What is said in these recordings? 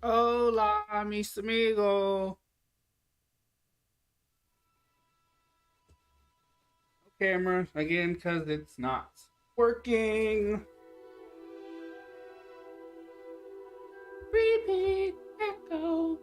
Hola, mis amigos. Camera again because it's not working. Repeat echo.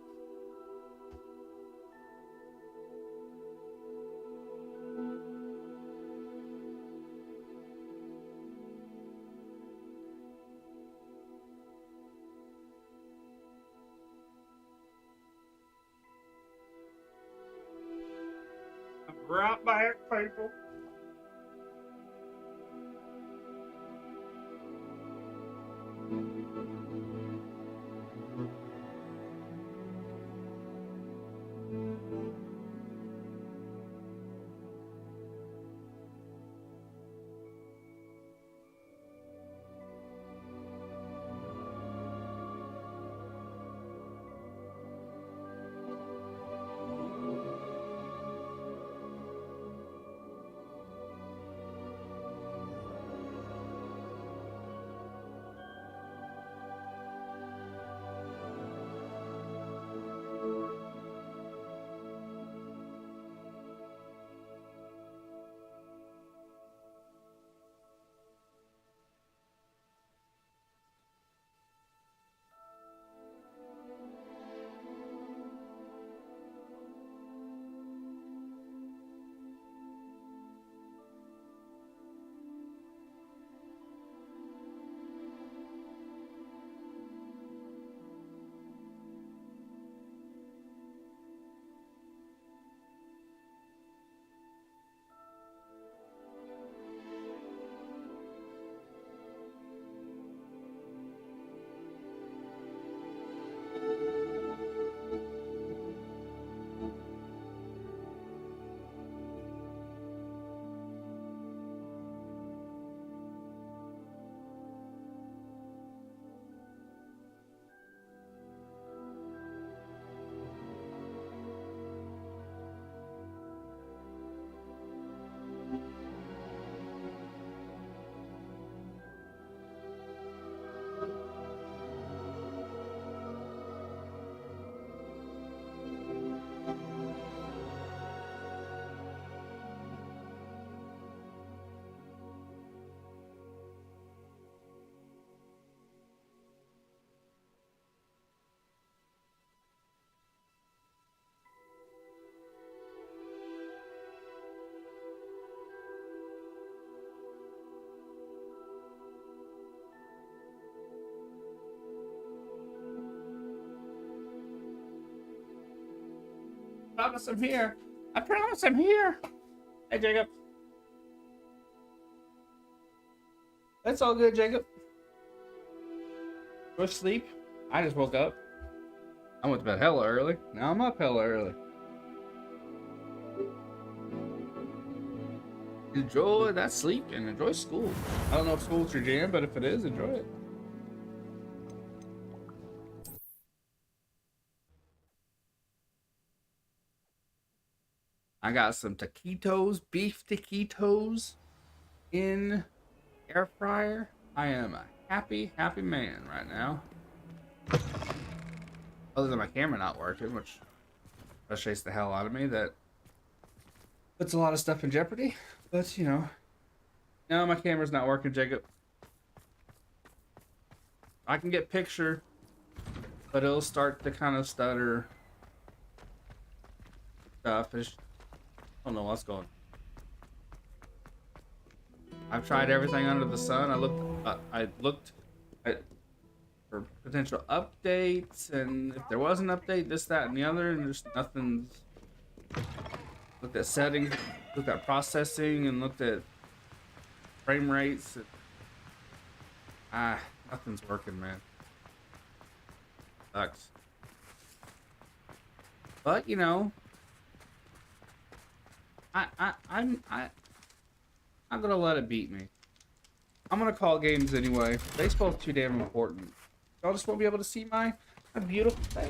I'm right back, people. Promise I'm here. I promise I'm here. Hey, Jacob. It's all good, Jacob. Go to sleep. I just woke up. I went to bed hella early. Now I'm up hella early. Enjoy that sleep and enjoy school. I don't know if school's your jam, but if it is, enjoy it. I got some taquitos, beef taquitos in air fryer. I am a happy, happy man right now. Other than my camera not working, which frustrates the hell out of me. That puts a lot of stuff in jeopardy. But you know, no, my camera's not working, Jacob. I can get picture, but it'll start to kind of stutter stuff. I don't know what's going. I've tried everything under the sun. I looked at for potential updates, and if there was an update, this, that, and the other, and there's nothing. Looked at settings, looked at processing, and looked at frame rates. Ah, nothing's working, man. Sucks. But you know, I'm gonna let it beat me. I'm gonna call games anyway. Baseball's too damn important. Y'all just won't be able to see my beautiful face.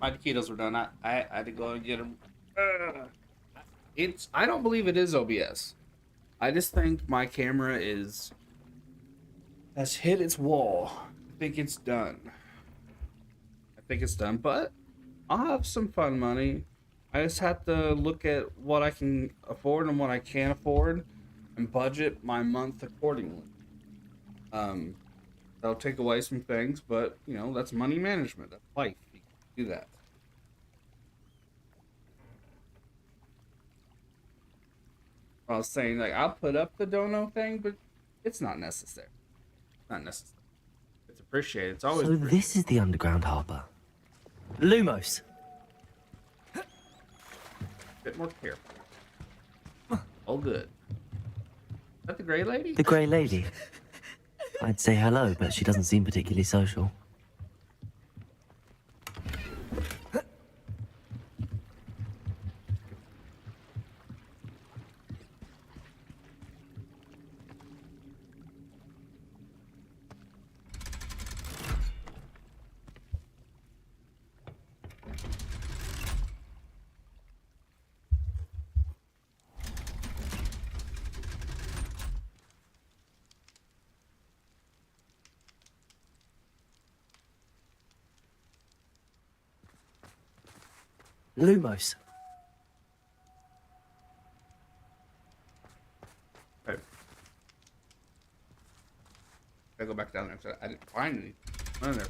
My taquitos were done. I had to go and get them. I don't believe it is OBS. I just think my camera has hit its wall. I think it's done. I think it's done, but I'll have some fun money. I just have to look at what I can afford and what I can't afford and budget my month accordingly. Um, that'll take away some things, but you know, that's money management. That's life. You can do that. I was saying like I'll put up the dono thing, but it's not necessary. Not necessary. It's appreciated. It's always So this appreciated. is the underground harbour. Lumos. A bit more careful. All good. Is that the gray lady? The Grey Lady. I'd say hello, but she doesn't seem particularly social. Lumos. Right. Gotta go back down there. So I didn't find anything. None there.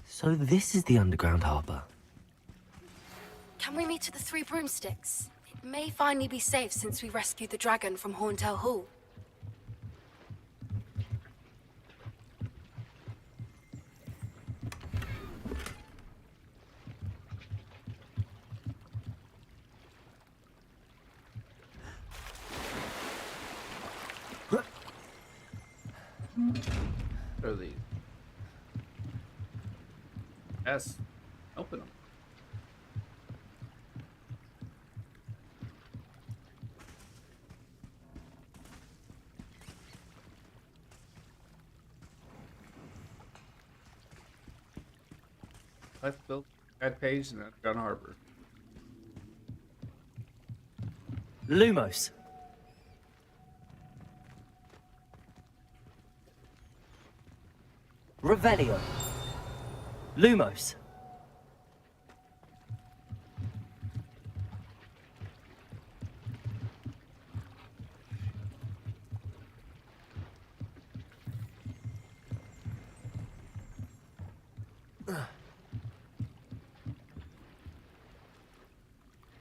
So this is the underground harbour. Can we meet at the Three Broomsticks? It may finally be safe since we rescued the dragon from Horntail Hall. What are these? Yes. Open them. Let's build that page and then Gun Harbor. Lumos. Revelio. Lumos.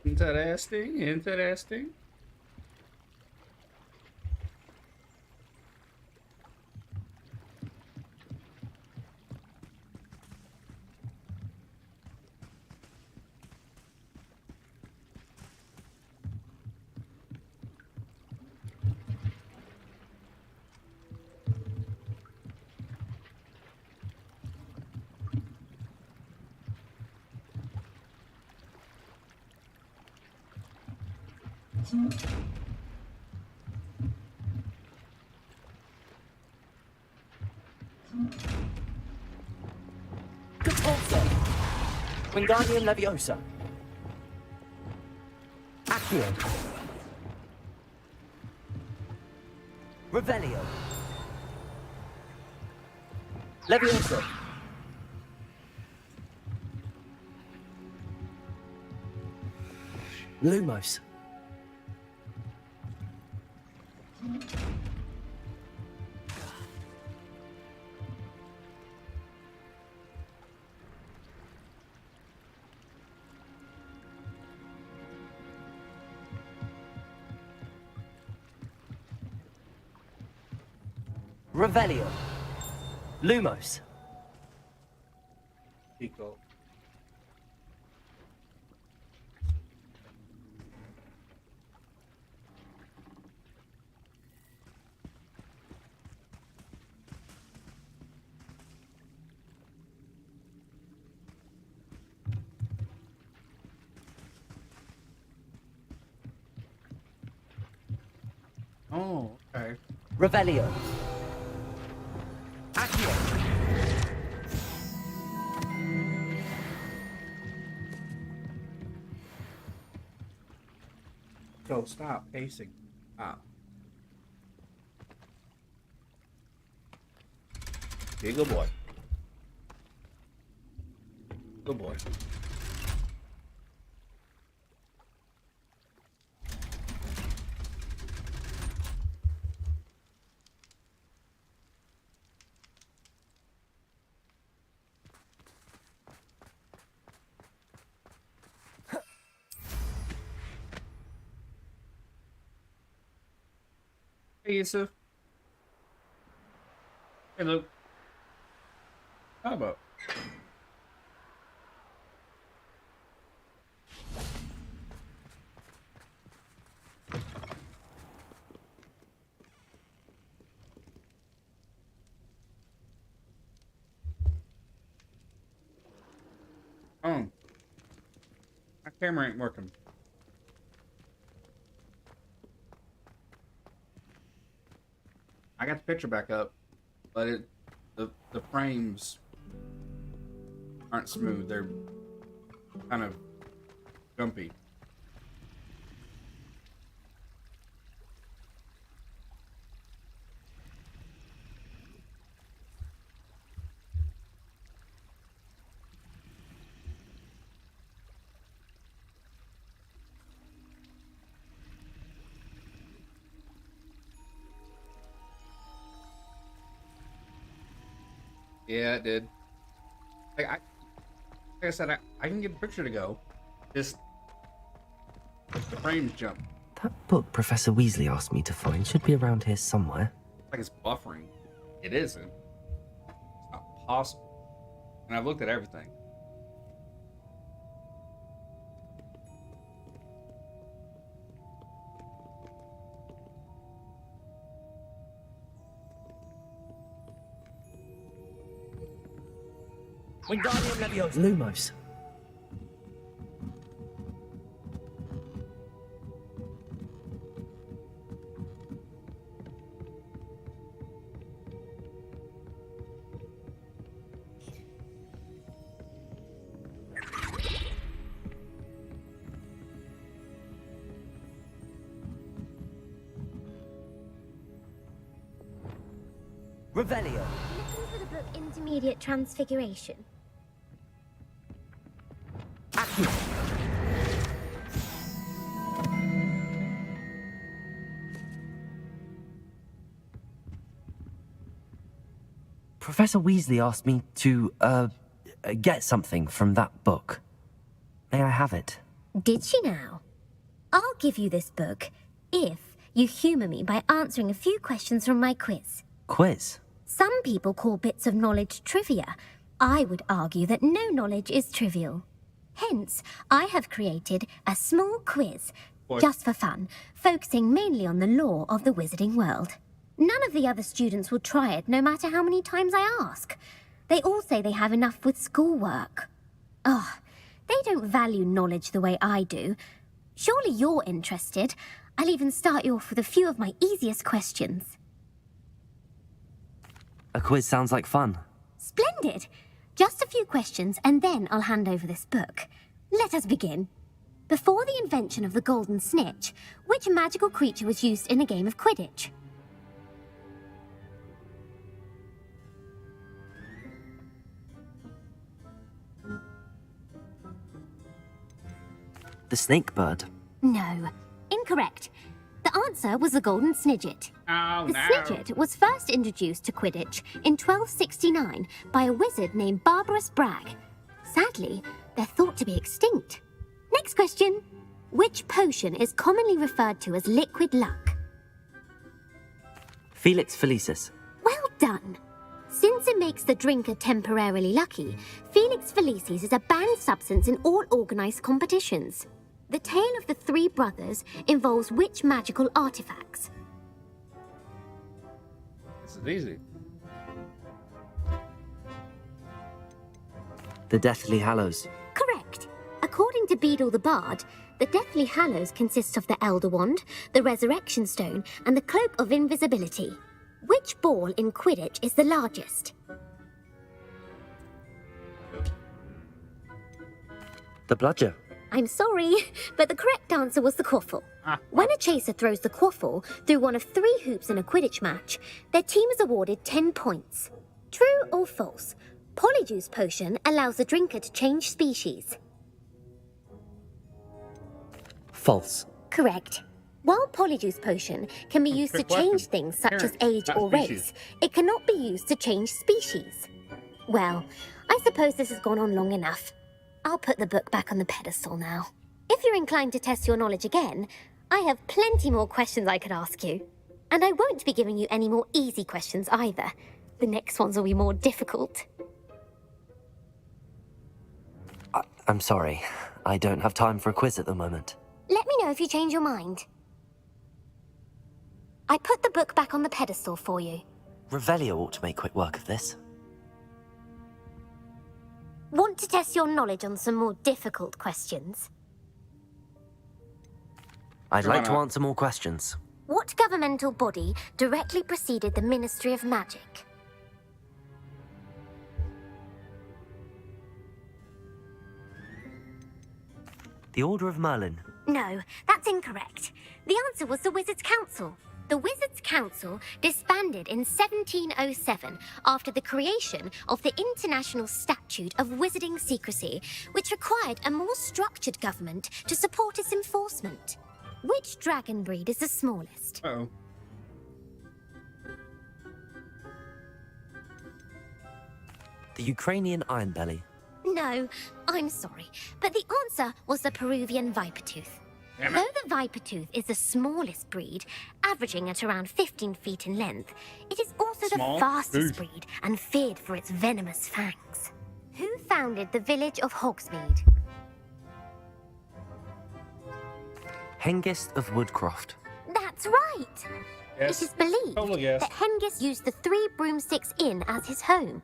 Interesting, interesting. Capulso. Wingardium Leviosa. Accio. Revelio. Leviosa. Lumos. Revelio. Lumos. Pico. Revelio. Accio. Go, stop pacing. Stop. Be a good boy. Good boy. Hey, Yusuf. Hey, Luke. How about? Oh. My camera ain't working. I got the picture back up, but the frames aren't smooth. They're kind of jumpy. Yeah, it did. Like I said, I can get the picture to go. Just the frames jump. That book Professor Weasley asked me to find should be around here somewhere. Like it's buffering. It isn't. It's not possible. And I've looked at everything. Wingardium Leviosa. Lumos. Revelio. Looking for the book Intermediate Transfiguration. Accio. Professor Weasley asked me to, get something from that book. May I have it? Did she now? I'll give you this book if you humour me by answering a few questions from my quiz. Quiz? Some people call bits of knowledge trivia. I would argue that no knowledge is trivial. Hence, I have created a small quiz, just for fun, focusing mainly on the lore of the wizarding world. None of the other students will try it, no matter how many times I ask. They all say they have enough with schoolwork. Oh, they don't value knowledge the way I do. Surely you're interested. I'll even start you off with a few of my easiest questions. A quiz sounds like fun. Splendid! Just a few questions, and then I'll hand over this book. Let us begin. Before the invention of the golden snitch, which magical creature was used in a game of Quidditch? The snake bird. No, incorrect. The answer was the golden snidget. Oh, The no. snidget was first introduced to Quidditch in 1269 by a wizard named Barbarous Bragg. Sadly, they're thought to be extinct. Next question. Which potion is commonly referred to as liquid luck? Felix Felicis. Well done. Since it makes the drinker temporarily lucky, Felix Felicis is a banned substance in all organised competitions. The tale of the three brothers involves which magical artifacts? This is easy. The Deathly Hallows. Correct. According to Beadle the Bard, the Deathly Hallows consists of the Elder Wand, the Resurrection Stone, and the Cloak of Invisibility. Which ball in Quidditch is the largest? The bludger. I'm sorry, but the correct answer was the quaffle. When a chaser throws the quaffle through one of 3 hoops in a Quidditch match, their team is awarded 10 points. True or false? Polyjuice Potion allows the drinker to change species. False. Correct. While Polyjuice Potion can be used to Trick weapon. change things such as Parent, age not or species. race, it cannot be used to change species. Well, I suppose this has gone on long enough. I'll put the book back on the pedestal now. If you're inclined to test your knowledge again, I have plenty more questions I could ask you. And I won't be giving you any more easy questions either. The next ones will be more difficult. I'm sorry. I don't have time for a quiz at the moment. Let me know if you change your mind. I put the book back on the pedestal for you. Revelio ought to make quick work of this. Want to test your knowledge on some more difficult questions? I'd Why like to not? answer more questions. What governmental body directly preceded the Ministry of Magic? The Order of Merlin. No, that's incorrect. The answer was the Wizards' Council. The Wizards' Council disbanded in 1707 after the creation of the International Statute of Wizarding Secrecy, which required a more structured government to support its enforcement. Which dragon breed is the smallest? Uh-oh. The Ukrainian Ironbelly. No, I'm sorry, but the answer was the Peruvian Vipertooth. Damn it. Though the Vipertooth is the smallest breed, averaging at around 15 feet in length, it is also Small? the fastest Oof. breed and feared for its venomous fangs. Who founded the village of Hogsmeade? Hengist of Woodcroft. That's right! Yes. It is believed Total yes. that Hengist used the 3 Broomsticks Inn as his home.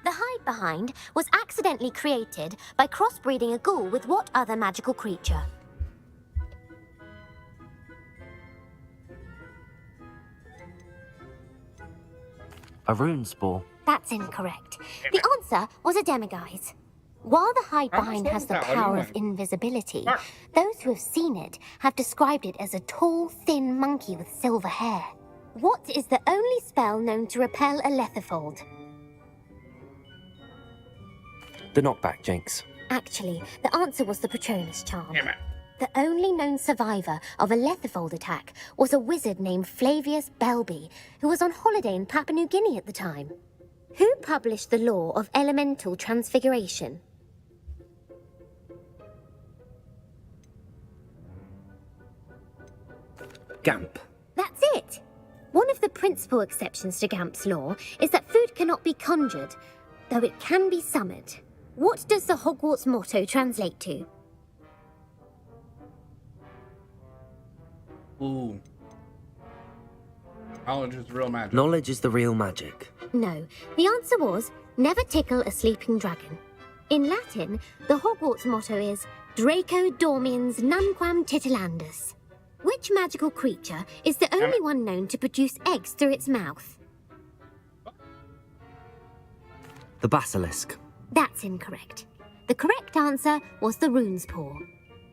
The hide behind was accidentally created by crossbreeding a ghoul with what other magical creature? A rune spore. That's incorrect. The answer was a demiguise. While the hide How behind was has the that? What do you power of mean? invisibility, Ah. those who have seen it have described it as a tall, thin monkey with silver hair. What is the only spell known to repel a lethifold? The knockback jinx. Actually, the answer was the Patronus charm. Damn it. The only known survivor of a lethifold attack was a wizard named Flavius Belby, who was on holiday in Papua New Guinea at the time. Who published the law of elemental transfiguration? Gamp. That's it! One of the principal exceptions to Gamp's law is that food cannot be conjured, though it can be summoned. What does the Hogwarts motto translate to? Ooh. Knowledge is real magic. Knowledge is the real magic. No, the answer was, never tickle a sleeping dragon. In Latin, the Hogwarts motto is, Draco dormiens nunquam titilandus. Which magical creature is the only one known to produce eggs through its mouth? The basilisk. That's incorrect. The correct answer was the rune's paw.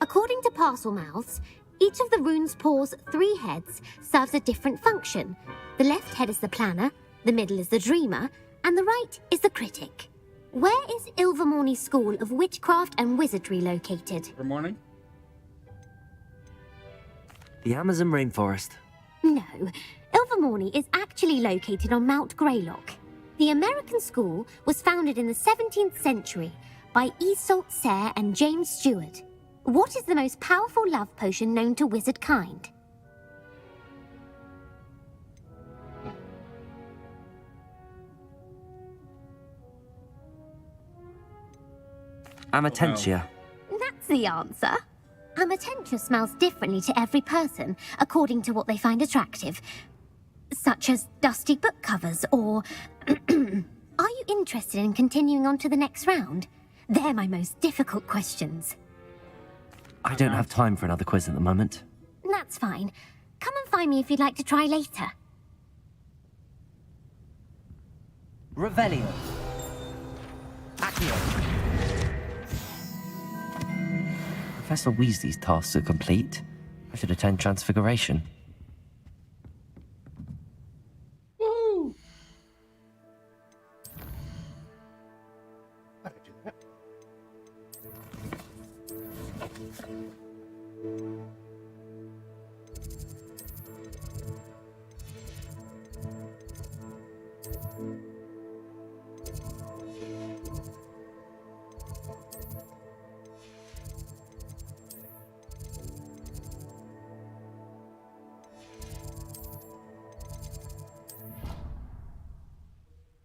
According to Parselmouths, each of the rune's paw's 3 heads serves a different function. The left head is the planner, the middle is the dreamer, and the right is the critic. Where is Ilvermorny School of Witchcraft and Wizardry located? Good morning. The Amazon rainforest. No, Ilvermorny is actually located on Mount Greylock. The American school was founded in the 17th century by Iseult Sayre and James Stewart. What is the most powerful love potion known to wizard kind? Amatentia. That's the answer. Amatentia smells differently to every person, according to what they find attractive. Such as dusty book covers, or... Are you interested in continuing on to the next round? They're my most difficult questions. I don't have time for another quiz at the moment. That's fine. Come and find me if you'd like to try later. Revelio. Accio. Professor Weasley's tasks are complete. I should attend Transfiguration. Woo! How did I do that?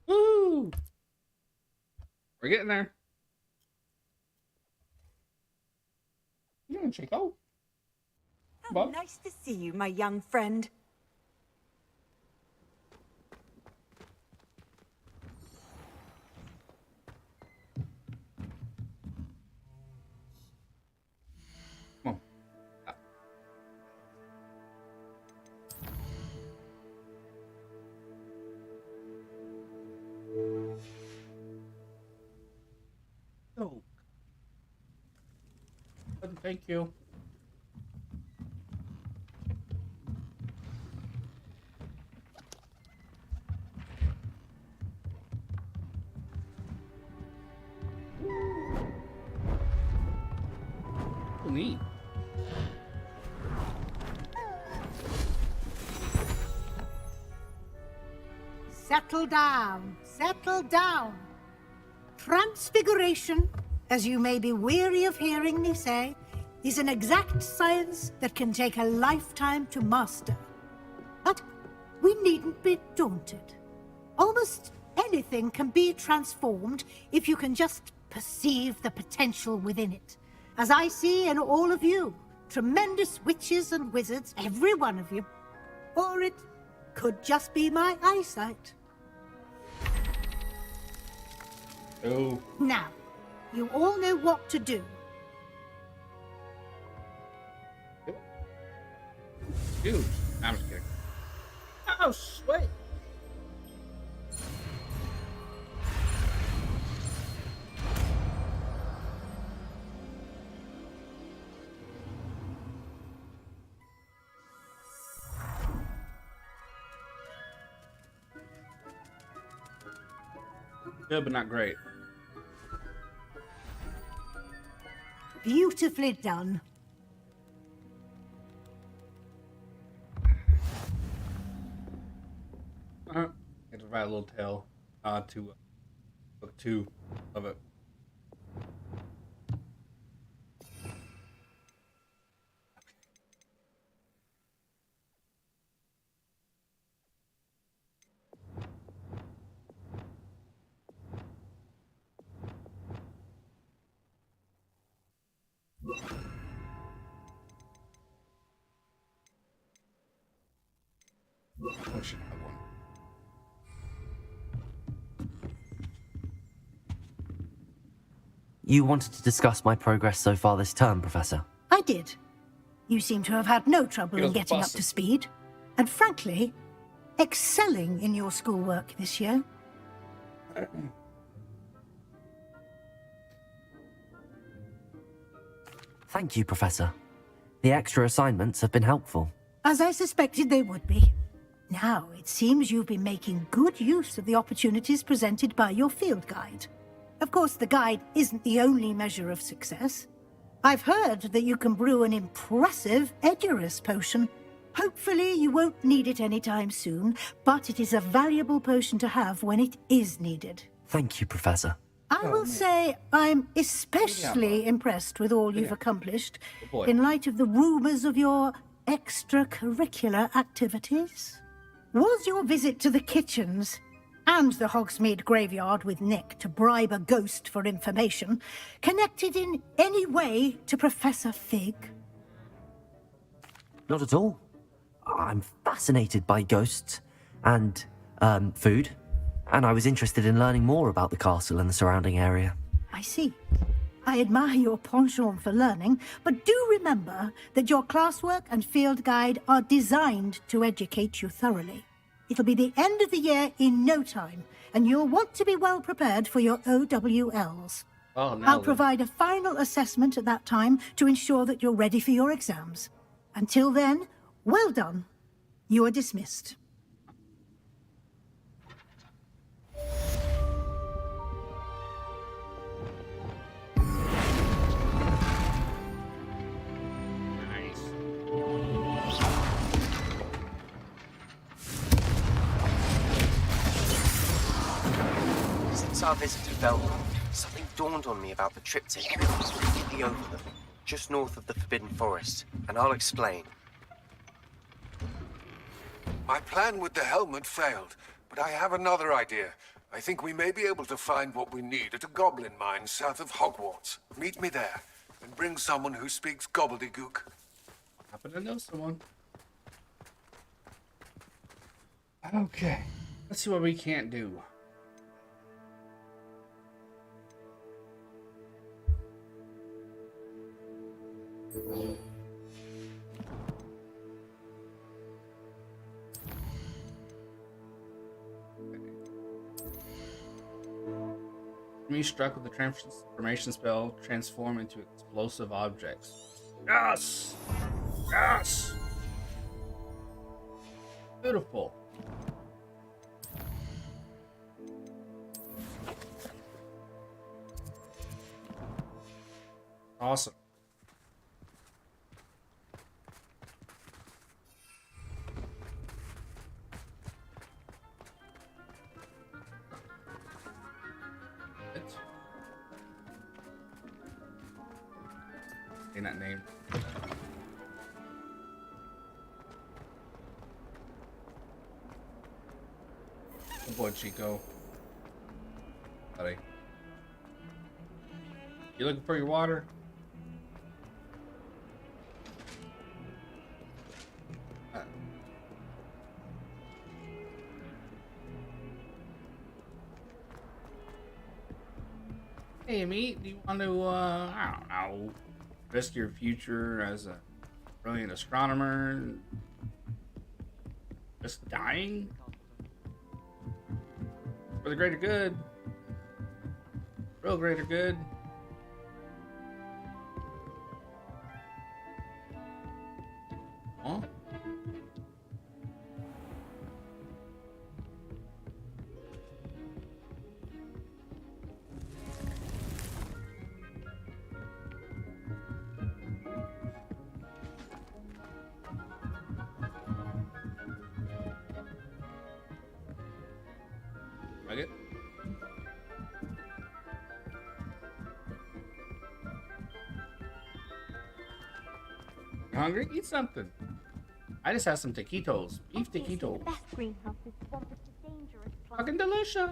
Woo! We're getting there. You doing, Chico? How Bob? nice to see you, my young friend. Come on. Oh. Thank you. Neat. Settle down, settle down. Transfiguration, as you may be weary of hearing me say, is an exact science that can take a lifetime to master. But we needn't be daunted. Almost anything can be transformed if you can just perceive the potential within it. As I see in all of you, tremendous witches and wizards, every one of you. Or it could just be my eyesight. Oh. Now, you all know what to do. Huge. I'm just kidding. Oh, sweet. Good, but not great. Beautifully done. It to write a little tale to book 2 of it. I should have one. You wanted to discuss my progress so far this term, Professor? I did. You seem to have had no trouble He in was getting up busted. to speed. And frankly, excelling in your schoolwork this year. Thank you, Professor. The extra assignments have been helpful. As I suspected they would be. Now, it seems you've been making good use of the opportunities presented by your field guide. Of course, the guide isn't the only measure of success. I've heard that you can brew an impressive Edurus potion. Hopefully, you won't need it anytime soon, but it is a valuable potion to have when it is needed. Thank you, Professor. I will say I'm especially impressed with all you've accomplished boy. in light of the rumors of your extracurricular activities. Was your visit to the kitchens and the Hogsmeade graveyard with Nick to bribe a ghost for information connected in any way to Professor Fig? Not at all. I'm fascinated by ghosts and, food, and I was interested in learning more about the castle and the surrounding area. I see. I admire your penchant for learning, but do remember that your classwork and field guide are designed to educate you thoroughly. It'll be the end of the year in no time, and you'll want to be well prepared for your OWLs. Oh, no. I'll provide a final assessment at that time to ensure that you're ready for your exams. Until then, well done. You are dismissed. Since our visit to Belgrade, something dawned on me about the triptych that was immediately over them, just north of the Forbidden Forest, and I'll explain. My plan with the helmet failed, but I have another idea. I think we may be able to find what we need at a goblin mine south of Hogwarts. Meet me there, and bring someone who speaks gobbledygook. Happen to know someone. Okay. Let's see what we can't do. Me struck with the transformation spell, transform into explosive objects. Yes! Yes! Beautiful. Awesome. In that name. Good boy, Chico. Buddy. You looking for your water? Hey, mate, do you want to, I don't know, risk your future as a brilliant astronomer? Just dying? For the greater good. Real greater good. Huh? Like it? You hungry? Eat something. I just had some taquitos. Beef taquitos. The best greenhouse is one with the dangerous plants. Fucking delicious.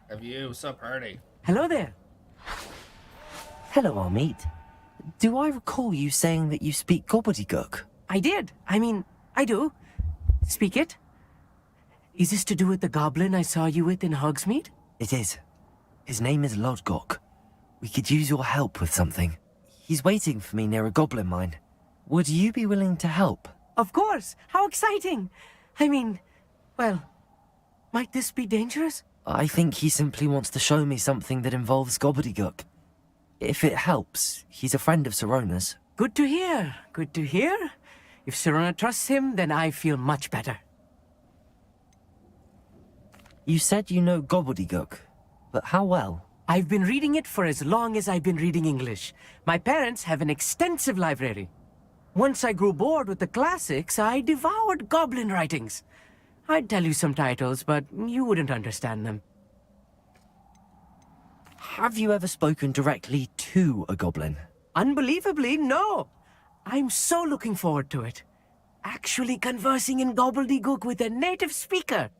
Have you? What's up, Hardy? Hello there. Hello, Amit. Do I recall you saying that you speak gobbledygook? I did. I mean, I do. Speak it. Is this to do with the goblin I saw you with in Hogsmeade? It is. His name is Lodgok. We could use your help with something. He's waiting for me near a goblin mine. Would you be willing to help? Of course. How exciting. I mean, well, might this be dangerous? I think he simply wants to show me something that involves gobbledygook. If it helps, he's a friend of Sirona's. Good to hear. Good to hear. If Sirona trusts him, then I feel much better. You said you know gobbledygook, but how well? I've been reading it for as long as I've been reading English. My parents have an extensive library. Once I grew bored with the classics, I devoured goblin writings. I'd tell you some titles, but you wouldn't understand them. Have you ever spoken directly to a goblin? Unbelievably, no. I'm so looking forward to it. Actually conversing in gobbledygook with a native speaker.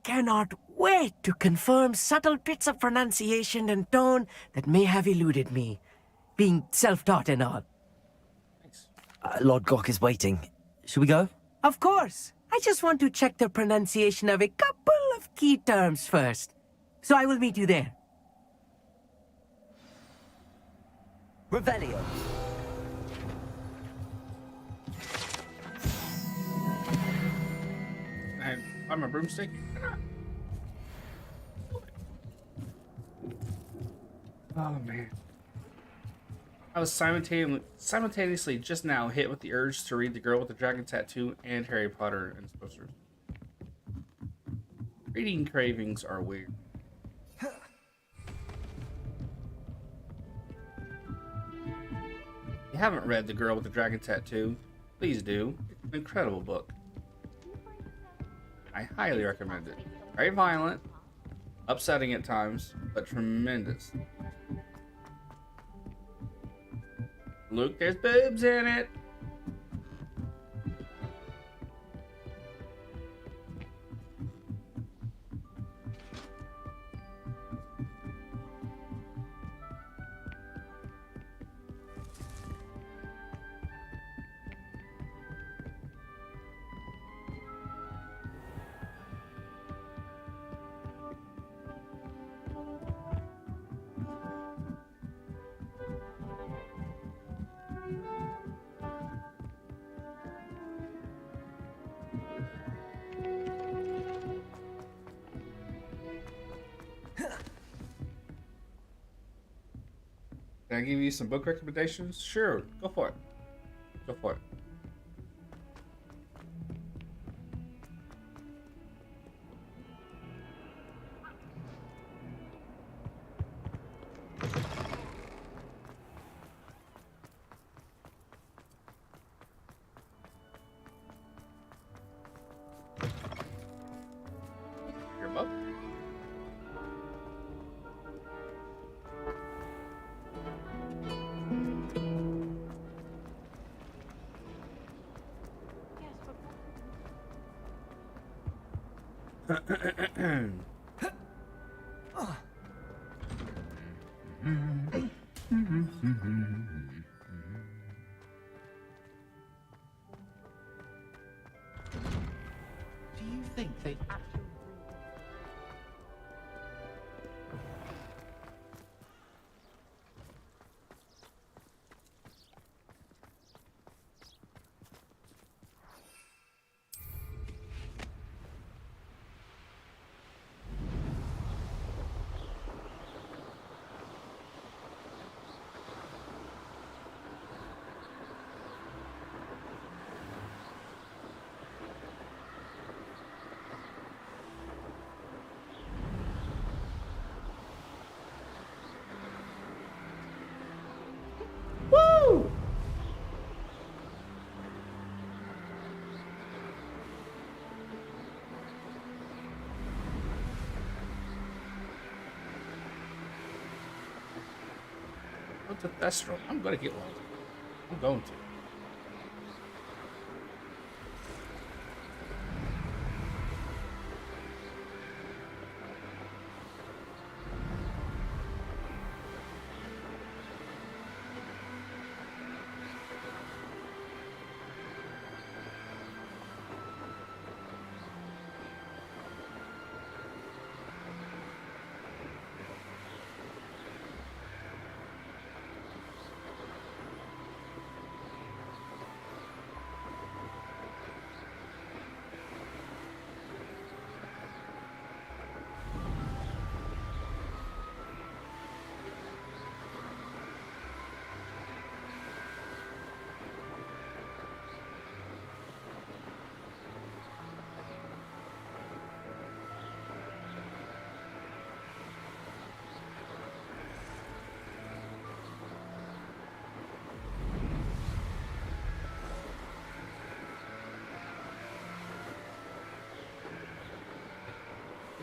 Cannot wait to confirm subtle bits of pronunciation and tone that may have eluded me, being self-taught and all. Lodgok is waiting. Should we go? Of course. I just want to check the pronunciation of a couple of key terms first. So I will meet you there. Revelio. I'm a broomstick. Oh man. I was simultaneously just now hit with the urge to read The Girl with the Dragon Tattoo and Harry Potter and Sorcerers. Reading cravings are weird. If you haven't read The Girl with the Dragon Tattoo, please do. It's an incredible book. I highly recommend it. Very violent, upsetting at times, but tremendous. Luke, there's boobs in it. Can I give you some book recommendations? Sure, go for it. Go for it. Your book? Do you think they actually... Woo! What's a Thestral? I'm gonna get one. I'm going to.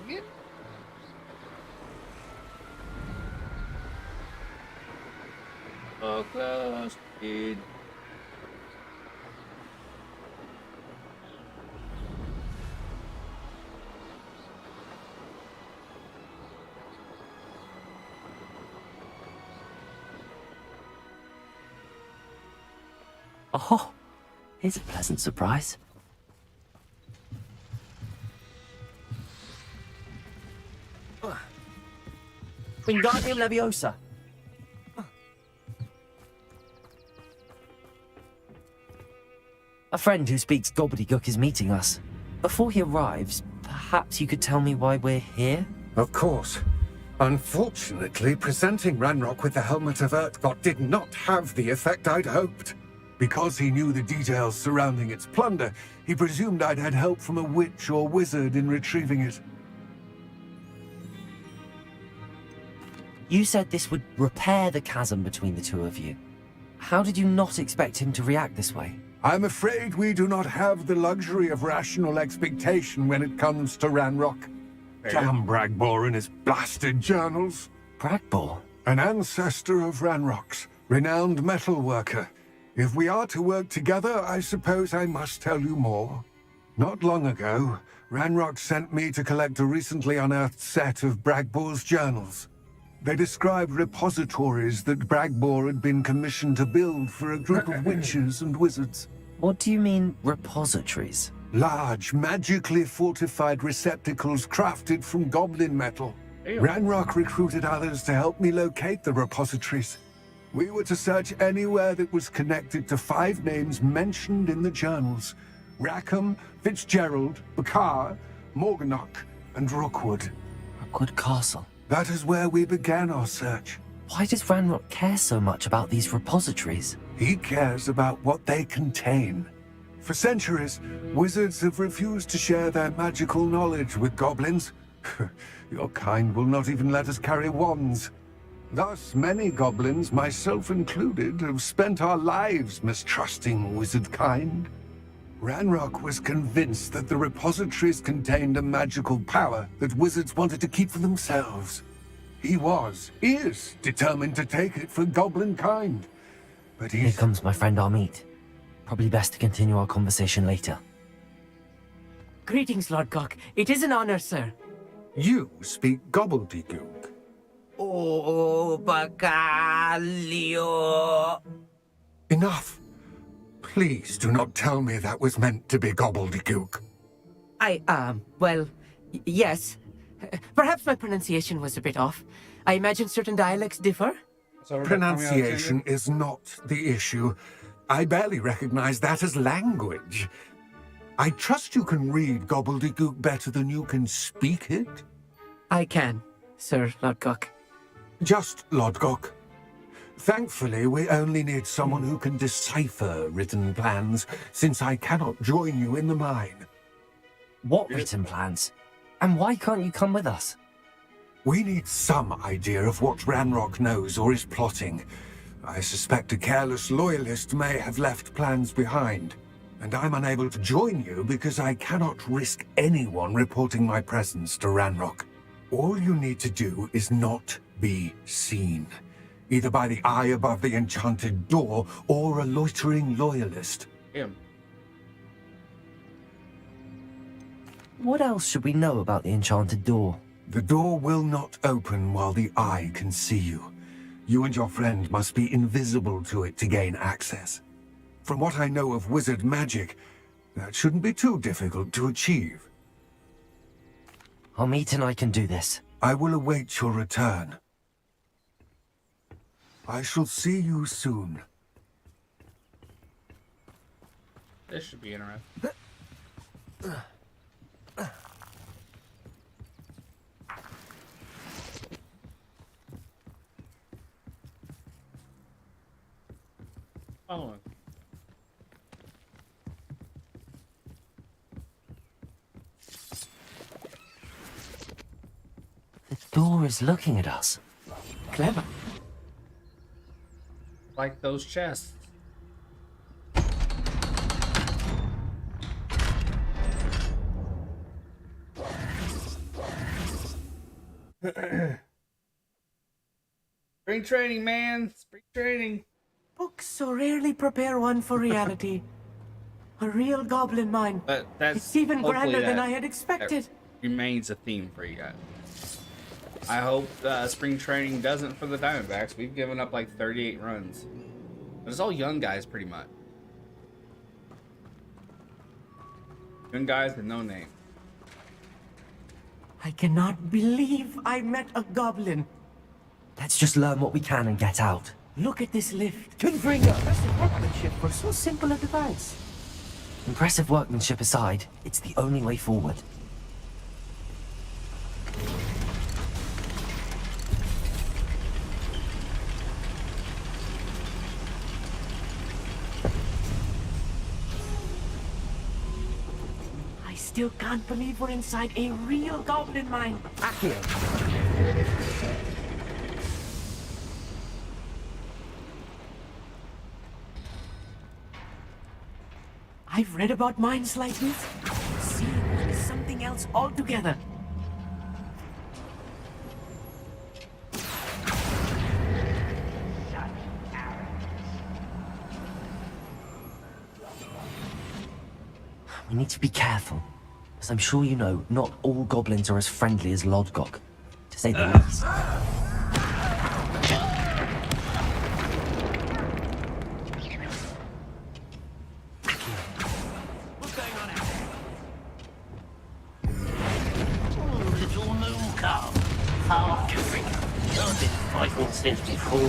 Again? So close, dude. Oh, here's a pleasant surprise. Wingardium Leviosa. A friend who speaks gobbledygook is meeting us. Before he arrives, perhaps you could tell me why we're here? Of course. Unfortunately, presenting Ranrock with the Helmet of Urtkot did not have the effect I'd hoped. Because he knew the details surrounding its plunder, he presumed I'd had help from a witch or wizard in retrieving it. You said this would repair the chasm between the two of you. How did you not expect him to react this way? I'm afraid we do not have the luxury of rational expectation when it comes to Ranrock. Damn Bragbor and his blasted journals. Bragbor? An ancestor of Ranrock's, renowned metal worker. If we are to work together, I suppose I must tell you more. Not long ago, Ranrock sent me to collect a recently unearthed set of Bragbor's journals. They described repositories that Bragbor had been commissioned to build for a group of witches and wizards. What do you mean, repositories? Large, magically fortified receptacles crafted from goblin metal. Ranrock recruited others to help me locate the repositories. We were to search anywhere that was connected to 5 names mentioned in the journals. Rackham, Fitzgerald, Bakar, Morganach, and Rookwood. Rookwood Castle. That is where we began our search. Why does Ranrock care so much about these repositories? He cares about what they contain. For centuries, wizards have refused to share their magical knowledge with goblins. Your kind will not even let us carry wands. Thus, many goblins, myself included, have spent our lives mistrusting wizard kind. Ranrock was convinced that the repositories contained a magical power that wizards wanted to keep for themselves. He is determined to take it for goblin kind. But Here comes my friend Amit. Probably best to continue our conversation later. Greetings, Lord Gok. It is an honor, sir. You speak gobbledygook. Oh, Bacalio. Enough. Please do not tell me that was meant to be gobbledygook. Well, yes. Perhaps my pronunciation was a bit off. I imagine certain dialects differ. Pronunciation is not the issue. I barely recognize that as language. I trust you can read gobbledygook better than you can speak it? I can, Sir Lord Gok. Just Lord Gok. Thankfully, we only need someone who can decipher written plans, since I cannot join you in the mine. What written plans? And why can't you come with us? We need some idea of what Ranrock knows or is plotting. I suspect a careless loyalist may have left plans behind. And I'm unable to join you because I cannot risk anyone reporting my presence to Ranrock. All you need to do is not be seen. Either by the eye above the enchanted door, or a loitering loyalist. Him. What else should we know about the enchanted door? The door will not open while the eye can see you. You and your friend must be invisible to it to gain access. From what I know of wizard magic, that shouldn't be too difficult to achieve. Amit and I can do this. I will await your return. I shall see you soon. This should be interesting. Following. The door is looking at us. Clever. Like those chests. Spring training, man. Spring training. Books so rarely prepare one for reality. A real goblin mine. But that's It's even hopefully grander than that- I had expected. that remains a theme for you guys. I hope spring training doesn't for the Diamondbacks. We've given up like 38 runs. But it's all young guys, pretty much. Young guys with no name. I cannot believe I met a goblin. Let's just learn what we can and get out. Look at this lift. Confringo. Impressive workmanship for so simple a device. Impressive workmanship aside, it's the only way forward. I still can't believe we're inside a real goblin mine. Accio. I've read about mines like this. Seeing one is something else altogether. We need to be careful. As I'm sure you know, not all goblins are as friendly as Lodgok, to say the least. What's going on out there? Little moon calf. Half different. I've been fighting since before the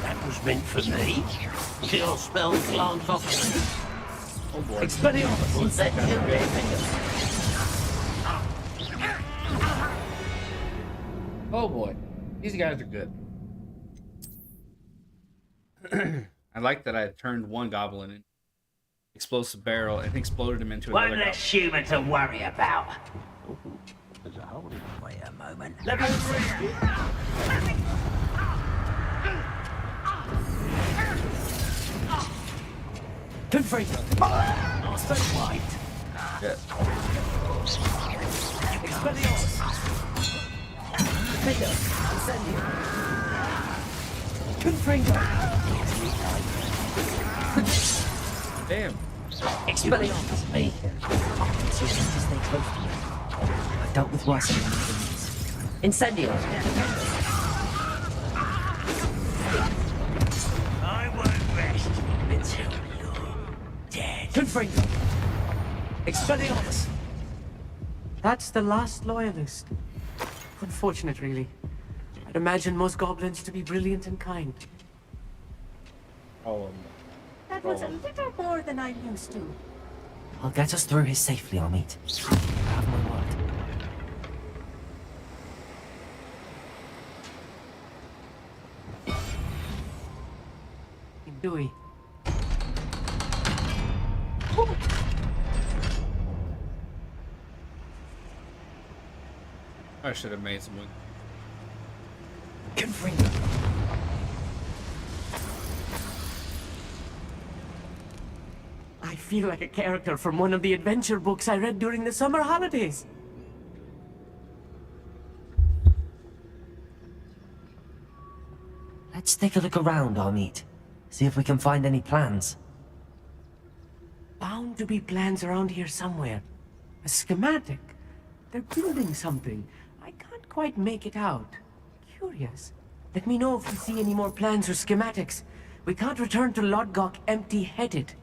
That was meant for me. Till spell glance off me. Oh boy. Expelliarmus. Oh boy. These guys are good. I like that I turned one goblin in explosive barrel and exploded him into another One less goblin. human to worry about. There's a hole in the way a moment. Level 3. Confringo. Master White. Yeah. Expelliarmus. Confringo. Incendio. Confringo. Damn. Expelliarmus. Me. So you have to stay close to me. I've dealt with worse things. Incendio. I won't rest until you're dead. Confringo. Expelliarmus. That's the last loyalist. Unfortunate, really. I'd imagine most goblins to be brilliant and kind. Oh, That was a little more than I'm used to. I'll get us through here safely, Amit. Have my word. Dewey. I should have made some. Confringo. I feel like a character from one of the adventure books I read during the summer holidays. Let's take a look around, Amit. See if we can find any plans. Bound to be plans around here somewhere. A schematic. They're building something. I can't quite make it out. Curious. Let me know if you see any more plans or schematics. We can't return to Lodgok empty-headed.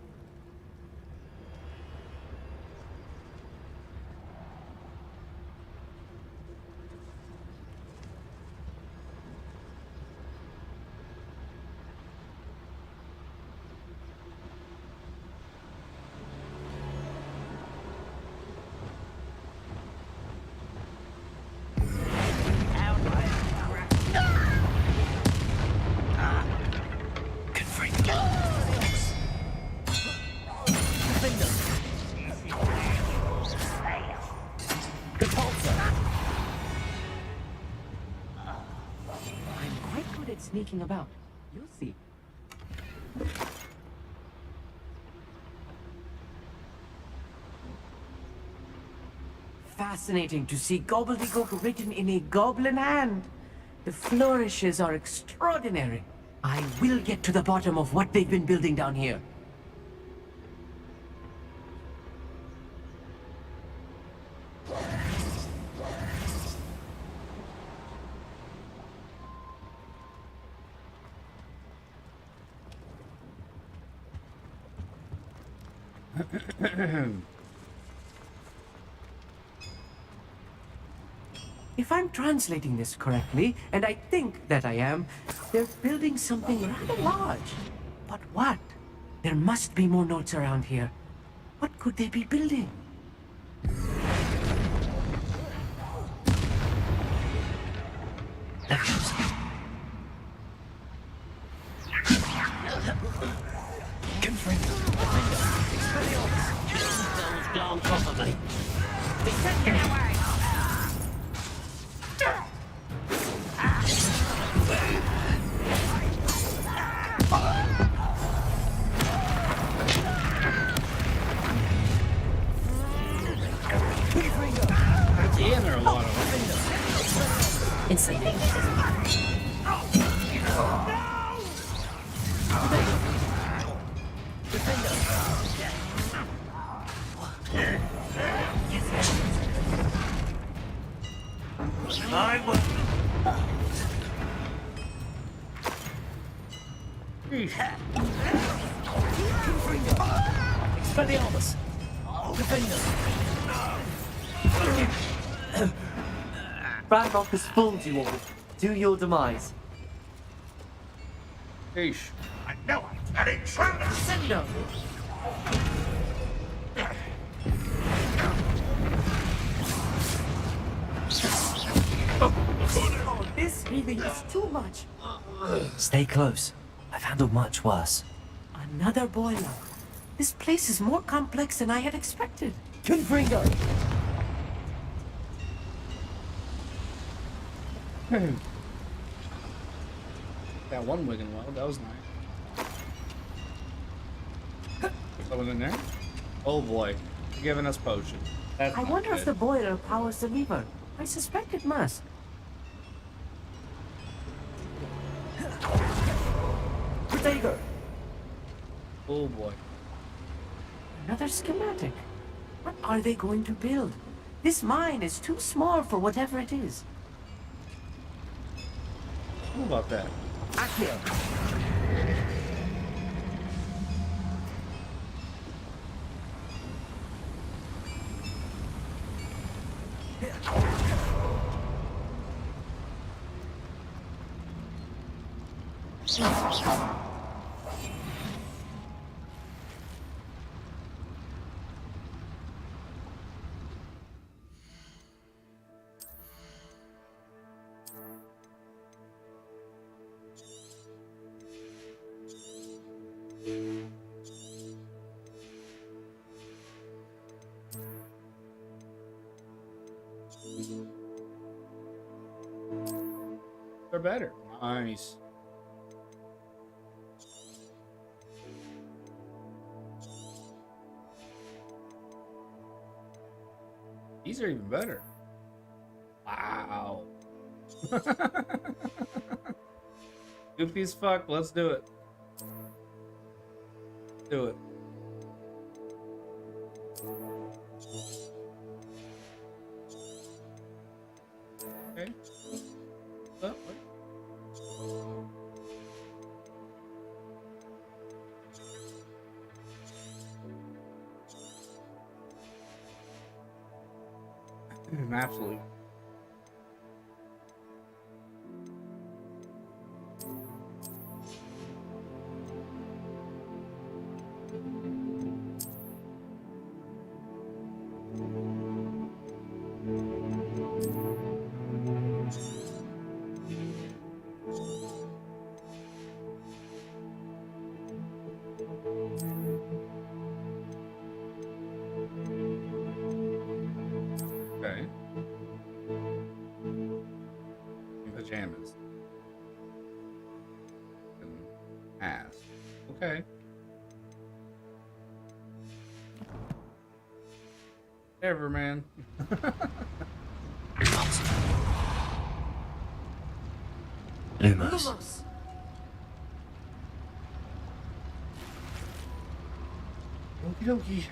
Sneaking about. You'll see. Fascinating to see gobbledygook written in a goblin hand. The flourishes are extraordinary. I will get to the bottom of what they've been building down here. If I'm translating this correctly, and I think that I am, they're building something rather large. But what? There must be more notes around here. What could they be building? Glance off of me. Damn, there are a lot of them. Insane. Expelliarmus. Braddock has fooled you all. To your demise. Sheesh. I know it. An intruder! Sendo! Oh, this really is too much. Stay close. I've handled much worse. Another boiler. This place is more complex than I had expected. Confringo! That one Wigan well, that was nice. Someone in there? Oh boy, you're giving us potion. That's I not wonder if good. the boiler powers the lever. I suspect it must. Protego! Oh boy. Another schematic. What are they going to build? This mine is too small for whatever it is. How about that? Accio! They're better. Nice. These are even better. Wow. Goofy as fuck. Let's do it. Do it. Okay. Oh, what? Absolutely. Okay. In pajamas. And ass. Okay. Whatever, man. Lumos. Okie dokie.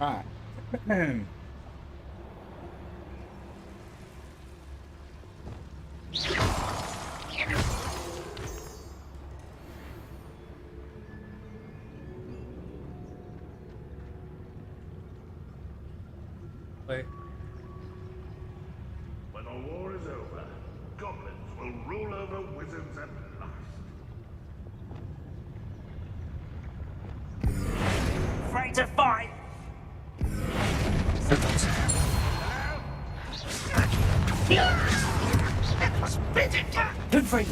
Alright. Wait. When the war is over, goblins will rule over wizards at last. Afraid to fight? Good for you.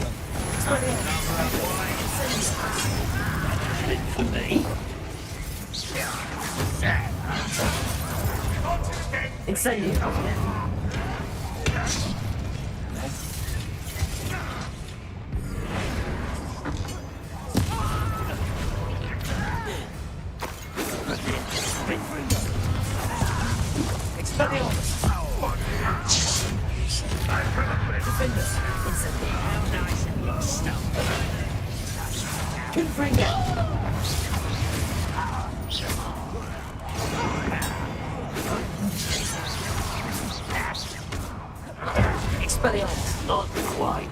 For me. Incendio. Expelliarmus, not quite.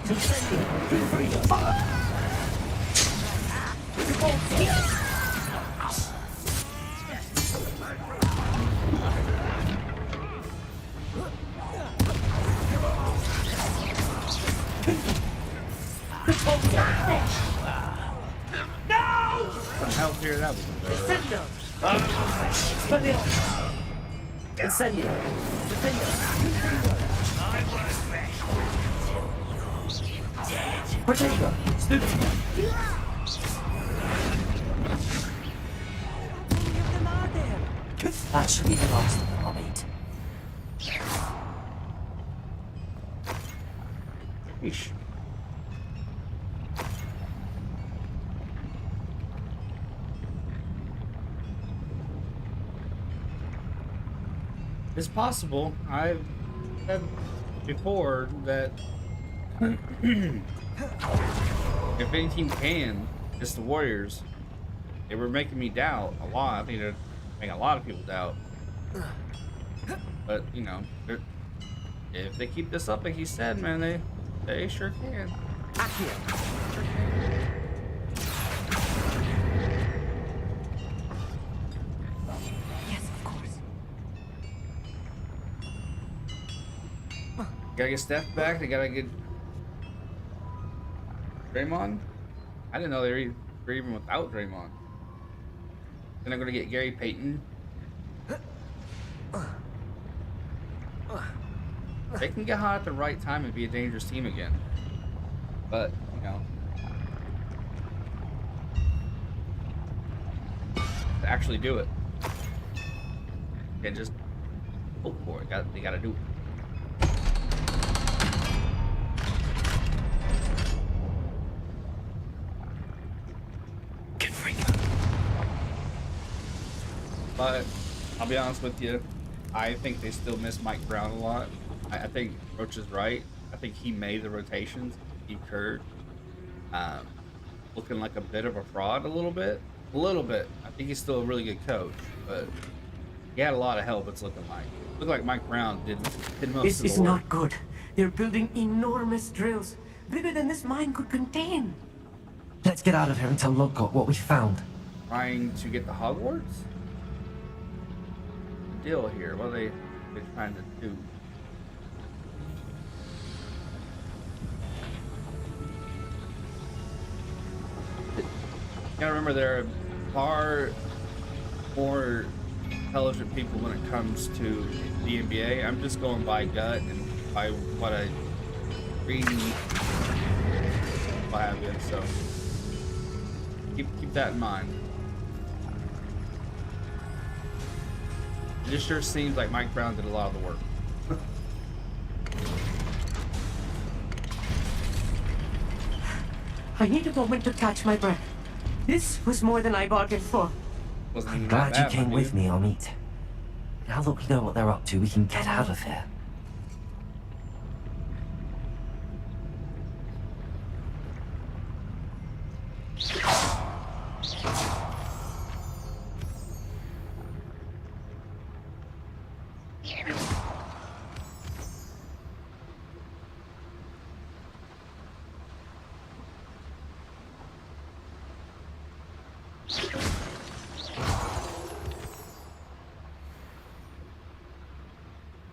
Hell, here that was. Incendio. Protego. That should be the last of them, I'll eat. Eesh. It's possible. I've said before that if any team can, it's the Warriors. They were making me doubt a lot. I think they're making a lot of people doubt. But you know, if they keep this up, like he said, man, they sure can. Yes, of course. Gotta get Steph back. They gotta get Draymond. I didn't know they were even without Draymond. Then I'm gonna get Gary Payton. They can get hot at the right time and be a dangerous team again. But, you know, to actually do it, and just hope for it. They gotta do it. But I'll be honest with you, I think they still miss Mike Brown a lot. I think Roach is right. I think he made the rotations. He Kurt, looking like a bit of a fraud a little bit. I think he's still a really good coach, but he had a lot of help. It's looking like. Looked like Mike Brown did most This of is the work. not good. They're building enormous drills, bigger than this mine could contain. Let's get out of here and tell Lodgott what we found. Trying to get to Hogwarts? Deal here. What are they trying to do? You gotta remember there are far more intelligent people when it comes to the NBA. I'm just going by gut and by what I read and what have you. So keep that in mind. It just sure seems like Mike Brown did a lot of the work. I need a moment to catch my breath. This was more than I bargained for. Wasn't I'm even glad that you bad, came my with dude. me, Amit. Now that we know what they're up to, we can get out of here.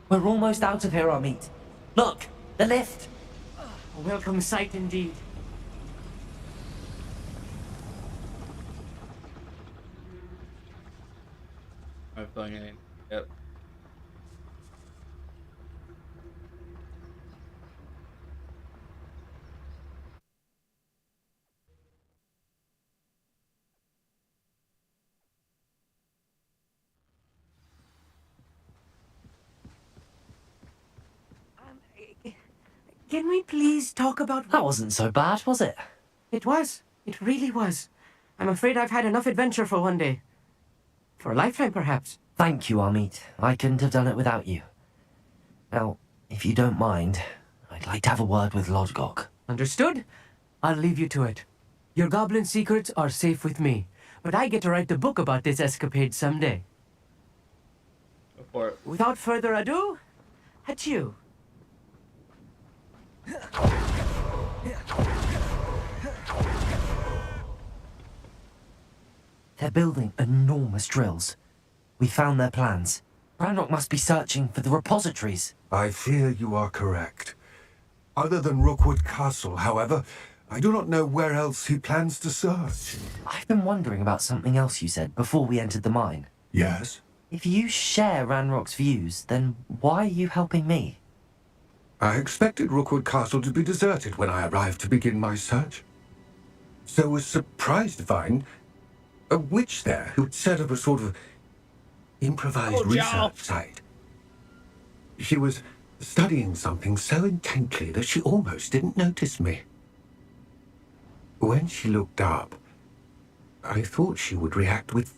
We're almost out of here, Amit. Look, the lift. A welcome sight indeed. I'm feeling it. Yep. Can we please talk about... That wasn't so bad, was it? It was. It really was. I'm afraid I've had enough adventure for one day. For a lifetime, perhaps. Thank you, Amit. I couldn't have done it without you. Now, if you don't mind, I'd like to have a word with Lodgok. Understood? I'll leave you to it. Your goblin secrets are safe with me, but I get to write the book about this escapade someday. Go for it. Without further ado, adieu. They're building enormous drills. We found their plans. Ranrock must be searching for the repositories. I fear you are correct. Other than Rookwood Castle, however, I do not know where else he plans to search. I've been wondering about something else you said before we entered the mine. Yes? If you share Ranrock's views, then why are you helping me? I expected Rookwood Castle to be deserted when I arrived to begin my search. So was surprised to find a witch there who'd set up a sort of improvised research site. She was studying something so intently that she almost didn't notice me. When she looked up, I thought she would react with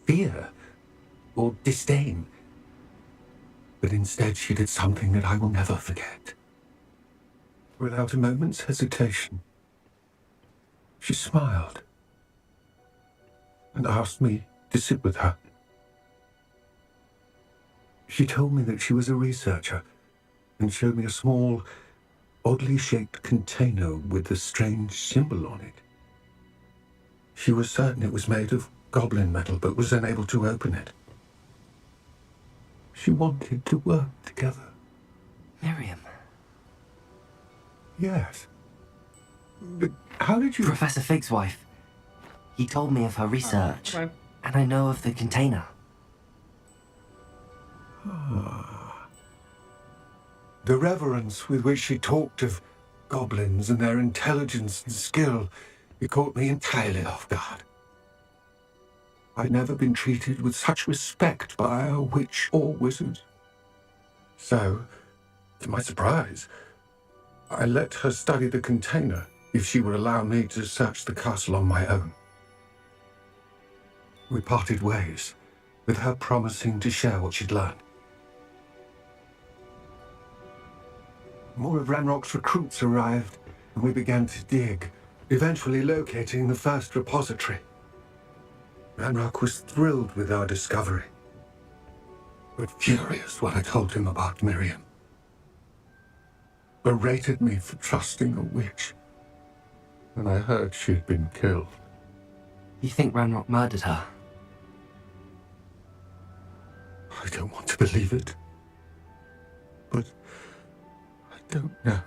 fear or disdain. But instead she did something that I will never forget. Without a moment's hesitation, she smiled and asked me to sit with her. She told me that she was a researcher and showed me a small, oddly shaped container with a strange symbol on it. She was certain it was made of goblin metal, but was unable to open it. She wanted to work together. Miriam. Yes. But how did you... Professor Fig's wife. He told me of her research, Right. and I know of the container. The reverence with which she talked of goblins and their intelligence and skill, it caught me entirely off guard. I'd never been treated with such respect by a witch or wizard. So, to my surprise, I let her study the container if she would allow me to search the castle on my own. We parted ways, with her promising to share what she'd learned. More of Ranrock's recruits arrived, and we began to dig, eventually locating the first repository. Ranrock was thrilled with our discovery, but furious when I told him about Miriam. Berated me for trusting a witch, and I heard she'd been killed. You think Ranrock murdered her? I don't want to believe it, but I don't know.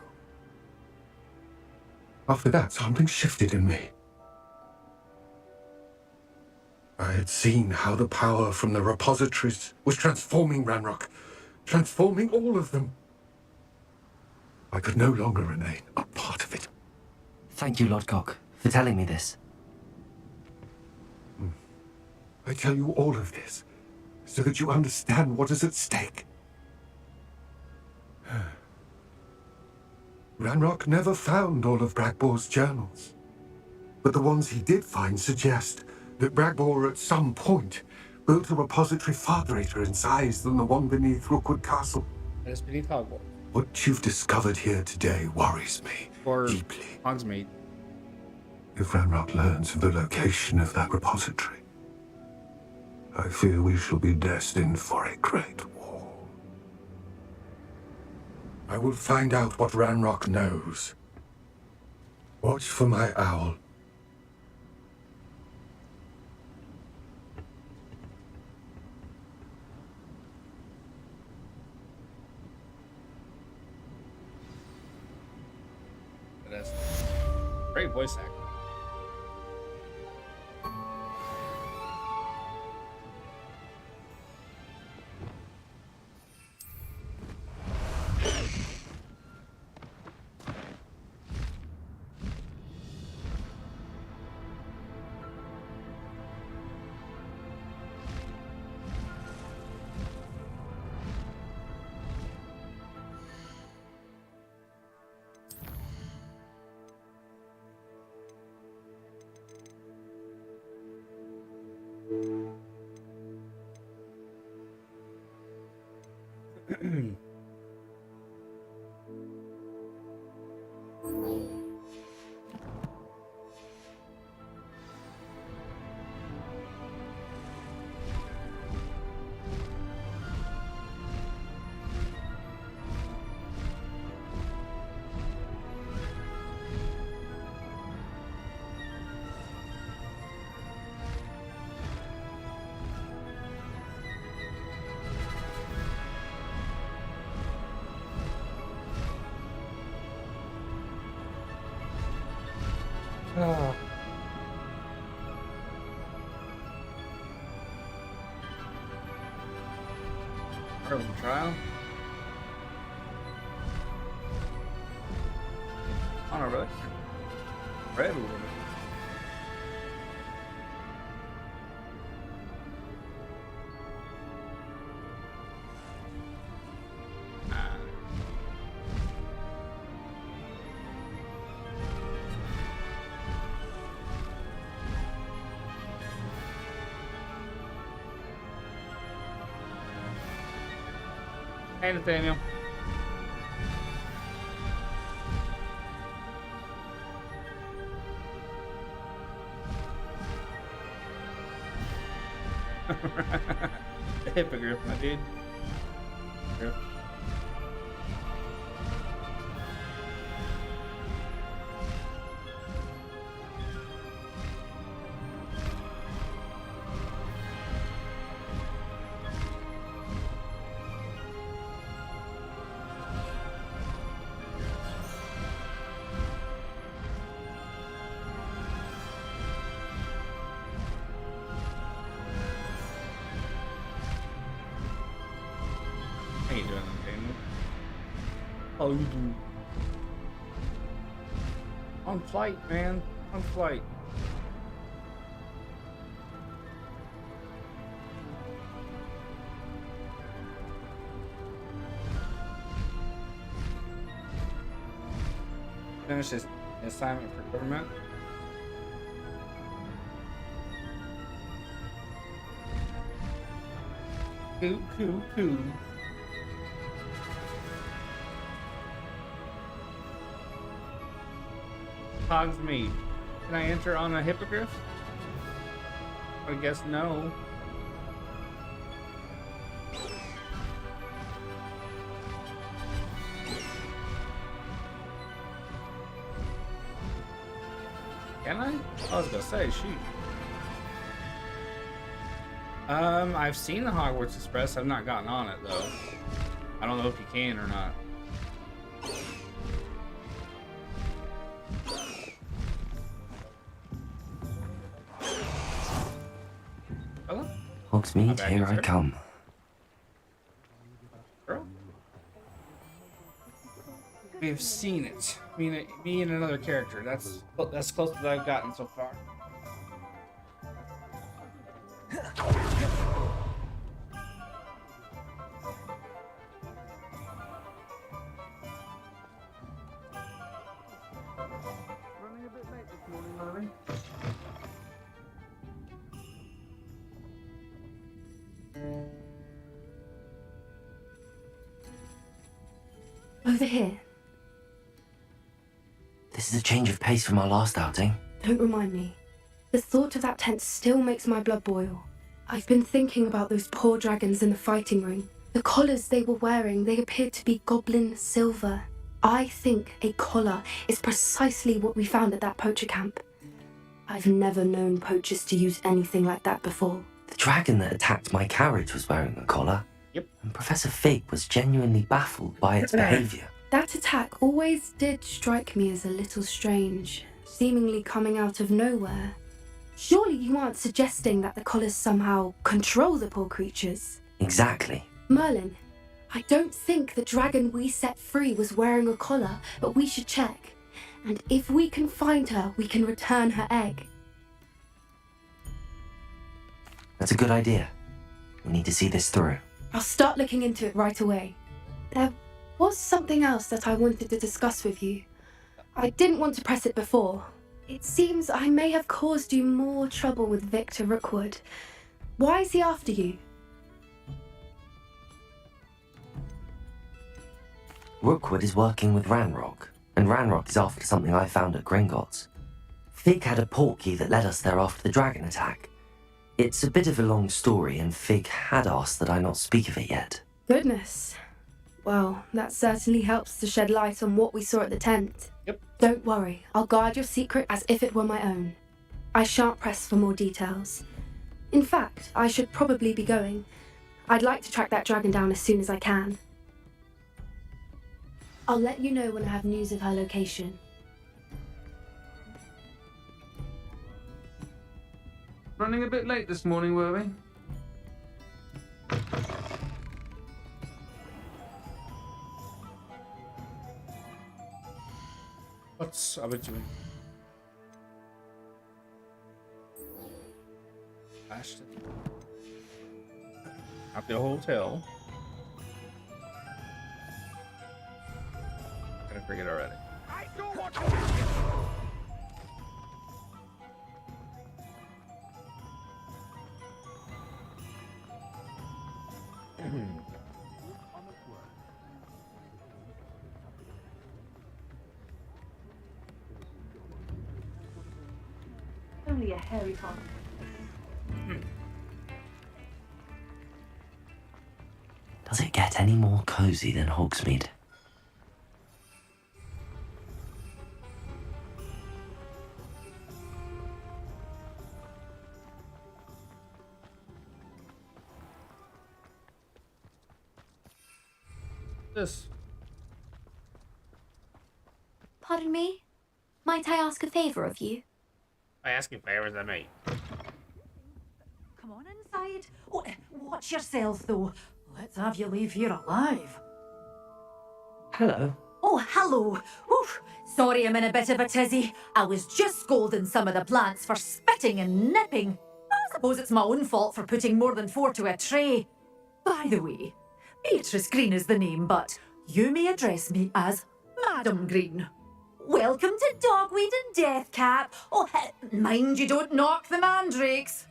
After that, something shifted in me. I had seen how the power from the repositories was transforming Ranrock, transforming all of them. I could no longer remain a part of it. Thank you, Lodgok, for telling me this. I tell you all of this so that you understand what is at stake. Ranrock never found all of Bragbor's journals, but the ones he did find suggest that Bragbor at some point built a repository far greater in size than the one beneath Rookwood Castle. And it's beneath Hogwarts. What you've discovered here today worries me Or deeply. Hogsmeade. If Ranrock learns of the location of that repository, I fear we shall be destined for a great war. I will find out what Ranrock knows. Watch for my owl. badass. Great voice acting. Oh. Part of the trial? On a really? Red woman. Hey, Nathaniel. The hippogriff, my dude. Hippogriff. How you doing, Daniel? How you doing? On flight, man. On flight. Finish his assignment for government. Cool. Hogs me. Can I enter on a hippogriff? I guess no. Can I? I was gonna say, shoot. I've seen the Hogwarts Express. I've not gotten on it though. I don't know if you can or not. Hello? Hogsmeade, here I come. Girl? We've seen it. Me and another character. That's close as I've gotten so far. Running a bit late this morning, Lily. Over here. This is a change of pace from our last outing. Don't remind me. The thought of that tent still makes my blood boil. I've been thinking about those poor dragons in the fighting ring. The collars they were wearing, they appeared to be goblin silver. I think a collar is precisely what we found at that poacher camp. I've never known poachers to use anything like that before. The dragon that attacked my carriage was wearing a collar. Yep. And Professor Fig was genuinely baffled by its behavior. That attack always did strike me as a little strange, seemingly coming out of nowhere. Surely you aren't suggesting that the collars somehow control the poor creatures? Exactly. Merlin, I don't think the dragon we set free was wearing a collar, but we should check. And if we can find her, we can return her egg. That's a good idea. We need to see this through. I'll start looking into it right away. There was something else that I wanted to discuss with you. I didn't want to press it before. It seems I may have caused you more trouble with Victor Rookwood. Why is he after you? Rookwood is working with Ranrock, and Ranrock is after something I found at Gringotts. Fig had a portkey that led us there after the dragon attack. It's a bit of a long story, and Fig had asked that I not speak of it yet. Goodness. Well, that certainly helps to shed light on what we saw at the tent. Yep. Don't worry, I'll guard your secret as if it were my own. I shan't press for more details. In fact, I should probably be going. I'd like to track that dragon down as soon as I can. I'll let you know when I have news of her location. Running a bit late this morning, were we? What's up with you? Ashton. At the hotel. Gotta forget already. I don't want to. Only a hairy one. Does it get any more cozy than Hogsmeade? This. Pardon me? Might I ask a favour of you? I ask you favors, I may. Come on inside. Oh, watch yourself, though. Let's have you leave here alive. Hello. Oh, hello. Oof. Sorry I'm in a bit of a tizzy. I was just scolding some of the plants for spitting and nipping. I suppose it's my own fault for putting more than 4 to a tray. By the way, Beatrice Green is the name, but you may address me as Madam Green. Welcome to Dogweed and Deathcap. Oh, mind you don't knock the mandrakes.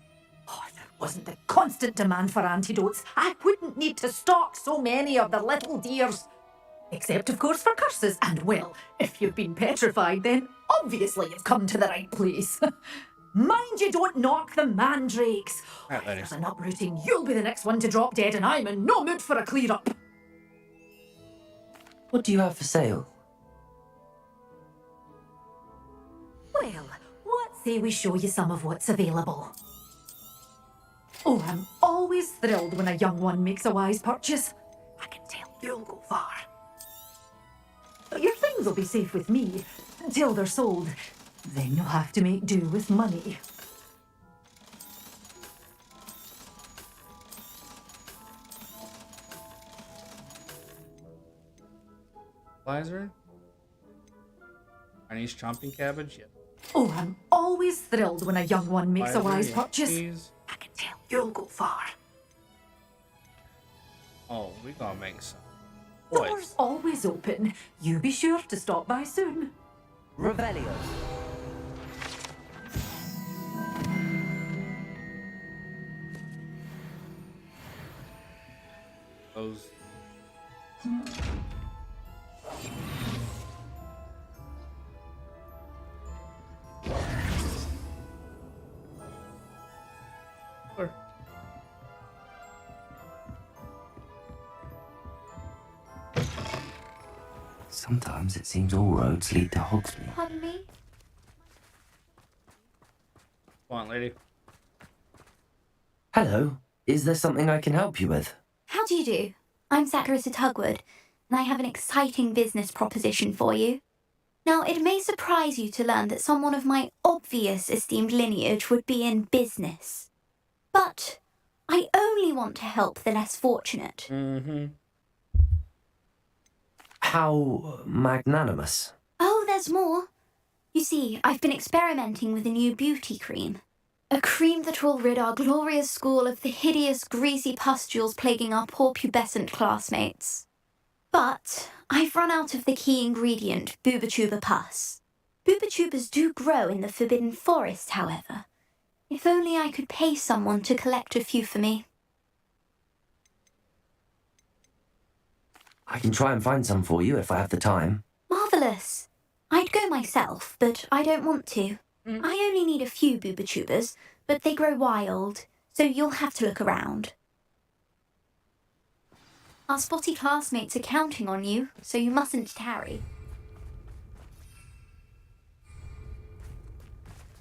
Oh, if there wasn't the constant demand for antidotes, I wouldn't need to stock so many of the little dears. Except, of course, for curses. And, well, if you've been petrified, then obviously you've come to the right place. Mind you don't knock the mandrakes. Right, If there's an uprooting, you'll be the next one to drop dead, and I'm in no mood for a clear-up. What do you have for sale? Well, what say we show you some of what's available? Oh, I'm always thrilled when a young one makes a wise purchase. I can tell you'll go far. But your things will be safe with me until they're sold. Then you'll have to make do with money. Lizer? Chinese chomping cabbage? Yep. Oh, I'm always thrilled when a young one makes a wise purchase. Cheese. I can tell you'll go far. Oh, we gonna make some. Doors Boys. always open. You be sure to stop by soon. Revelio. Those. Sure. Sometimes it seems all roads lead to Hogsmeade. Pardon me? Come on, lady. Hello. Is there something I can help you with? How do you do? I'm Zacharis at Hogwarts, and I have an exciting business proposition for you. Now, it may surprise you to learn that someone of my obvious esteemed lineage would be in business. But I only want to help the less fortunate. How magnanimous. Oh, there's more. You see, I've been experimenting with a new beauty cream. A cream that will rid our glorious school of the hideous, greasy pustules plaguing our poor pubescent classmates. But I've run out of the key ingredient, boobotuber pus. Boobotubers do grow in the Forbidden Forest, however. If only I could pay someone to collect a few for me. I can try and find some for you if I have the time. Marvellous. I'd go myself, but I don't want to. I only need a few boobotubers, but they grow wild, so you'll have to look around. Our spotty classmates are counting on you, so you mustn't tarry.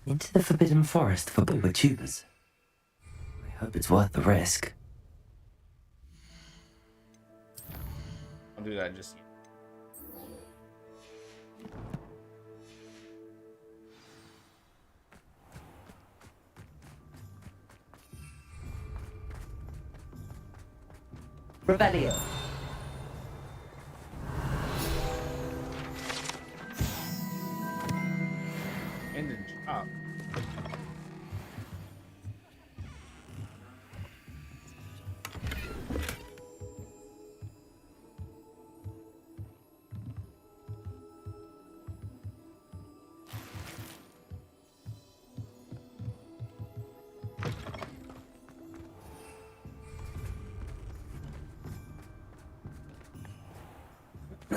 Into the Forbidden Forest for boobotubers. I hope it's worth the risk. I'll do that just yet. Revelio. And a job.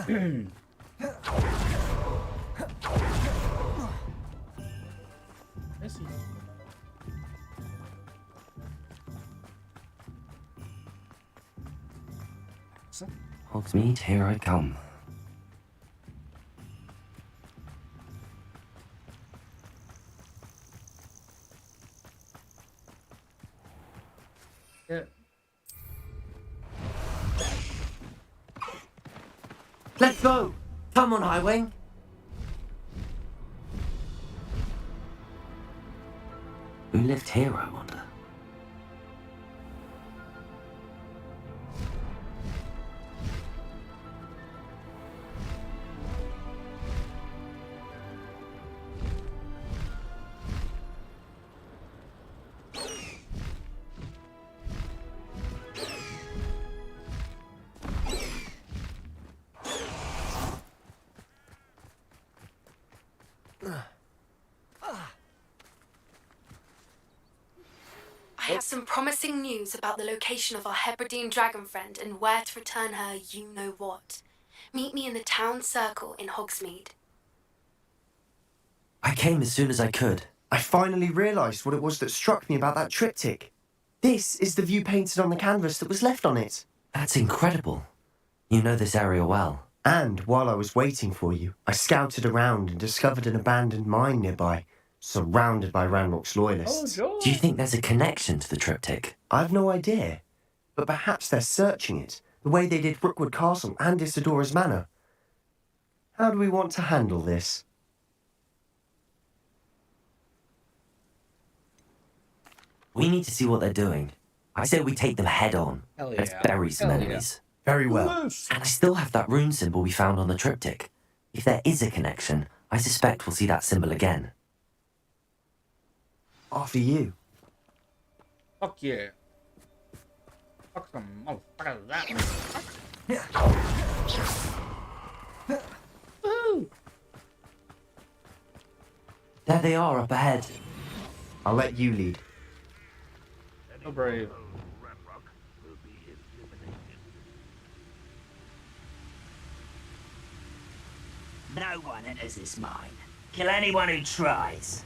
I see. Hogsmeade, here I come. Yeah. Let's go! Come on, Highwing! Who lived here, I wonder? I have some promising news about the location of our Hebridean dragon friend and where to return her you-know-what. Meet me in the town circle in Hogsmeade. I came as soon as I could. I finally realised what it was that struck me about that triptych. This is the view painted on the canvas that was left on it. That's incredible. You know this area well. And while I was waiting for you, I scouted around and discovered an abandoned mine nearby, surrounded by Ranrock's loyalists. Oh, Do you think there's a connection to the triptych? I've no idea, but perhaps they're searching it, the way they did Rookwood Castle and Isidora's Manor. How do we want to handle this? We need to see what they're doing. I say we take them head on. Hell Let's yeah. bury some Hell yeah. enemies. Very well. And I still have that rune symbol we found on the triptych. If there is a connection, I suspect we'll see that symbol again. After you. Fuck yeah. Fuck some motherfuckers that. Woo! There they are up ahead. I'll let you lead. So brave. Ranrock will be eliminated. No one enters this mine. Kill anyone who tries.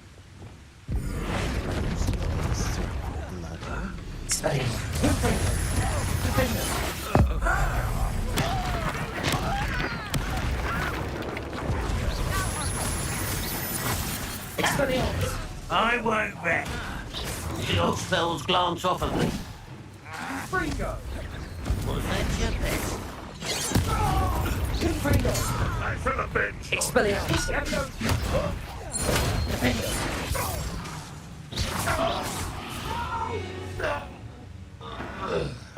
I won't rest. Your spells glance off of me. Freako! Was that your best? I feel a bit.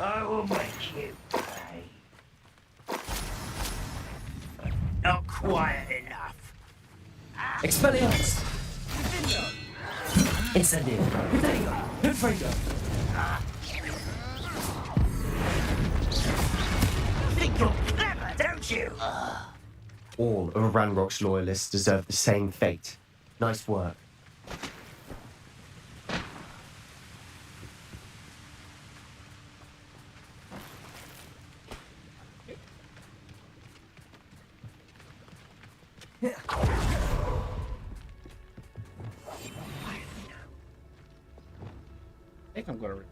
I will make you pay. Not quiet enough. Expelliarmus! Incendio! Infringo! Think you're clever, don't you? All of Ranrock's loyalists deserve the same fate. Nice work. I think I'm gonna.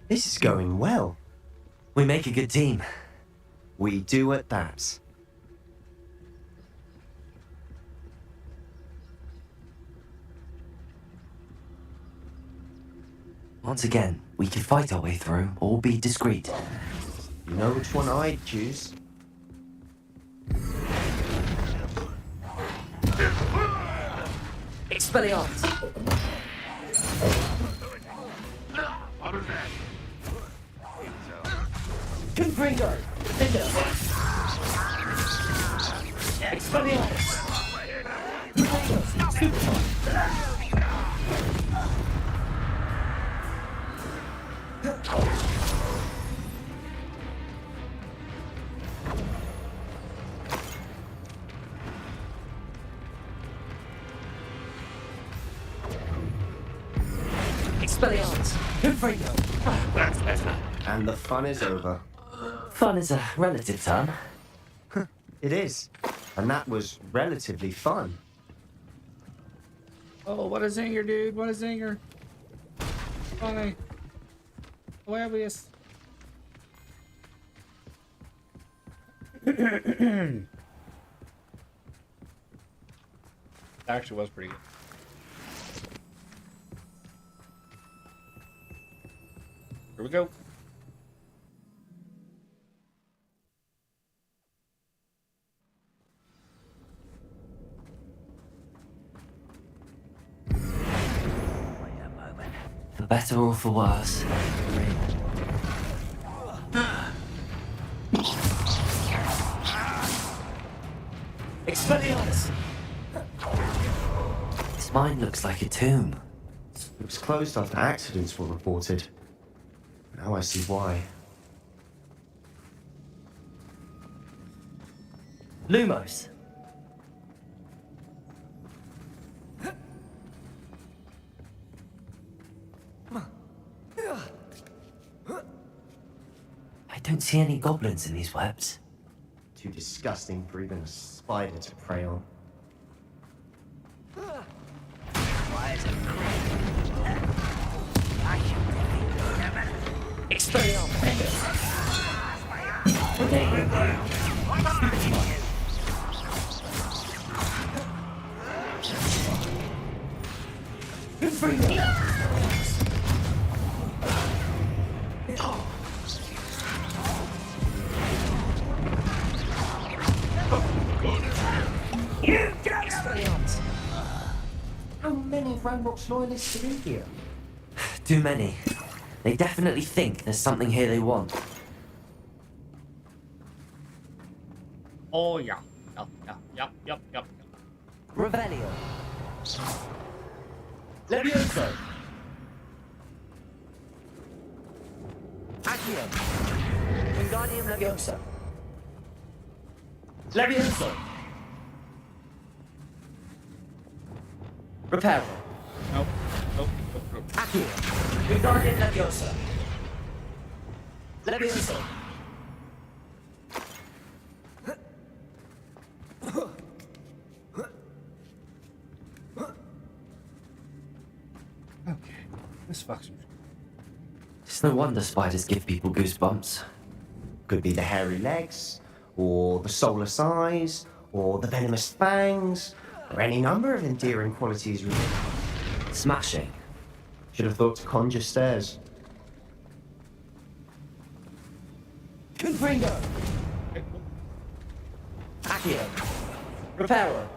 This is going well. We make a good team. We do at that. Once again, we can fight our way through or be discreet. You know which one I'd choose? Expelliarmus! Confringo! Expelliarmus! Expelliarmus! Confringo! That's better. And the fun is over. Fun is a relative term. It is. And that was relatively fun. Oh, what a zinger, dude! What a zinger! Funny. Hilarious. Actually was pretty good. Here we go. For better or for worse. Expelliarmus! This mine looks like a tomb. It was closed after accidents were reported. Now I see why. Lumos! I don't see any goblins in these webs. Too disgusting for even a spider to prey on. How many of Ranrock's loyalists are in here? Too many. They definitely think there's something here they want. Oh yeah. Yep. Revelio. Levioso. Accio. Wingardium Leviosa. Levioso. Reparo. Nope. Accio. Wingardium Leviosa. Levioso. Okay. This fucks me. It's no wonder spiders give people goosebumps. Could be the hairy legs, or the soulless eyes, or the venomous fangs, or any number of endearing qualities really. Smashing. Should have thought to conjure stairs. Confringo! Accio! Reparo!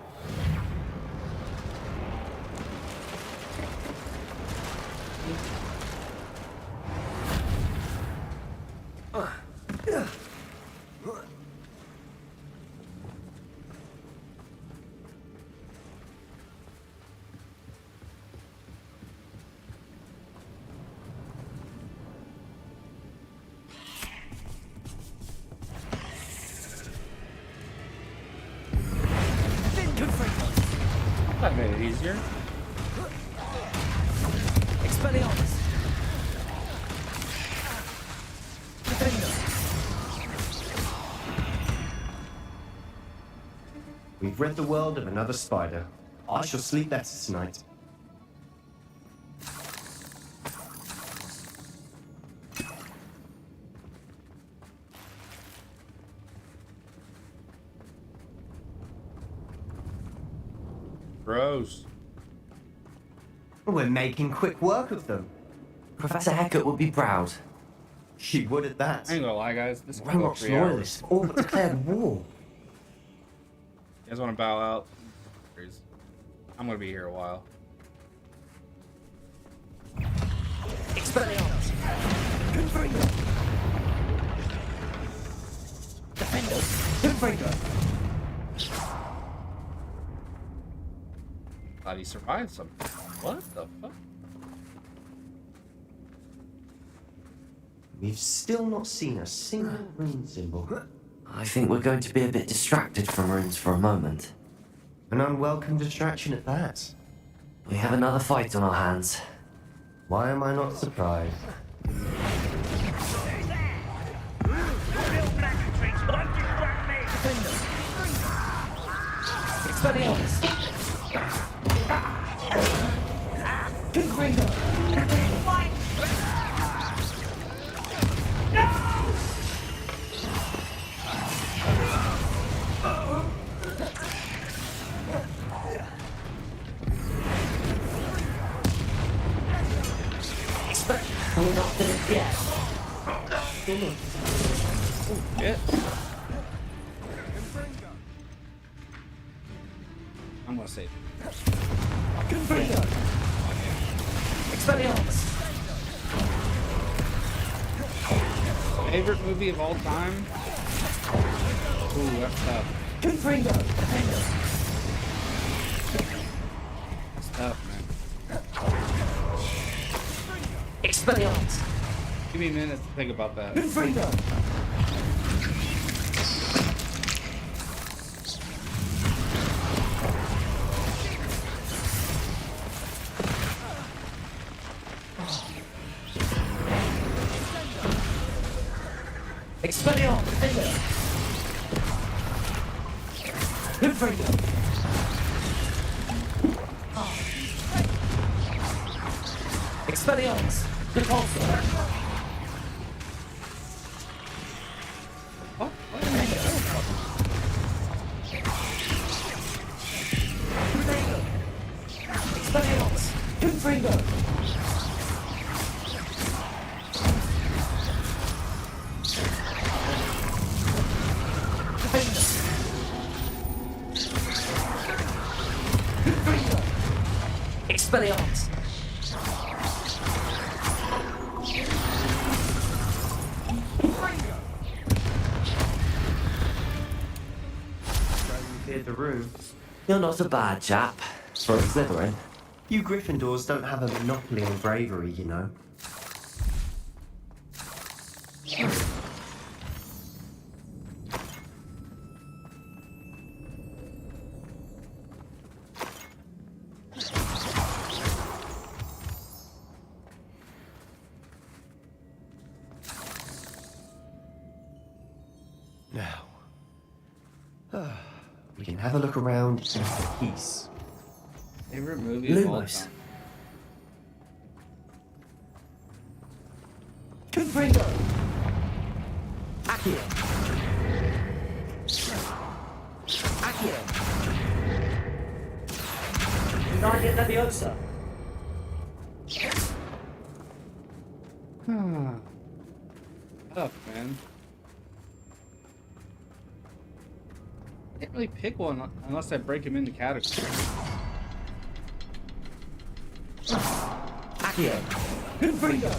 That made it easier. Expelliarmus! We've rid the world of another spider. I shall sleep better tonight. Gross. We're making quick work of them. Professor Hecat would be proud. She would at that. I ain't gonna lie, guys. This is Ranrock's 3 hours. loyalists all but declared war. You guys want to bow out? I'm gonna be here a while. Expelliarmus! Confringo! Defender! Confringo! Thought he survived something. What the fuck? We've still not seen a single rune symbol. I think we're going to be a bit distracted from runes for a moment. An unwelcome distraction at that. We have another fight on our hands. Why am I not surprised? Expelliarmus! Confringo! We're not finished yet. Shit. I'm gonna save it. Confringo! Expelliarmus! Favorite movie of all time? Ooh, that's tough. Confringo! That's tough, man. Expelliarmus! Give me a minute to think about that. Confringo! Expelliarmus! Confringo! Expelliarmus! Repulsor! What? Expelliarmus! Confringo! Expelliarmus! Cleared the room. You're not a bad chap for a Slytherin. You Gryffindors don't have a monopoly on bravery, you know. Now, we can have a look around in peace. Favorite movie of all Lumos. time? Confringo! Accio! Accio! Guardian Leviosa! Tough, man. Can't really pick one unless I break them into categories. Accio. Confringo.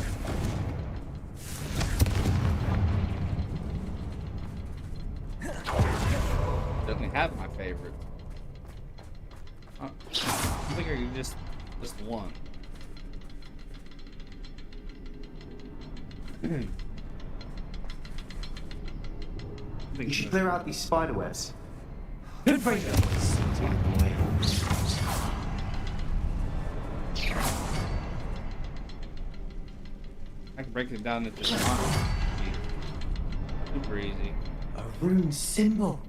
Definitely have my favorites. I think I could just one. You should clear out these spider webs. Confringo. I can break it down into super easy. A rune symbol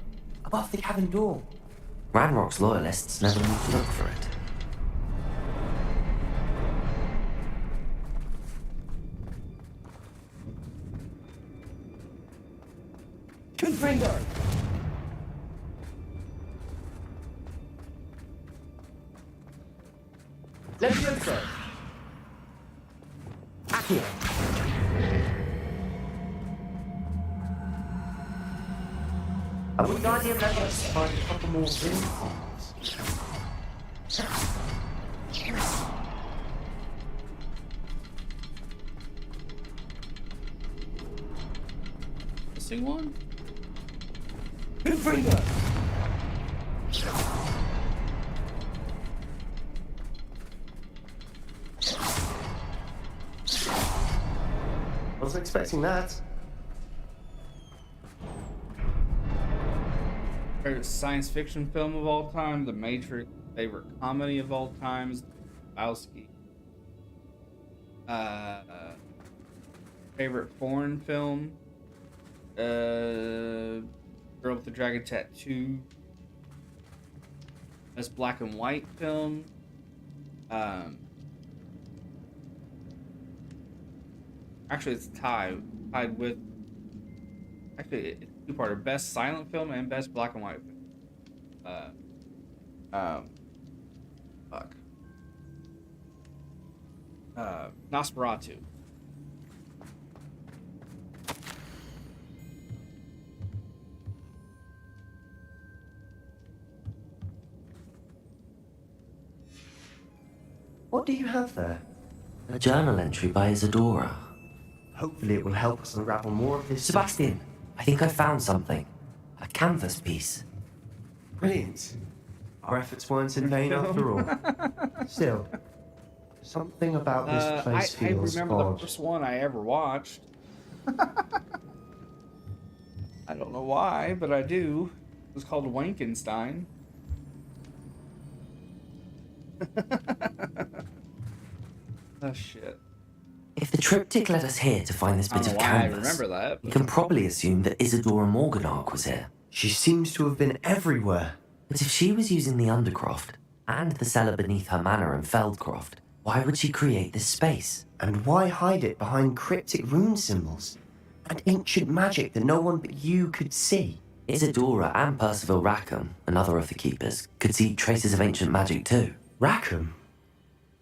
above the cabin door. Ranrock's loyalists never need to look for it. Confringo. Levioso. Accio. I wouldn't idea of let's find a couple more rings. Missing one? Confringo. Wasn't expecting that. Favorite science fiction film of all time, The Matrix. Favorite comedy of all times, Lebowski. Favorite foreign film, Girl with the Dragon Tattoo. Best black and white film. Actually, it's tied with. Actually, it's two-parter: best silent film and best black and white film. Fuck. Nosferatu. What do you have there? A journal entry by Isadora. Hopefully it will help us unravel more of this. Sebastian, I think I found something. A canvas piece. Brilliant. Our efforts weren't in vain after all. Still, something about this place I feels remember odd. the first one I ever watched. I don't know why, but I do. It was called Wankenstein. Oh shit. If the triptych led us here to find this I bit don't of know why I canvas, remember that. we can probably assume that Isadora Morganach was here. She seems to have been everywhere. But if she was using the Undercroft, and the cellar beneath her manor in Feldcroft, why would she create this space? And why hide it behind cryptic rune symbols? And ancient magic that no one but you could see? Isadora and Percival Rackham, another of the keepers, could see traces of ancient magic too. Rackham?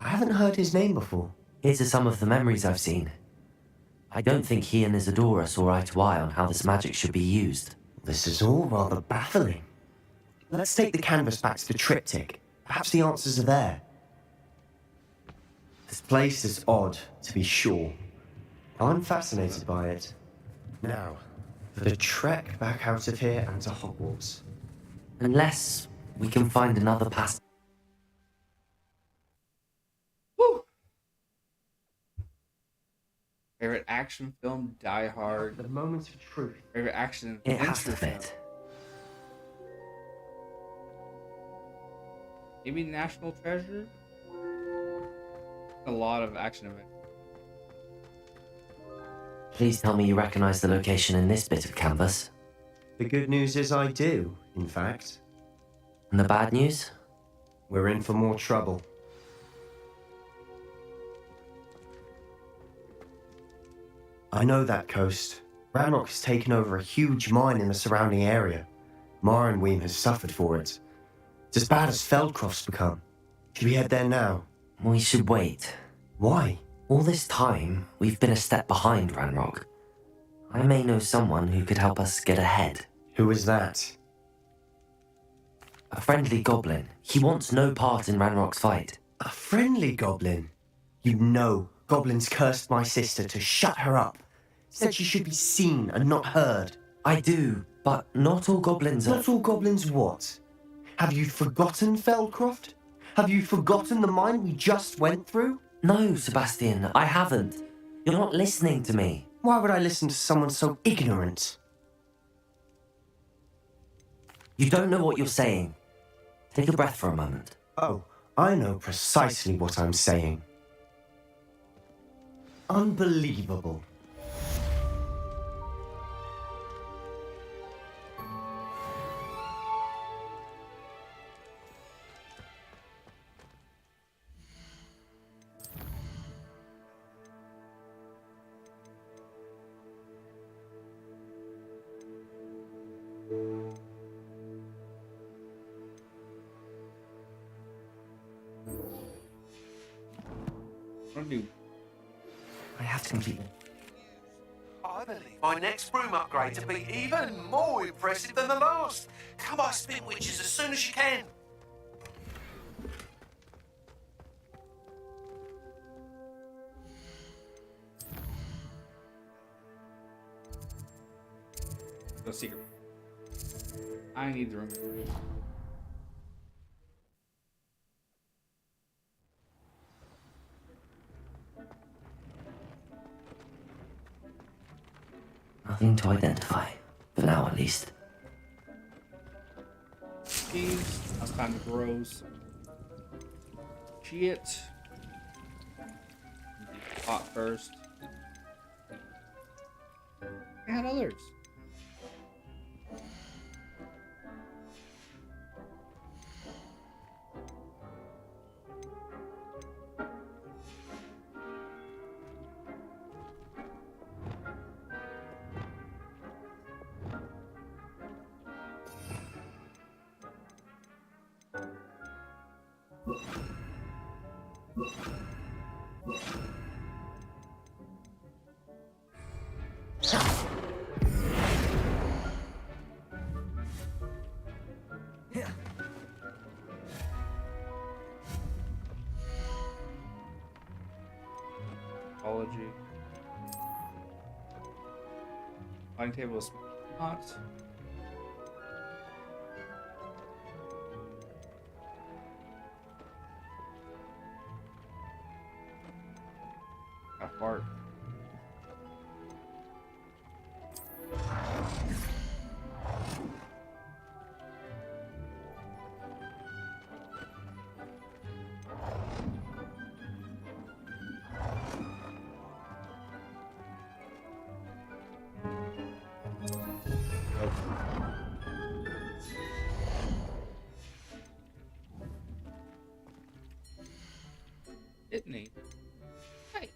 I haven't heard his name before. Here are some of the memories I've seen. I don't think he and Isadora saw eye to eye on how this magic should be used. This is all rather baffling. Let's take the canvas back to the triptych. Perhaps the answers are there. This place is odd, to be sure. I'm fascinated by it. Now, for the trek back out of here and to Hogwarts. Unless we can find another passage. Woo! Favorite action film, Die Hard. The moment of truth. Favorite action It has adventure to film. fit. Maybe National Treasure? A lot of action adventure. Please tell me you recognize the location in this bit of canvas. The good news is I do, in fact. And the bad news? We're in for more trouble. I know that coast. Ranrock has taken over a huge mine in the surrounding area. Marenweem has suffered for it. It's as bad as Feldcroft's become. Should we head there now? We should wait. Why? All this time, we've been a step behind Ranrock. I may know someone who could help us get ahead. Who is that? A friendly goblin. He wants no part in Ranrock's fight. A friendly goblin? You know, goblins cursed my sister to shut her up. Said she should be seen and not heard. I do, but not all goblins are... Not all goblins what? Have you forgotten Feldcroft? Have you forgotten the mine we just went through? No, Sebastian, I haven't. You're not listening to me. Why would I listen to someone so ignorant? You don't know what you're saying. Take a breath for a moment. Oh, I know precisely what I'm saying. Unbelievable. What do you do? I have to complete... I believe my next broom upgrade to be even more impressive than the last. Come on, spin witches as soon as you can. The secret. I need the room. Nothing to identify. For now, at least. Cheese. That's kind of gross. Shit. Pot first. I had others. Apology. Dining table is hot. Got fart. Didn't he? Hey.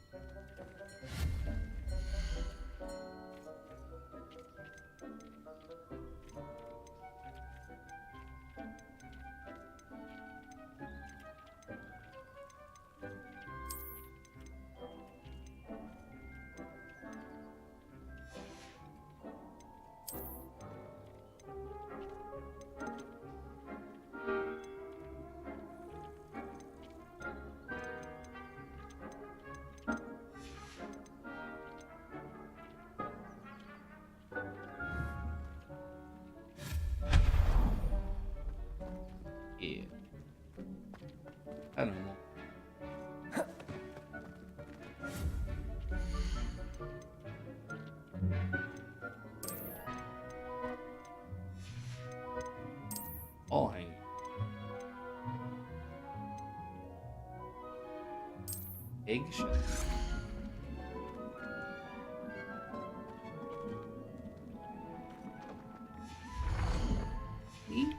Yeah. I don't know. All hanging. Eggshell. Neat.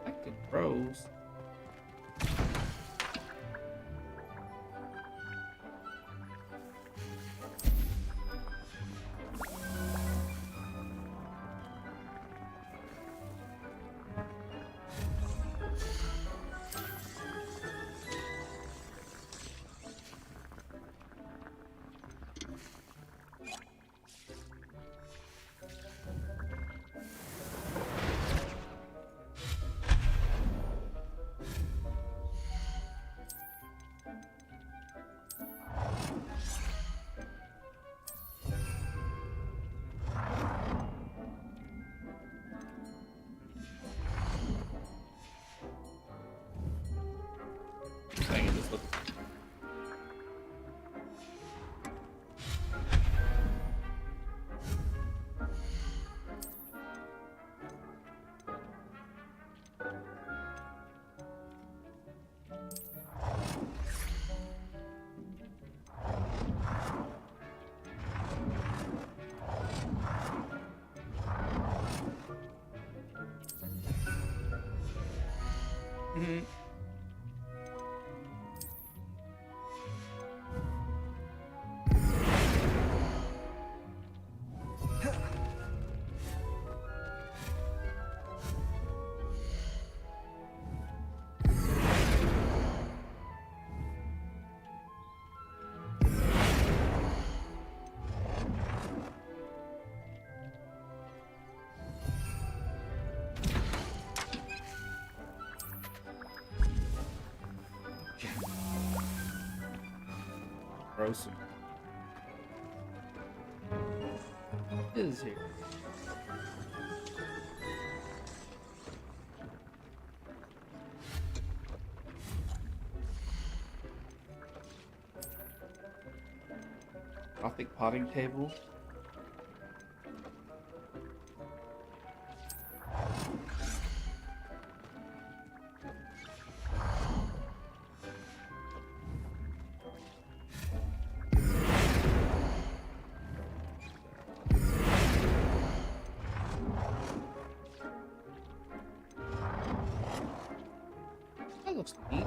I could froze. Mm-hmm. Gross. What is here? Gothic potting table. That looks neat.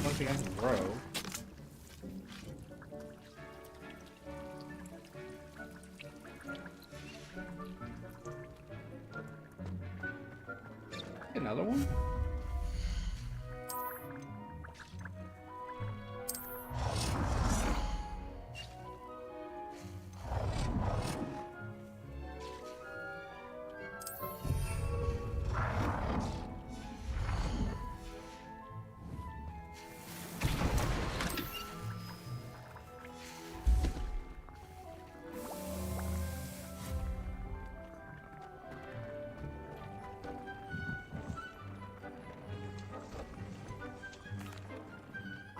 Once I can grow. Another one?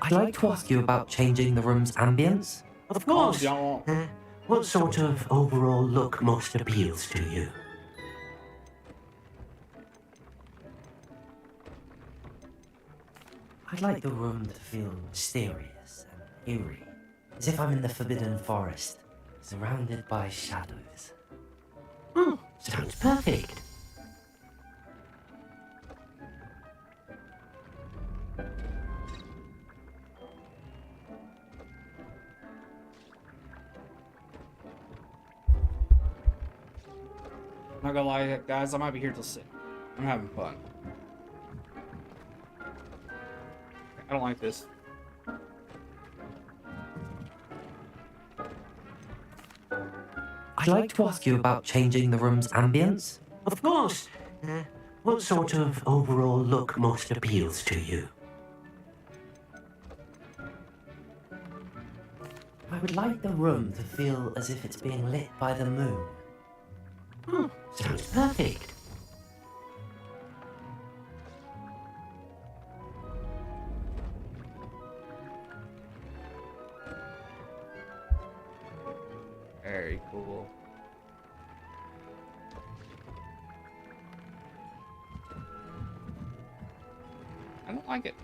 I'd like to ask you about changing the room's ambience. Of course. Yeah. What sort of overall look most appeals to you? I'd like the room to feel mysterious and eerie, as if I'm in the Forbidden Forest, surrounded by shadows. Sounds perfect. I'm not gonna lie, guys, I might be here till 6. I'm having fun. I don't like this. I'd like to ask you about changing the room's ambience. Of course. What sort of overall look most appeals to you? I would like the room to feel as if it's being lit by the moon. Sounds perfect. Very cool. I don't like it.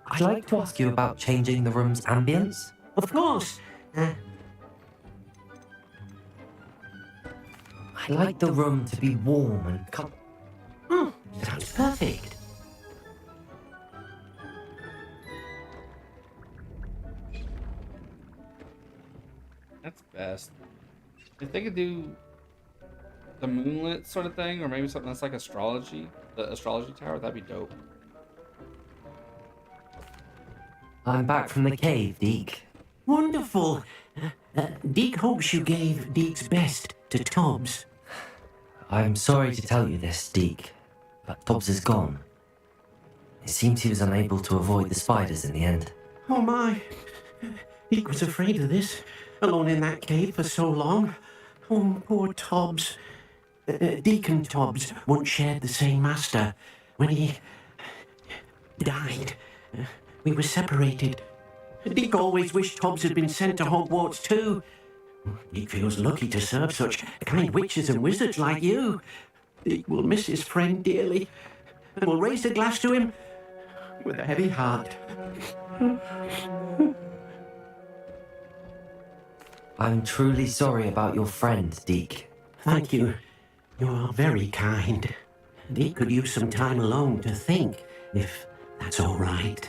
I'd like to ask you about changing the room's ambience. Of course. I'd like the room to be warm and Sounds perfect. That's best. If they could do the moonlit sort of thing, or maybe something that's like astrology, the astrology tower, that'd be dope. I'm back from the cave, Deke. Wonderful. Deke hopes you gave Deke's best to Tobbs. I'm sorry to tell you this, Deke, but Tobbs is gone. It seems he was unable to avoid the spiders in the end. Oh my. Deke was afraid of this, alone in that cave for so long. Oh, poor Tobbs. Deke and Tobbs once shared the same master. When he died, we were separated. Deke always wished Tobbs had been sent to Hogwarts too. Deke feels lucky to serve such kind witches and wizards like you. Deke will miss his friend dearly, and will raise a glass to him. with a heavy heart. I'm truly sorry about your friend, Deke. Thank you. You are very kind. Deke could use some time alone to think, if that's all right.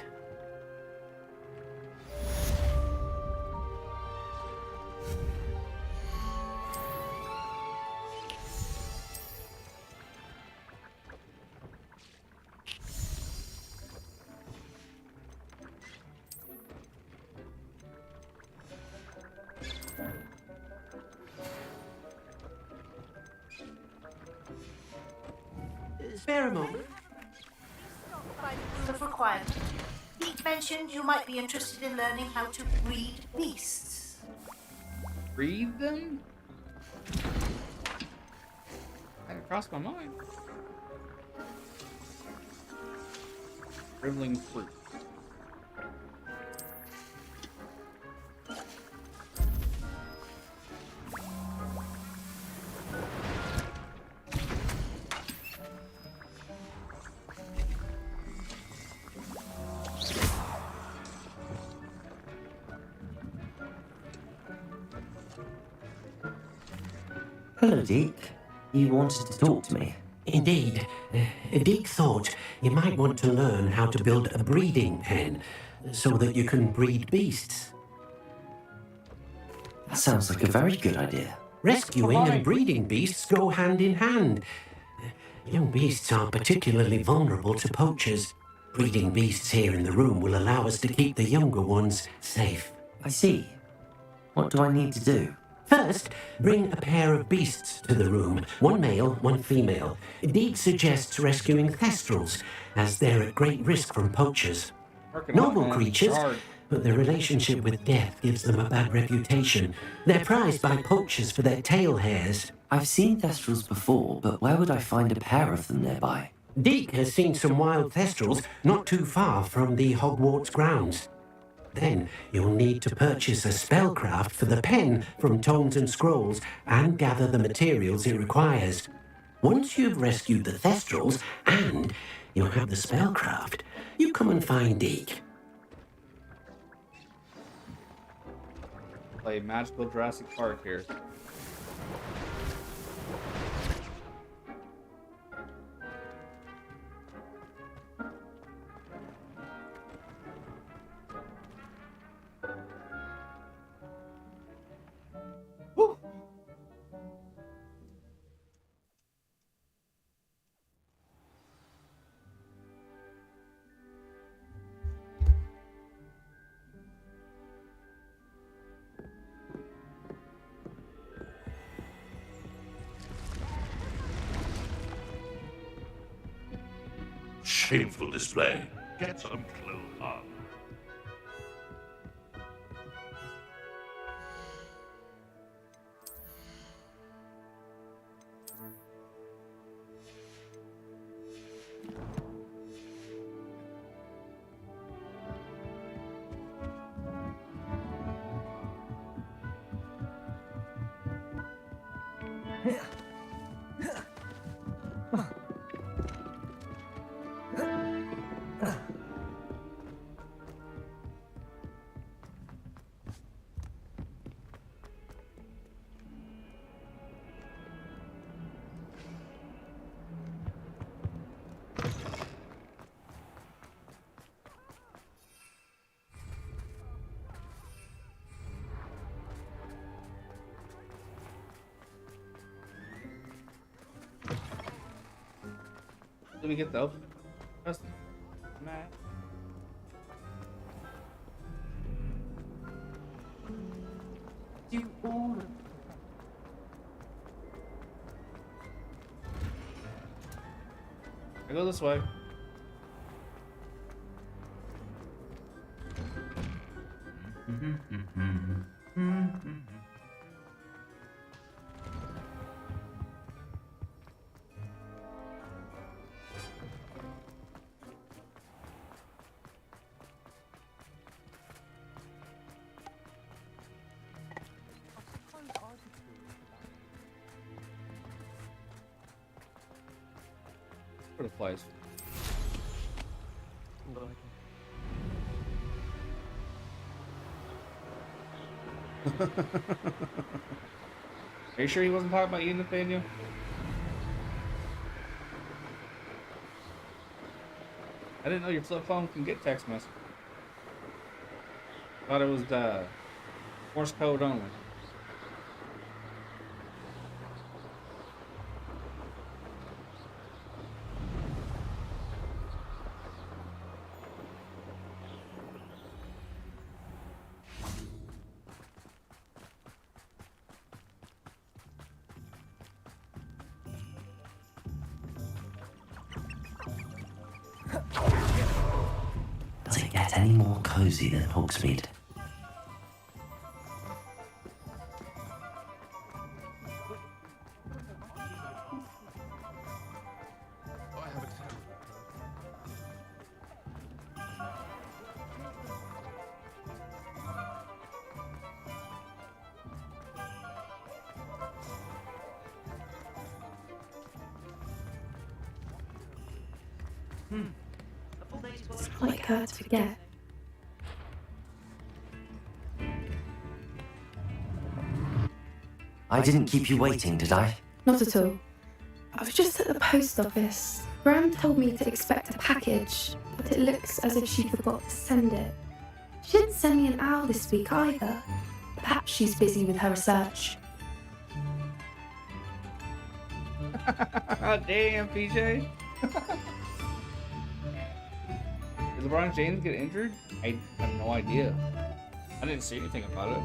Spare a moment. Of requirement. Pete mentioned you might be interested in learning how to breed beasts. Breed them? Hadn't crossed my mind. Dribbling fruit. Hello, Deke. You wanted to talk to me? Indeed. Deke thought you might want to learn how to build a breeding pen so that you can breed beasts. That sounds like a very good idea. Rescuing and breeding beasts go hand in hand. Young beasts are particularly vulnerable to poachers. Breeding beasts here in the room will allow us to keep the younger ones safe. I see. What do I need to do? First, bring a pair of beasts to the room, one male, one female. Deke suggests rescuing thestrals, as they're at great risk from poachers. Noble creatures, but their relationship with death gives them a bad reputation. They're prized by poachers for their tail hairs. I've seen thestrals before, but where would I find a pair of them nearby? Deke has seen some wild thestrals not too far from the Hogwarts grounds. Then you'll need to purchase a spellcraft for the pen from Tomes and Scrolls and gather the materials it requires. Once you've rescued the thestrals and you'll have the spellcraft, you come and find Deke. Play magical Jurassic Park here. Shameful display. Get some clothes on. Did we get the open? Matt. You order. I go this way. For the place. Are you sure he wasn't talking about you, Nathaniel? I didn't know your flip phone can get text messages. Thought it was the Morse code only. Does it get any more cozy than Hogsmeade? It's not like her to forget. I didn't keep you waiting, did I? Not at all. I was just at the post office. Gran told me to expect a package, but it looks as if she forgot to send it. She didn't send me an owl this week either. Perhaps she's busy with her research. Damn, PJ. Did LeBron James get injured? I have no idea. I didn't see anything about it.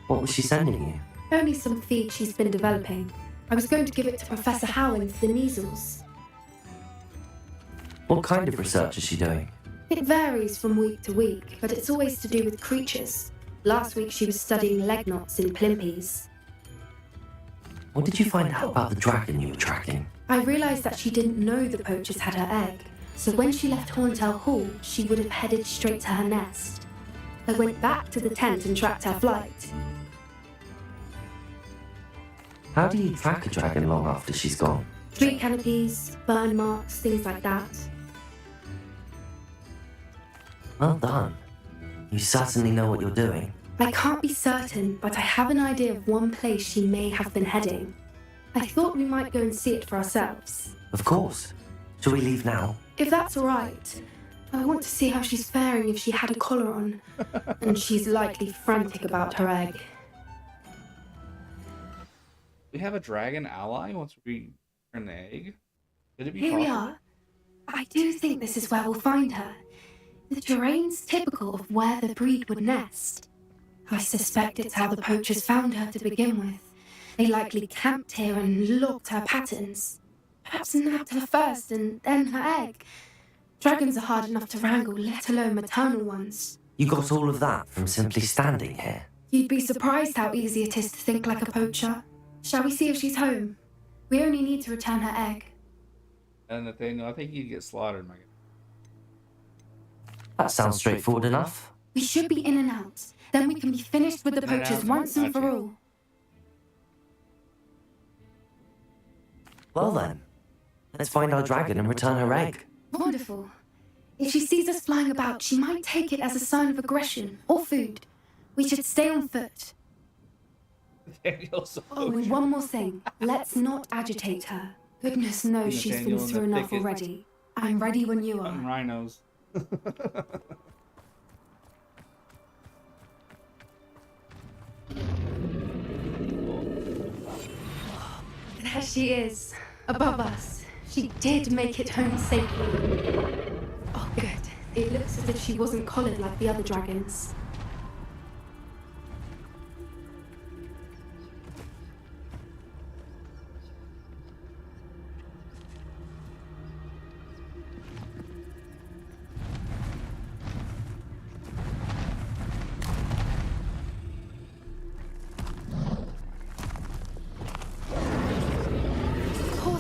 What was she sending you? Only some feed she's been developing. I was going to give it to Professor Howland for the measles. What kind of research is she doing? It varies from week to week, but it's always to do with creatures. Last week she was studying leg knots in plimpies. What did you find out about the dragon you were tracking? I realised that she didn't know the poachers had her egg, so when she left Horntail Hall, she would have headed straight to her nest. I went back to the tent and tracked her flight. How do you track a dragon long after she's gone? Tree canopies, burn marks, things like that. Well done. You certainly know what you're doing. I can't be certain, but I have an idea of one place she may have been heading. I thought we might go and see it for ourselves. Of course. Shall we leave now? If that's all right. I want to see how she's faring if she had a collar on. And she's likely frantic about her egg. We have a dragon ally once we turn the egg. Could it be Here we possible? are. I do think this is where we'll find her. The terrain's typical of where the breed would nest. I suspect it's how the poachers found her to begin with. They likely camped here and looked her patterns. Perhaps nabbed her first and then her egg. Dragons are hard enough to wrangle, let alone maternal ones. You got all of that from simply standing here. You'd be surprised how easy it is to think like a poacher. Shall we see if she's home? We only need to return her egg. And Nathaniel, I think you'd get slaughtered, my guy. That sounds straightforward enough. We should be in and out. Then we can be finished with the poachers once and for all. Well then, let's find our dragon and return her egg. Wonderful. If she sees us flying about, she might take it as a sign of aggression or food. We should stay on foot. Oh, and one more thing. Let's not agitate her. Goodness knows she's been through enough already. I'm ready when you are. Rhinos. There she is, above us. She did make it home safely. Oh, good. It looks as if she wasn't collared like the other dragons.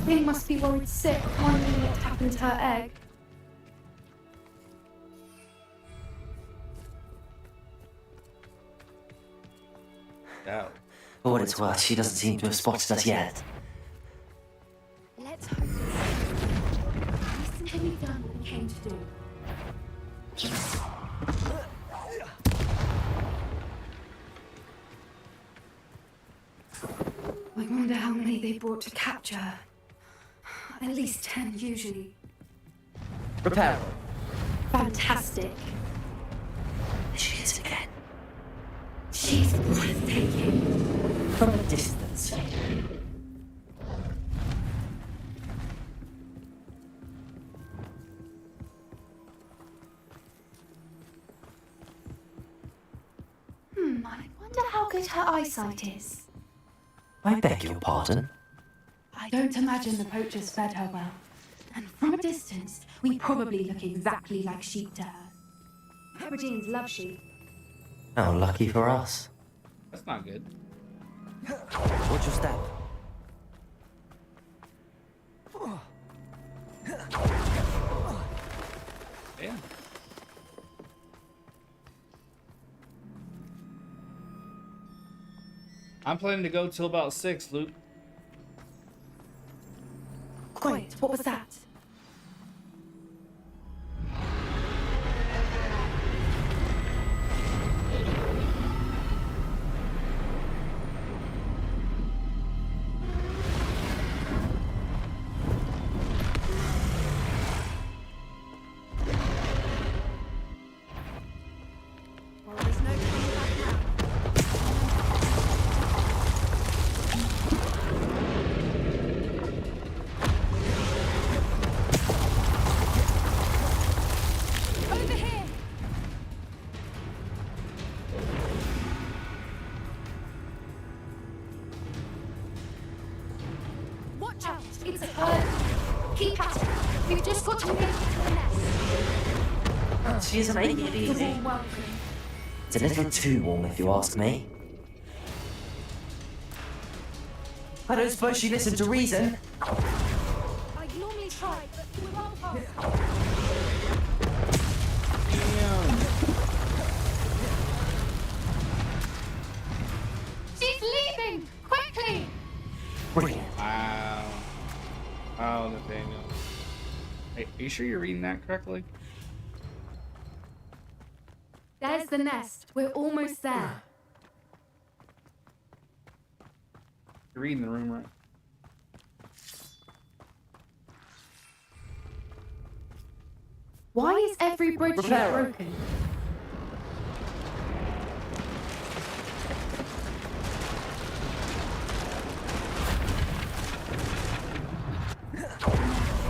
Thing must be worried sick, wondering what happened to her egg. Doubt. For what it's worth, she doesn't seem to have spotted us yet. Let's hope. Recently done something to do. I wonder how many they brought to capture. At least 10 usually. Prepare. Fantastic. She is again. She's breathtaking. From a distance. I wonder how good her eyesight is. I beg your pardon? I don't imagine the poachers fed her well. And from a distance, we probably look exactly like sheep to her. Hebrideans love sheep. How lucky for us. That's not good. Watch your step. Damn. I'm planning to go till about 6, Luke. Quiet, what was that? Well, there's no coming back now. Over here! Watch out! It's a bird! Keep at it! We've just got to make it to the nest. She isn't making it You're easy. all welcome. It's a little too warm if you ask me. I don't suppose she listened to reason. I'd normally try, but we won't hold. She's leaving! Quickly! Brilliant. Wow. Wow, Nathaniel. Hey, are you sure you're reading that correctly? There's the nest. We're almost there. You're reading the room right. Why is every bridge broken?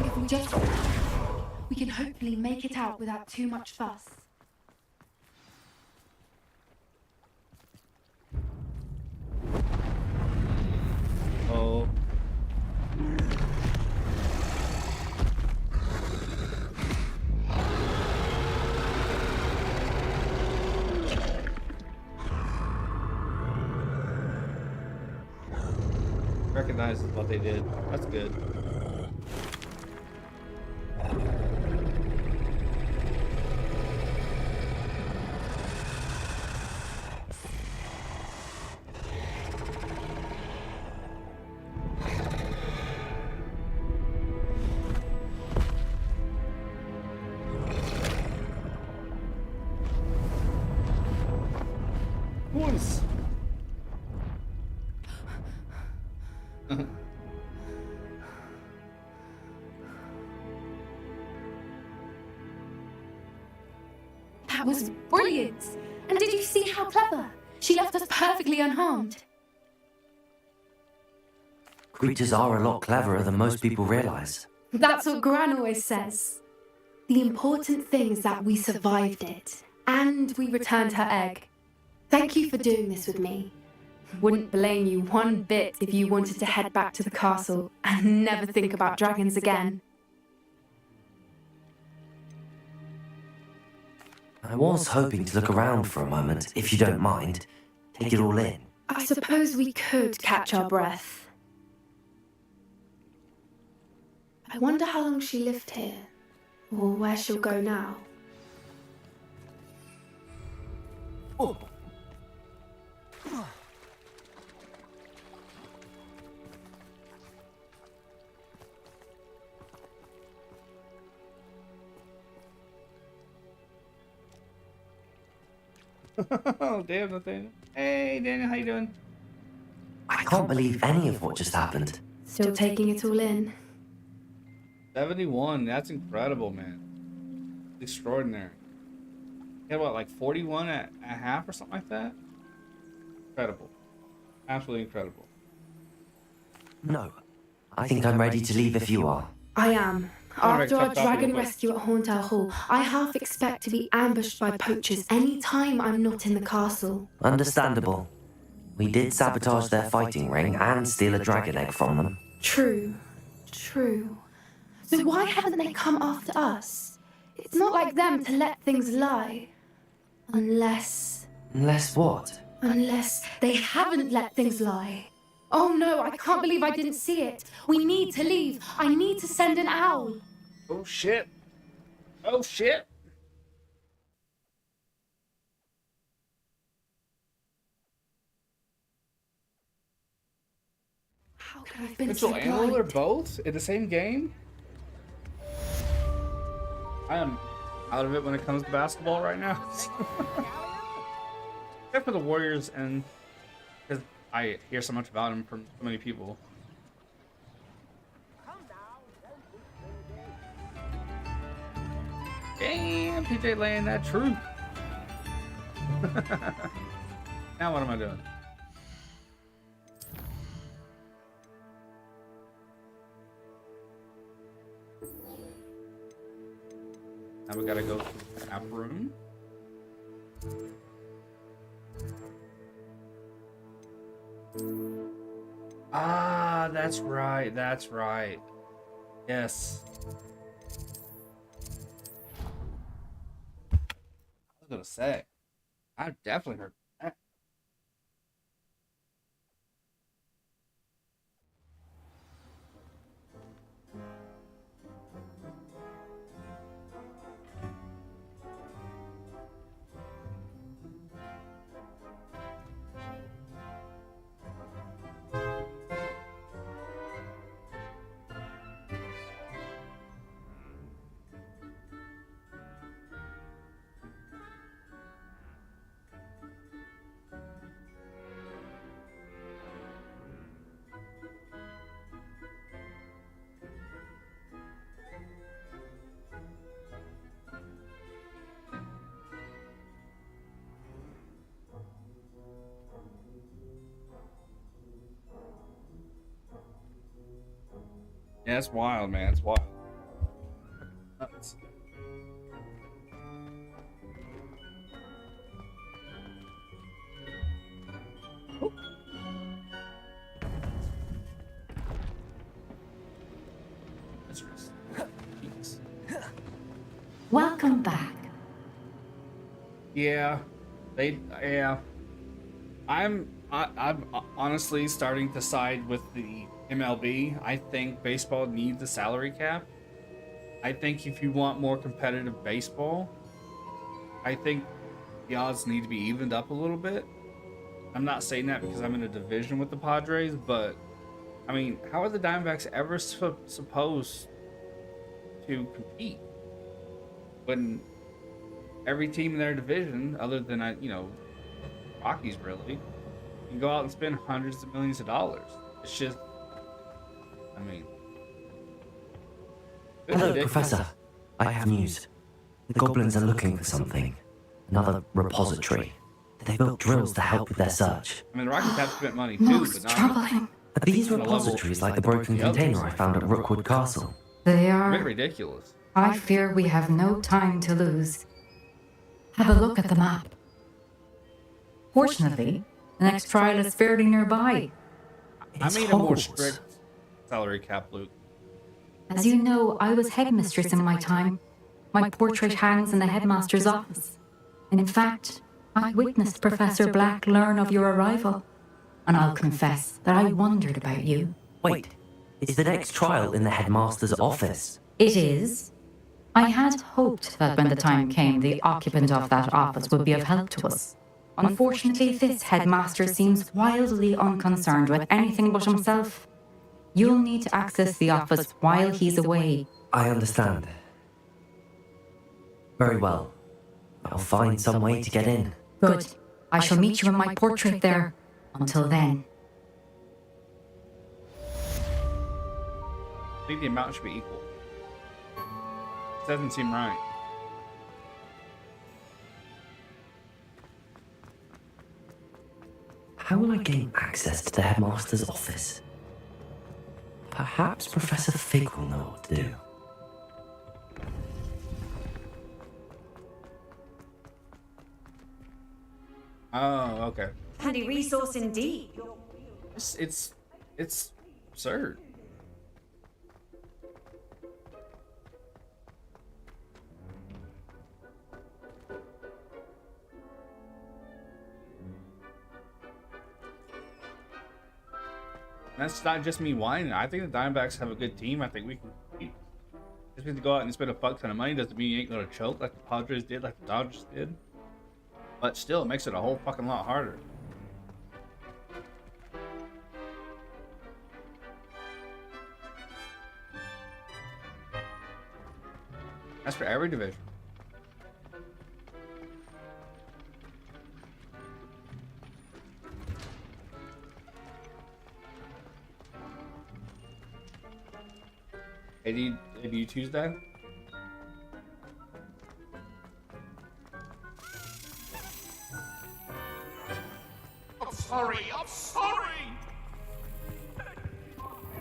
If we just we can hopefully make it out without too much fuss. Oh. Recognizes what they did. That's good. Voice. That was brilliant! And did you see how clever? She left us perfectly unharmed. Creatures are a lot cleverer than most people realize. That's what Gran always says. The important thing is that we survived it. And we returned her egg. Thank you for doing this with me. Wouldn't blame you one bit if you wanted to head back to the castle and never think about dragons again. I was hoping to look around for a moment, if you don't mind. Take it all in. I suppose we could catch our breath. I wonder how long she lived here, or where she'll go now. Oh. Oh, damn, Nathaniel. Hey, Daniel, how you doing? I can't believe any of what just happened. Still taking it all in. 71. That's incredible, man. Extraordinary. Yeah, what, like 41 at a half or something like that? Incredible. Absolutely incredible. No. I think I'm ready to leave if you are. I am. After our dragon rescue at Hauntown Hall, I half expect to be ambushed by poachers any time I'm not in the castle. Understandable. We did sabotage their fighting ring and steal a dragon egg from them. True. So why haven't they come after us? It's not like them to let things lie. Unless What? Unless they haven't let things lie. Oh no, I can't believe I didn't see it. We need to leave. I need to send an owl. Oh shit. Oh shit. How could I have been Mitchell so and Will are blind? both in the same game? I am out of it when it comes to basketball right now. Except for the Warriors, and because I hear so much about them from so many people. Damn, PJ laying that truth. Now what am I doing? Now we gotta go to the app room. Ah, that's right. That's right. Yes. I was gonna say, I've definitely heard that. Yeah, it's wild, man. It's wild. Nuts. Oh. Welcome back. Yeah, I'm honestly starting to side with the MLB. I think baseball needs a salary cap. I think if you want more competitive baseball, I think the odds need to be evened up a little bit. I'm not saying that because I'm in a division with the Padres, but I mean, how are the Diamondbacks ever supposed to compete when every team in their division, other than Rockies, really, can go out and spend hundreds of millions of dollars? It's just, I mean, it's Hello, ridiculous. Professor. I have news. The goblins are looking for something. Another repository. They built drills to help with their search. I mean, the Rockies have spent money too, Most but not troubling. Are these on a level repositories like the broken the others. container I found at Rookwood Castle? They a bit are. ridiculous. I fear we have no time to lose. Have a look at the map. Fortunately, the next trial is fairly nearby. I made a more strict salary cap, Luke. As you know, I was headmistress in my time. My portrait hangs in the headmaster's office. And in fact, I witnessed Professor Black learn of your arrival. And I'll confess that I wondered about you. Wait, is the next trial in the headmaster's office? It is. I had hoped that when the time came, the occupant of that office would be of help to us. Unfortunately, this headmaster seems wildly unconcerned with anything but himself. You'll need to access the office while he's away. I understand. Very well. I'll find some way to get in. Good. I shall meet you in my portrait there. Until then. I think the amount should be equal. This doesn't seem right. How will I gain access to the headmaster's office? Perhaps Professor Fig will know what to do. Oh, okay. Handy resource indeed. It's absurd. That's not just me whining. I think the Diamondbacks have a good team. I think we can compete. Just because to go out and spend a fuck ton of money doesn't mean you ain't gonna choke like the Padres did, like the Dodgers did. But still, it makes it a whole fucking lot harder. That's for every division. AD Tuesday? I'm sorry, I'm sorry!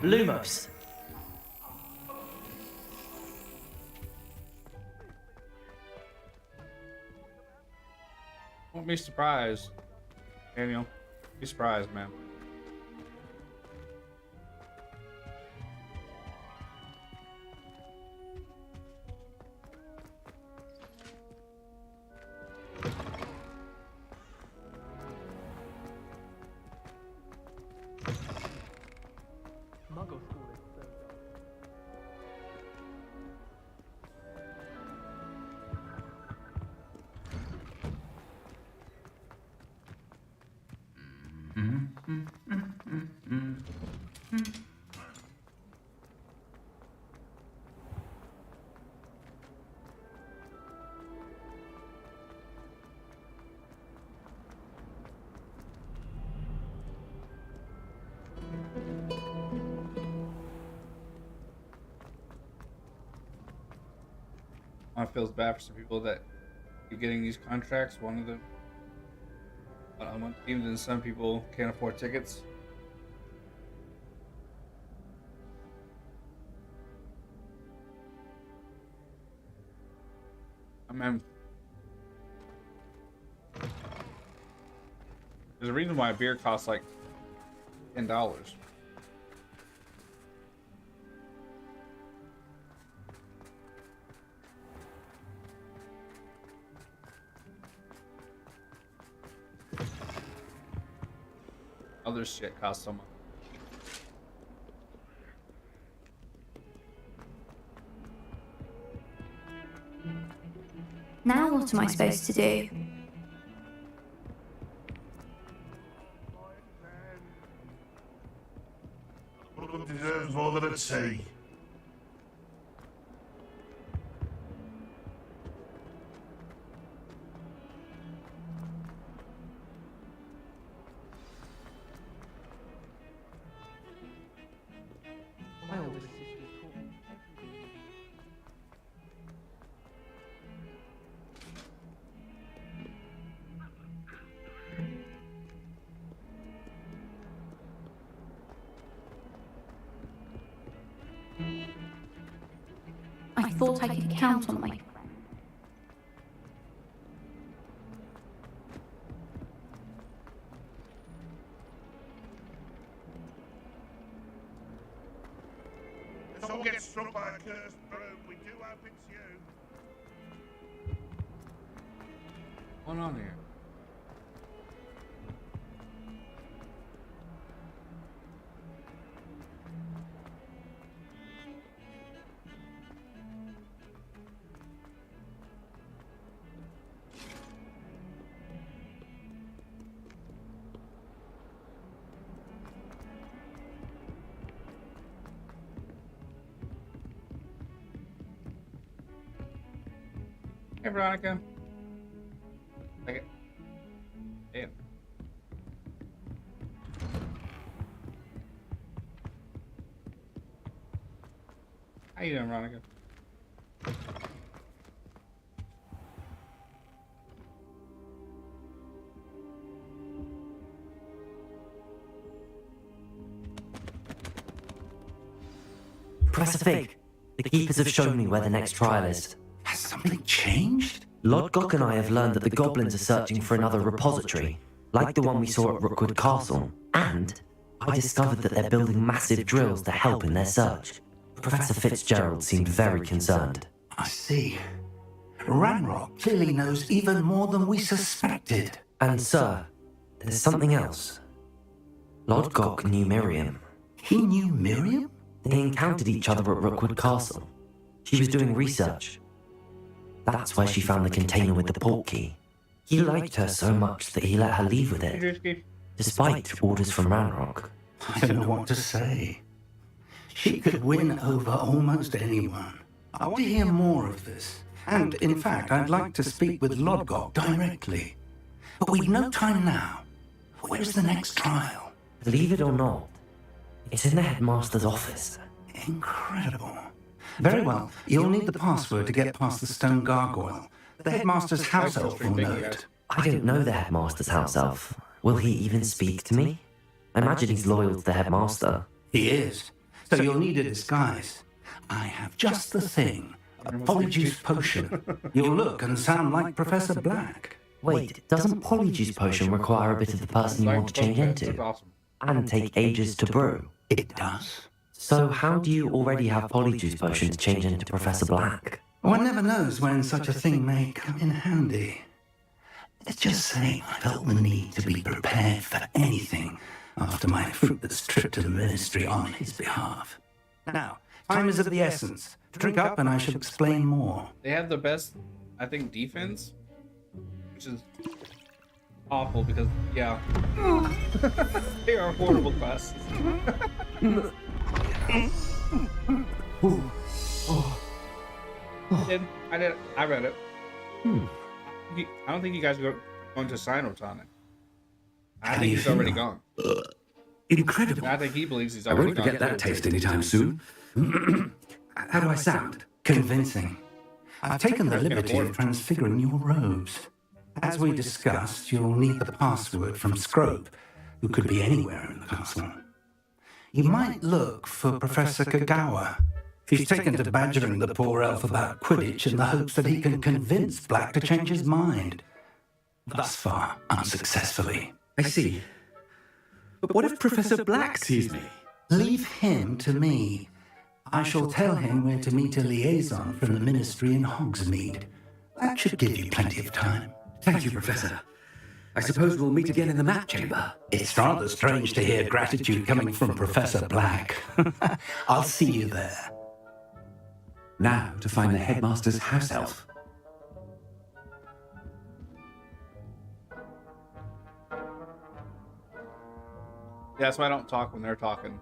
Lumos. Won't be surprised, Daniel. Be surprised, man. It feels bad for some people that you're getting these contracts. One of them, one team, then some people can't afford tickets. I mean, there's a reason why a beer costs like $10. Other shit costs so much. Now what am I supposed to do? Brooklyn deserves more than a tea. I thought I could count on my... Let's all get struck by a cursed broom. We do hope it's you. What's going on here? Hey, Veronica. Okay. How you doing, Veronica? Professor Fig, the keepers have shown me where the next trial is. Has something changed? Lord Gok and I have learned that the goblins are searching for another repository, like the one we saw at Rookwood Castle, and I discovered that they're building massive drills to help in their search. Professor Fitzgerald seemed very concerned. I see. Ranrock clearly knows even more than we suspected. And sir, there's something else. Lord Gok knew Miriam. He knew Miriam? They encountered each other at Rookwood Castle. She was doing research. That's where she found the container with the port key. He liked her so much that he let her leave with it, despite orders from Ranrock. I don't know what to say. She could win over almost anyone. I want to hear more of this. And, in fact, I'd like to speak with Lord Gok directly. But we've no time now. Where's the next trial? Believe it or not, it's in the headmaster's office. Incredible. Very well. You'll need the password to get past the stone gargoyle. The headmaster's house elf will know it. I don't know the headmaster's house elf. Will he even speak to me? I imagine he's loyal to the headmaster. He is. So you'll need a disguise. I have just the thing. A polyjuice potion. You'll look and sound like Professor Black. Wait, doesn't polyjuice potion require a bit of the person you want to change into? And take ages to brew? It does. So how do you already have polyjuice potion to change into Professor Black? One never knows when such a thing may come in handy. Let's just say I felt the need to be prepared for anything after my fruitless trip to the ministry on his behalf. Now, time is of the essence. Drink up and I shall explain more. They have the best, I think, defense, which is awful because, yeah, they are horrible classes. I read it. I don't think you guys are going to sign Otana. I think he's already gone. Incredible. I think he believes he's I already won't gone. forget that taste anytime soon. How do I sound? Convincing. I've taken the liberty of transfiguring your robes. As we discussed, you'll need the password from Scrope, who could be anywhere in the castle. You might look for Professor Kagawa. He's taken to badgering the poor elf about Quidditch in the hopes that he can convince Black to change his mind. Thus far, unsuccessfully. I see. But what if Professor Black sees me? Leave him to me. I shall tell him where to meet a liaison from the ministry in Hogsmeade. That should give you plenty of time. Thank you, Professor. I suppose we'll meet again in the map chamber. It's rather strange to hear gratitude coming from Professor Black. I'll see you there. Now to find the headmaster's house elf. Yeah, that's why I don't talk when they're talking.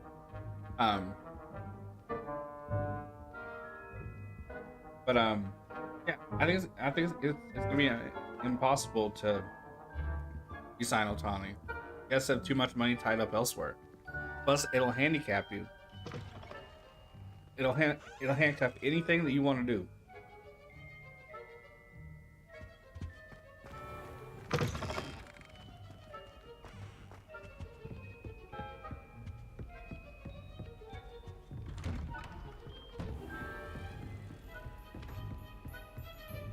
Yeah, I think it's gonna be impossible to sign Otani. You guys have too much money tied up elsewhere. Plus, it'll handicap you. It'll handcuff anything that you want to do.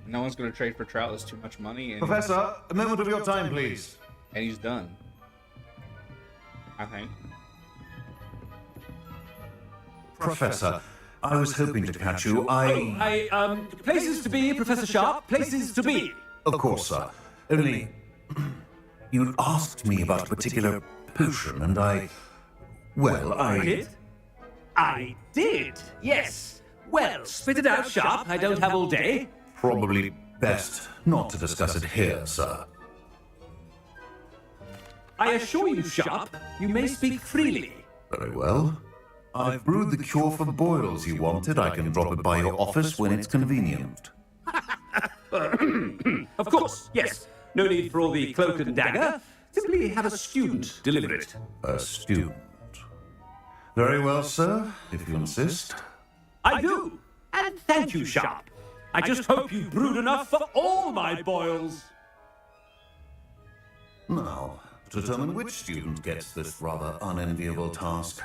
No one's going to trade for Trout. That's too much money. And Professor, a moment of your time, please. And he's done. I think. Professor, I was hoping to catch you. Places to be, Professor Sharp. Places to be. Of course, sir. Only, you asked me about a particular potion, and well, I did, yes. Well, spit it out, Sharp. I don't have all day. Probably best not to discuss it here, sir. I assure you, Sharp, you may speak freely. Very well. I've brewed the cure for boils you wanted. I can drop it by your office when it's convenient. Of course, yes. No need for all the cloak and dagger. Simply have a student deliver it. A student. Very well, sir, if you insist. I do. And thank you, Sharp. I just hope you brewed enough for all my boils. Now, to determine which student gets this rather unenviable task.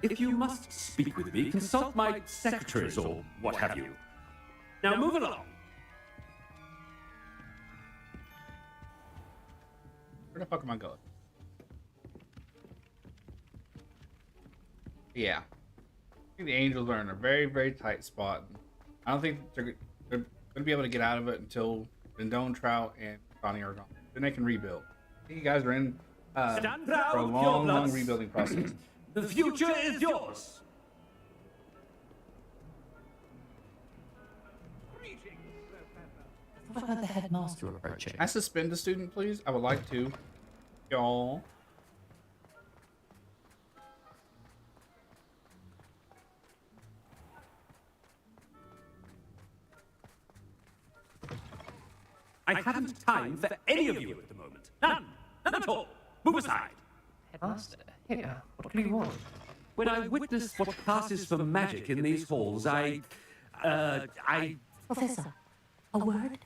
If you must speak with me, consult my secretaries or what have you. Now move along. Where the fuck am I going? Yeah. I think the Angels are in a very, very tight spot. I don't think they're going to be able to get out of it until Rendon, Trout, and Bonnie are gone. Then they can rebuild. I think you guys are in for a long rebuilding process. The future is yours. What about the headmaster approaching? Can I suspend a student, please? I would like to. Y'all. I haven't time for any of you at the moment. None. None at all. Move aside. Headmaster, here, what do you want? When I witness what passes for magic in these halls, I... Professor, a word?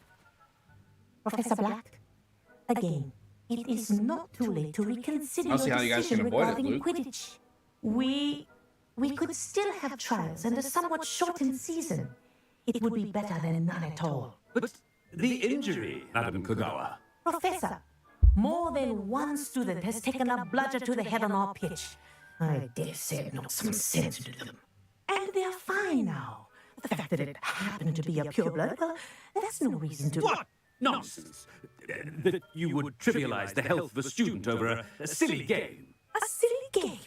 Professor Black? Again, it is not too late to reconsider I'll see your how you guys decision can avoid it, regarding Luke. Quidditch. We could still have trials and a somewhat shortened season. It would be better than none at all. But the injury, Madam Kagawa. Professor, more than one student has taken a bludger to the head on our pitch. I dare say it knocked some sense into them. And they're fine now. The fact that it happened to be a pureblood, well, that's no reason to... What? Nonsense. That you would trivialize the health of a student over a silly game. A silly game?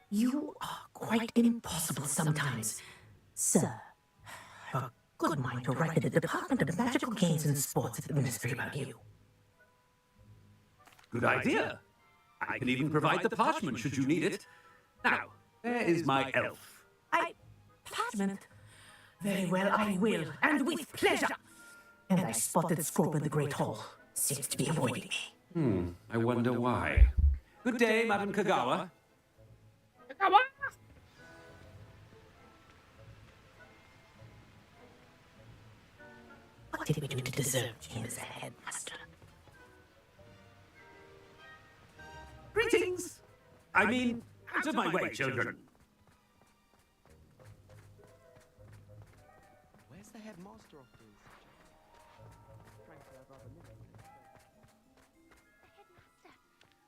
You are quite impossible sometimes. Sir, I've a good mind to write to the Department of Magical Games and Sports at the Ministry about you. Good idea. I can even provide the parchment should you need it. Now, where is my elf? Parchment? Very well, I will, and with pleasure. And I spotted Scorp in the Great Hall. Seems to be avoiding me. I wonder why. Good day, Madam Kagawa. Kagawa! What did we do to deserve him as a headmaster? Greetings! I mean, out of my way, children. Where's the headmaster of this?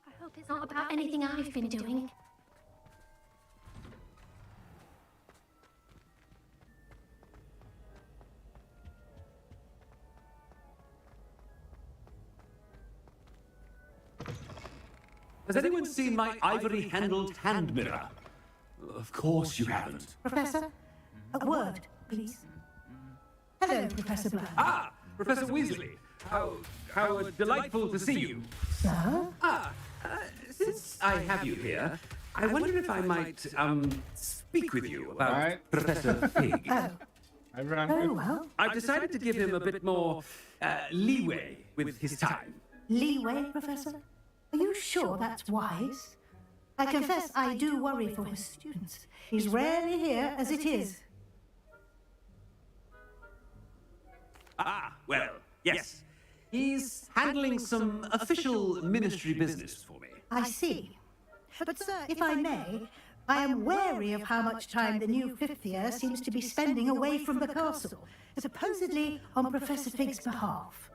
I hope it's not about anything I've been doing. Has anyone seen my ivory-handled hand mirror? Of course you haven't. Professor, a word, please. Hello, Professor Black. Ah, Professor Weasley. How delightful to see you. Sir? Since I have you here, I wonder if I might, speak with you about Professor Fig. Very well. I've decided to give him a bit more, leeway with his time. Leeway, Professor? Are you sure that's wise? I confess I do worry for his students. He's rarely here as it is. Well, yes. He's handling some official ministry business for me. I see. But, sir, if I may, I am wary of how much time the new fifth year seems to be spending away from the castle, supposedly on Professor Fig's behalf.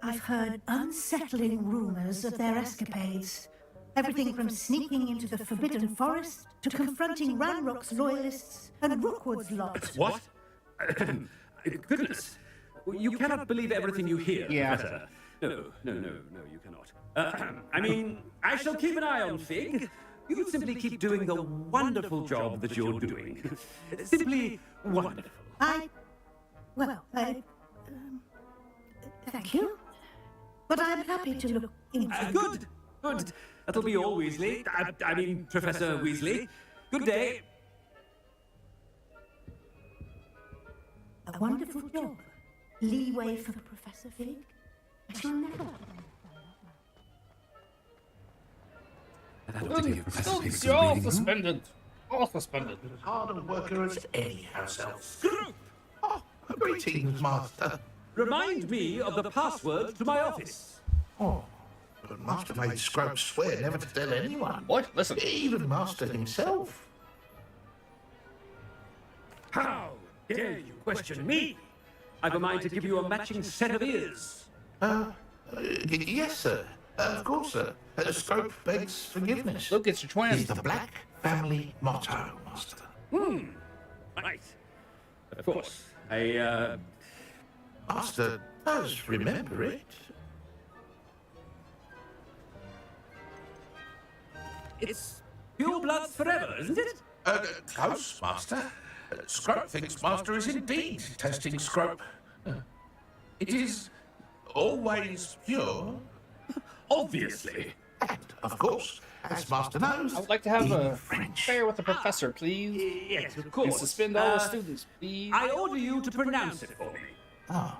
I've heard unsettling rumors of their escapades. Everything from sneaking into the Forbidden Forest to confronting Ranrock's loyalists and Rookwood's lot. What? Goodness. You cannot believe everything you hear, Professor. No, you cannot. I mean, I shall keep an eye on Fig. You simply keep doing the wonderful job that you're doing. Simply wonderful. Thank you. But I'm happy to look into Good. That'll be all, Weasley. I mean, Professor Weasley. Good day. A wonderful job. Leeway for Professor Fig. I shall never... Still suspended. All suspended. As hard a worker as any house elf. Oh, greetings, Master. Remind me of the password to my office. Oh, but Master made Scrub swear never to tell anyone. What? Listen. Even Master himself. How dare you question me? I've a mind to give you a matching set of ears. Yes, sir. Of course, sir. Scrope begs forgiveness. Look, it's your twin. It's the Black Family motto, Master. Right. Of course. Master does remember it. It's pure bloods forever, isn't it? Close, Master. Scrope thinks Master is indeed testing Scrope. It is always pure. Obviously. And, of course, as Master knows, I would like to have a fair with the professor, please. Yes, of And course. suspend all the students, please. I order you to pronounce it for me. Oh,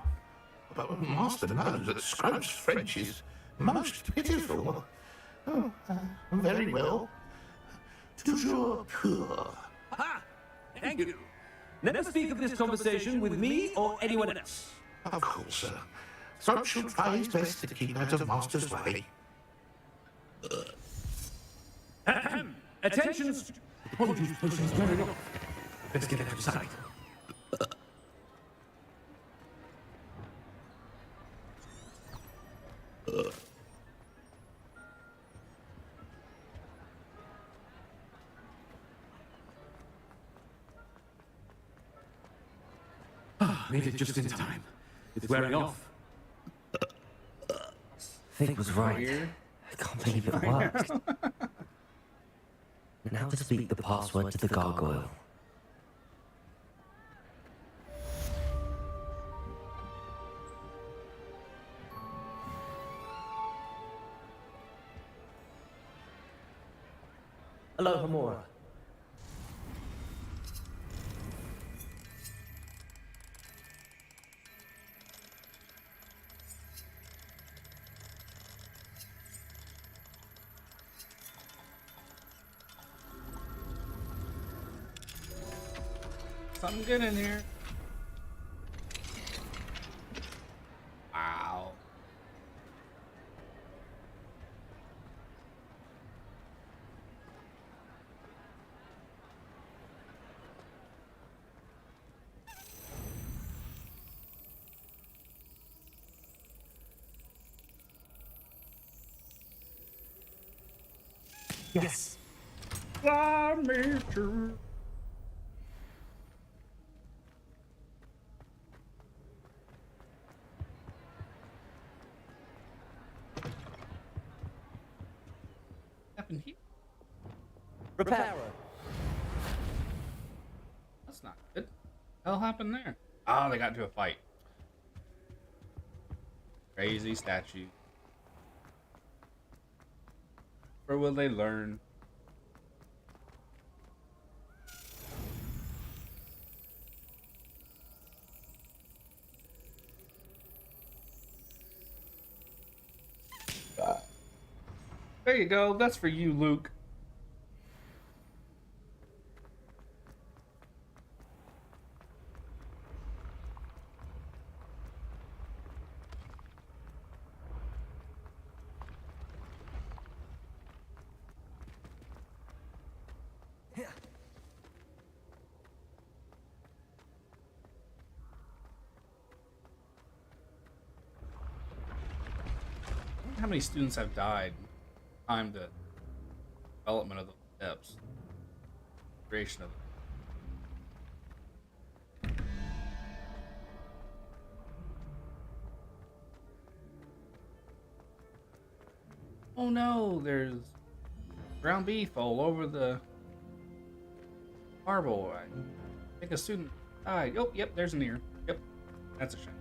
but Master knows that Scrope's French is most pitiful. Oh, very well. Toujours pure. Ha! Thank you. Never speak of this conversation with me or anyone else. Of course, sir. Scrope should try his best to keep out of Master's way. Attention! Apologies, potion's wearing off. Let's get out of sight. Made it just in time. It's wearing off. Fig was right. I can't believe it worked. Now to speak the password to the gargoyle. Hello, Hamura. Something good in here. Wow. Yes. Fly me to. Happened here? Reparo. That's not good. What the hell happened there? Oh, they got into a fight. Crazy statue. Where will they learn? There you go. That's for you, Luke. How many students have died? Time the development of the steps, creation of it. Oh no, there's ground beef all over the marble. I think a student died. Oh, yep, there's an ear. Yep, that's a shame.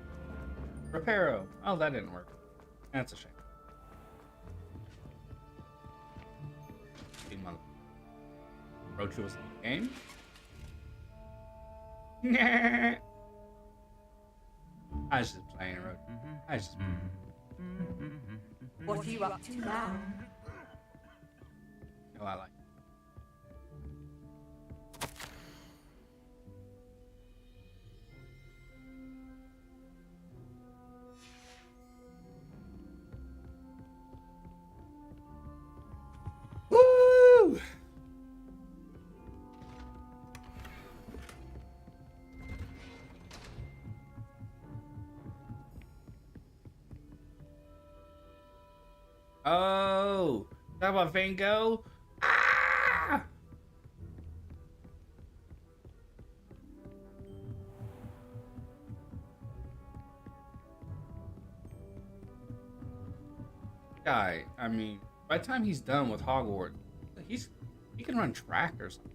Reparo. Oh, that didn't work. That's a shame. Rocha was in the game. I was just playing Rocha. I was just What are you up to now? No, I like Oh, that about Van Gogh? Ah! Guy, I mean, by the time he's done with Hogwarts, he can run track or something.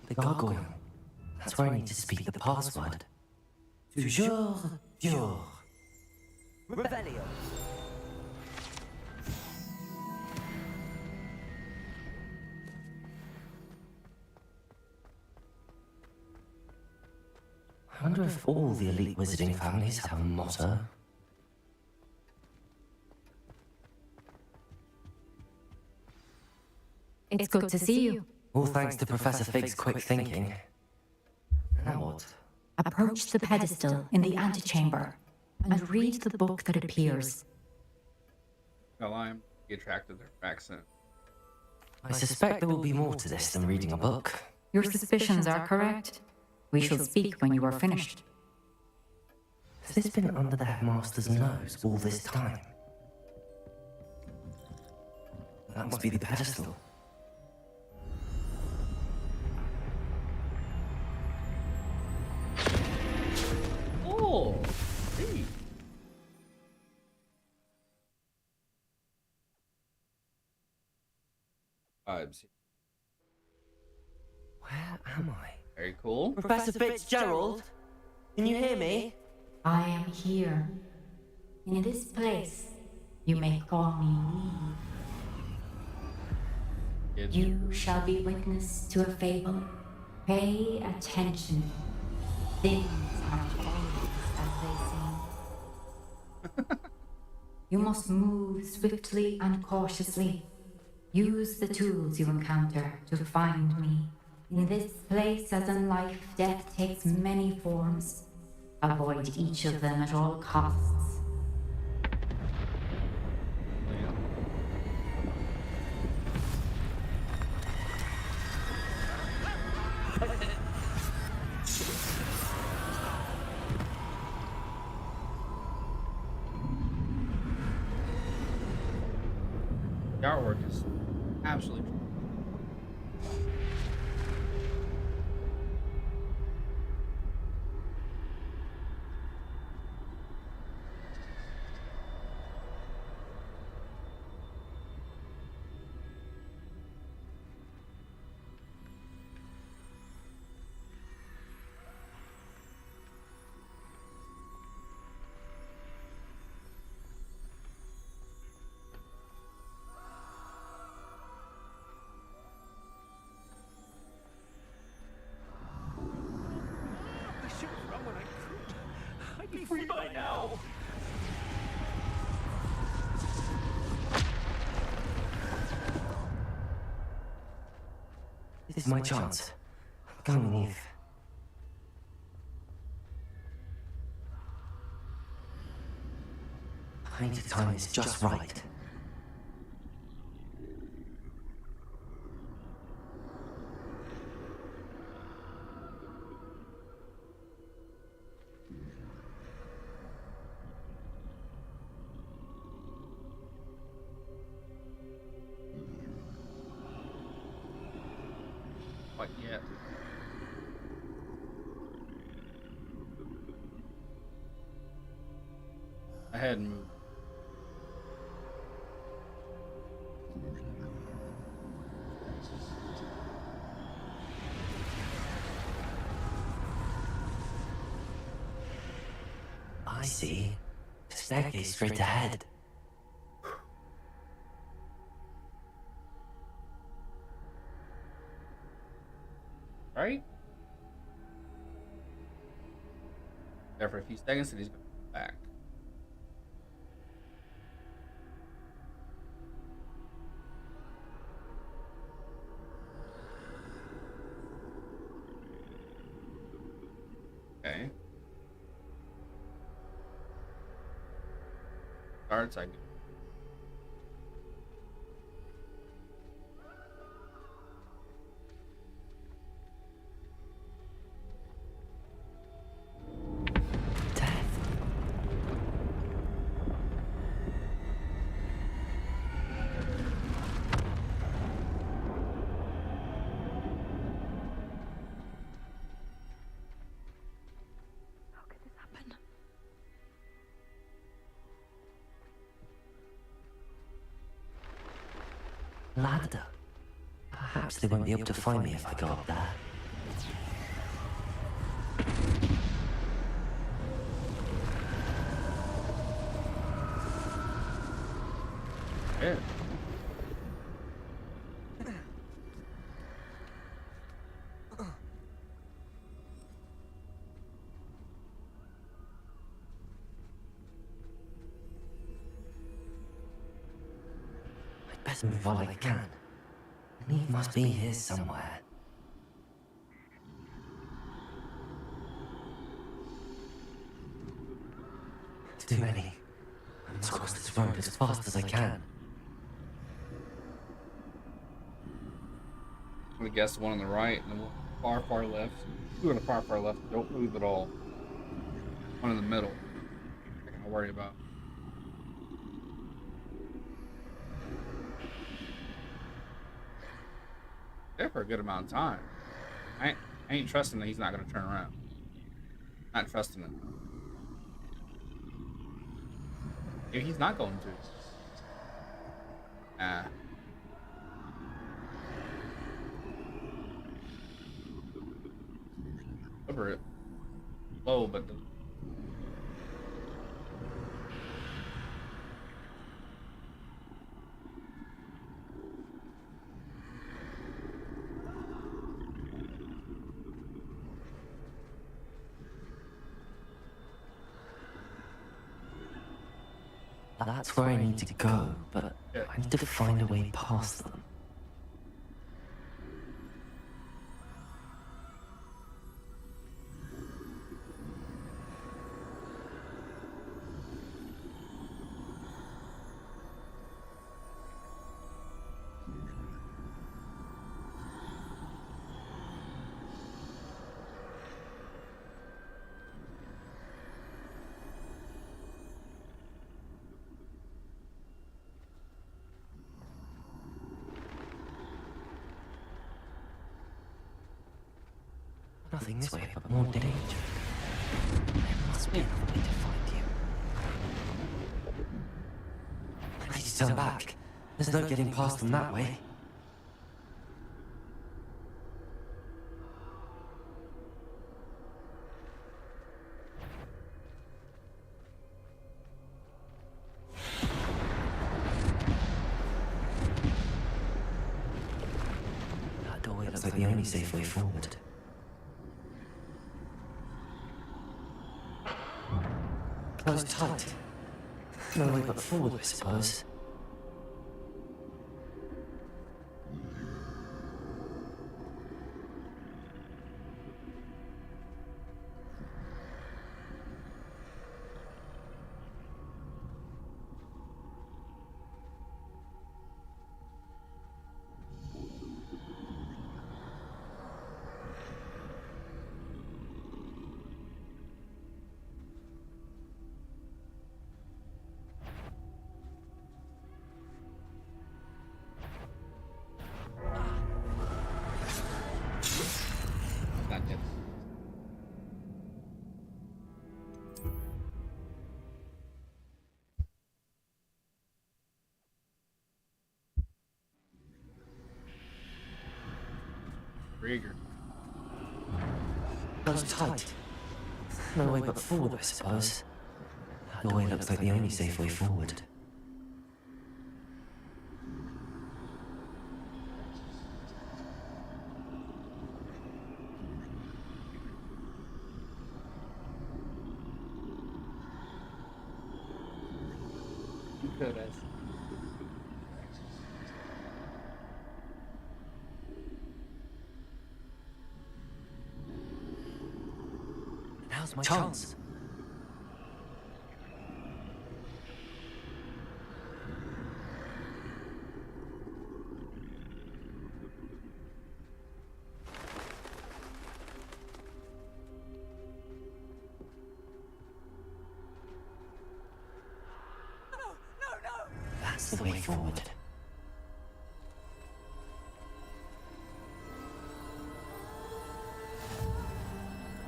The gargoyle. That's where I need to speak the password. Toujours dur. Revelio. I wonder if all the elite wizarding families have a motto. It's good to see you. All thanks to Professor Fig's quick thinking. Now what? Approach the pedestal in the antechamber and read the book that appears. No, I'm attracted to their accent. I suspect there will be more to this than reading a book. Your suspicions are correct. We shall speak when you are finished. Has this been under the headmaster's nose all this time? That must be the pedestal. Oh, see. Vibes. Where am I? Very cool. Professor Fitzgerald? Can you hear me? I am here. In this place, you may call me Eve. You shall be witness to a fable. Pay attention. Things aren't always as they seem. You must move swiftly and cautiously. Use the tools you encounter to find me. In this place, as in life, death takes many forms. Avoid each of them at all costs. The artwork is absolutely. I'd be free by now. This is my chance. Go on, Eve. I need to time this just right. What yet? Ahead and move. I see. Staircase straight ahead. Right? There for a few seconds and he's going back. Okay. Starts, I go. ladder. Perhaps they won't be able to find me if I go up there. Yeah. I'd better move while I can. He must be here somewhere. Too many. I must cross this road as fast as I can. I'm gonna guess the one on the right and the one far, far left. Two on the far, far left. Don't move at all. One in the middle. I gotta worry about. There for a good amount of time. I ain't trusting that he's not gonna turn around. Not trusting him. Maybe he's not going to. Nah. Over it. Low, but the That's where I need to go, but I need to find a way past them. Nothing this way, but more danger. There must be another way to find you. Please turn back. There's no getting past them that way. That doorway looks like the only safe way forward. Close tight. No way but forward, I suppose. not yet. Rigger. Close tight. No way but forward, I suppose. That doorway looks like the only safe way forward. Good as. Now's my chance. That's the way forward.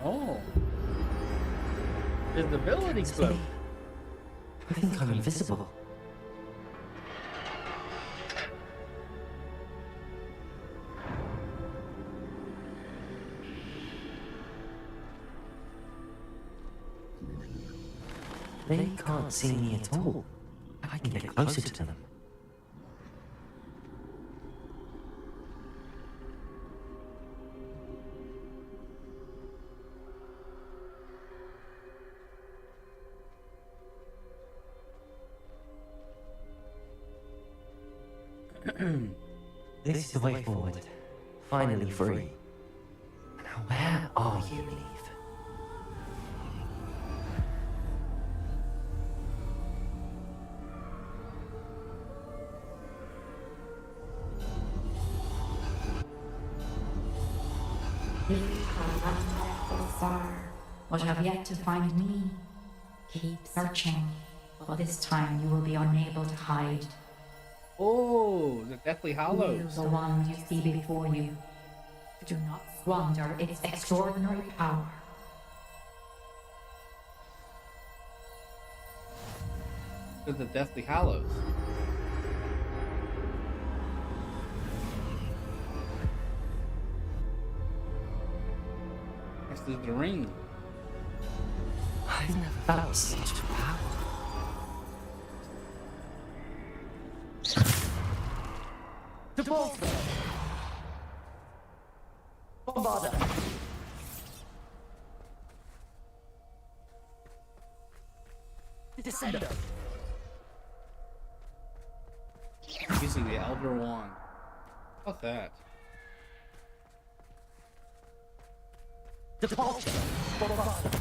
Oh. Invisibility cloak. I think I'm invisible. They can't see me at all. I can get closer to them. This is the way forward. Finally free. Now where are you, Leaf? You have not so far, but have yet to find me. Keep searching, but this time you will be unable to hide. Oh, the Deathly Hallows. You, the one you see before you. Do not squander its extraordinary power. To the Deathly Hallows. This is the ring. I've never felt such power. To bolster. Bombarda. Descender. Using the Elder Wand. What's that? Departure. Bombarda.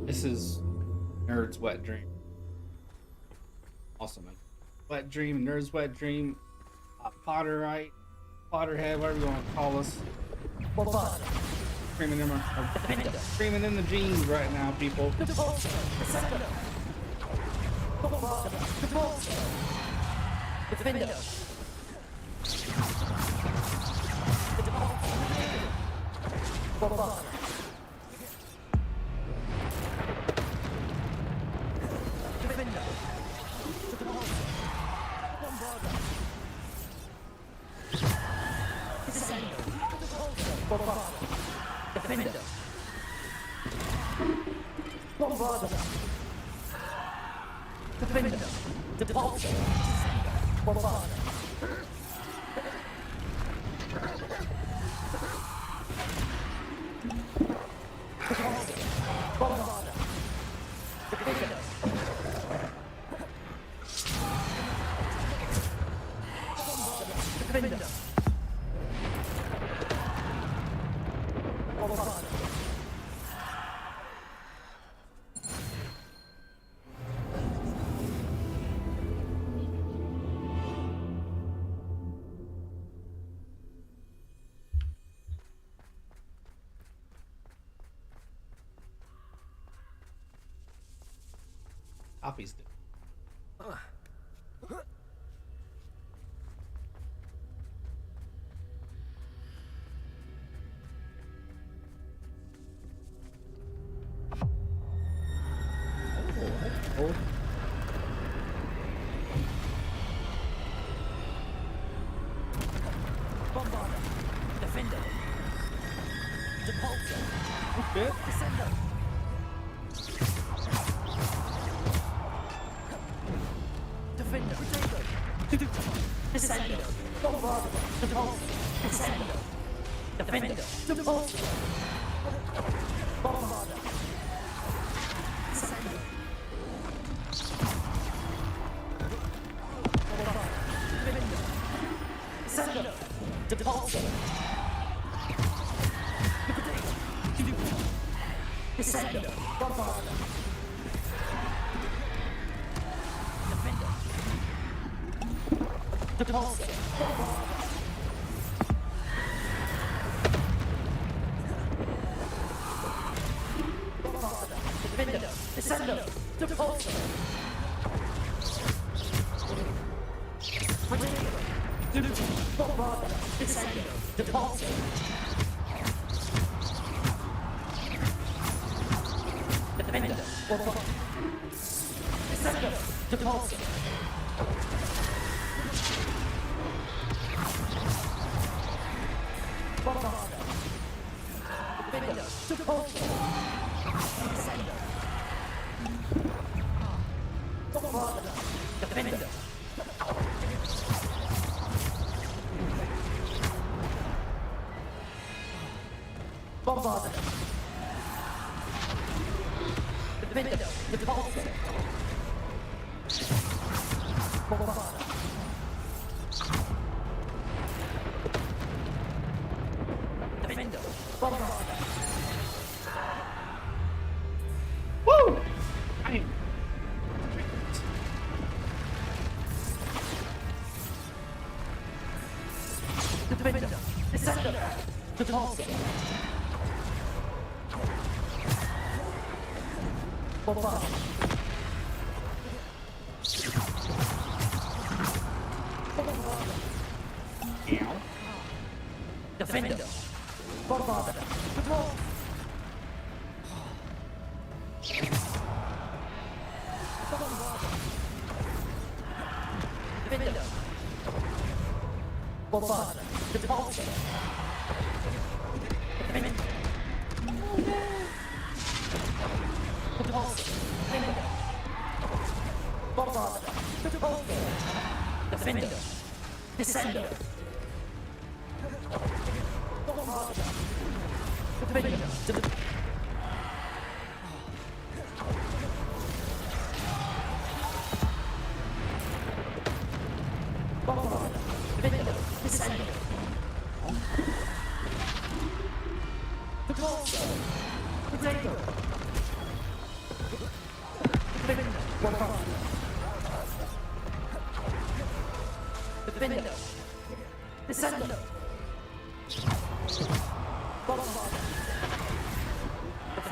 This is Nerd's Wet Dream. Awesome, man. Wet Dream, Nerd's Wet Dream, Potterite, Potterhead, whatever you want to call us. Screaming in the jeans right now, people. Copies do. Oh. Bombarda. Defender. Depulsor. Okay. Descender. Defender. Descender. Bombarda. Depulsor. Descender. Defender. Depulsor. Bombarda. Descender. Descender. Depulsor. Descender. Bombarda. Woo! I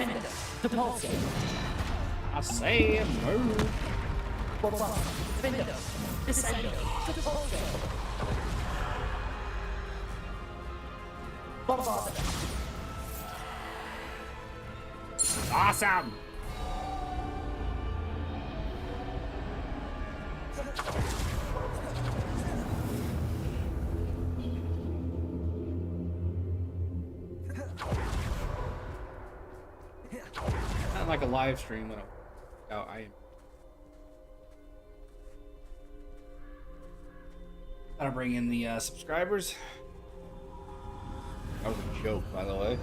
Defender. I say move. Awesome. Not like a live stream when I am. Gotta bring in the subscribers. That was a joke, by the way.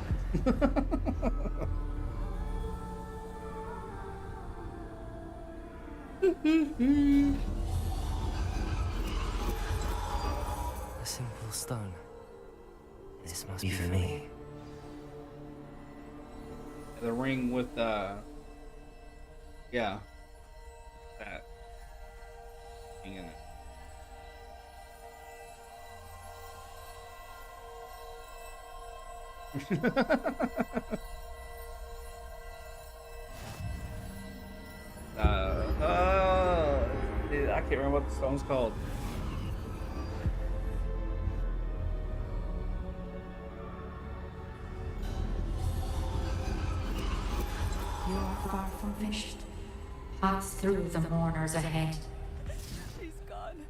A simple stone. This must be for me. The ring with yeah, that thing in it. Dude, I can't remember what the song's called. You are far from finished. Pass through the mourners ahead. She's gone.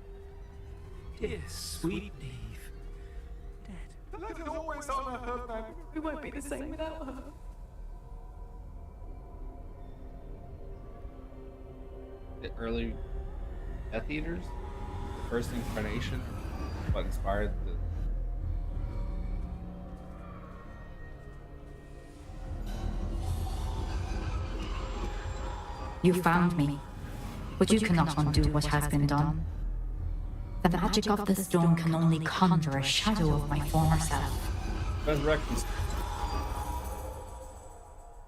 Dear sweet Eve. Dead. Let us always honor her memory. We won't be the same without her. The early Death Eaters, the first incarnation, what inspired the. You found me, but you cannot undo what has been done. The magic of the stone can only conjure a shadow of my former self. Resurrection.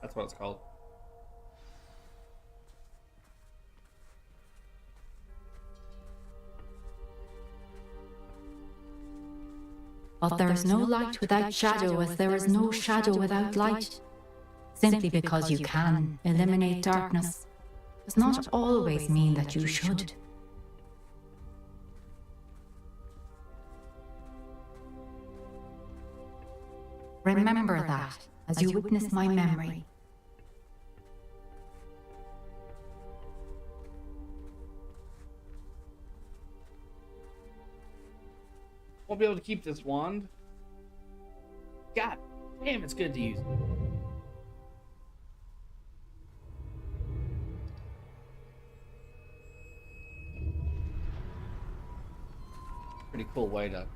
That's what it's called. But there is no light without shadow, as there is no shadow without light. Simply because you can eliminate darkness does not always mean that you should. Remember that as you witness my memory. Won't be able to keep this wand. God damn, it's good to use. Pretty cool way to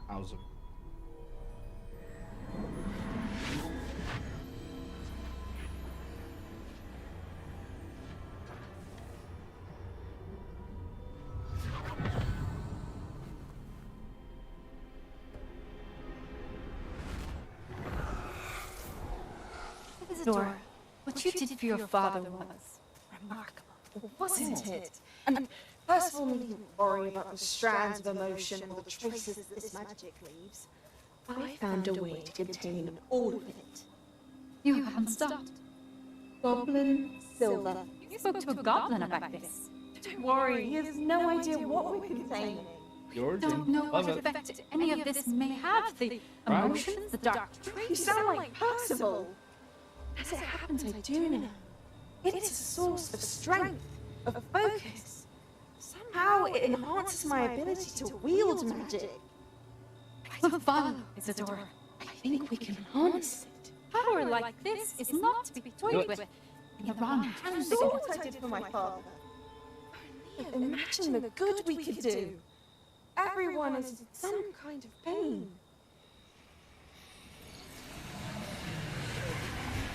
house him. Isidore, what you did for your father was remarkable, wasn't it? And first of all, needn't worry about the strands of emotion or the traces that this magic leaves. I found a way to contain all of it. You haven't stopped. Goblin silver. You spoke to a goblin about this. Don't worry, he has no idea what we're containing. George, Don't know what effect any of this may have. The emotions, the dark You traces. sound like Percival. As it happens, I do know. It is a source of strength, of focus. Somehow it enhances my ability to wield magic. Follow, Isidore. I think we can harness it. Power like this is not to be toyed with. In the wrong I hands, saw what I did for my father. Only imagine the good we could do. Everyone is in some kind of pain.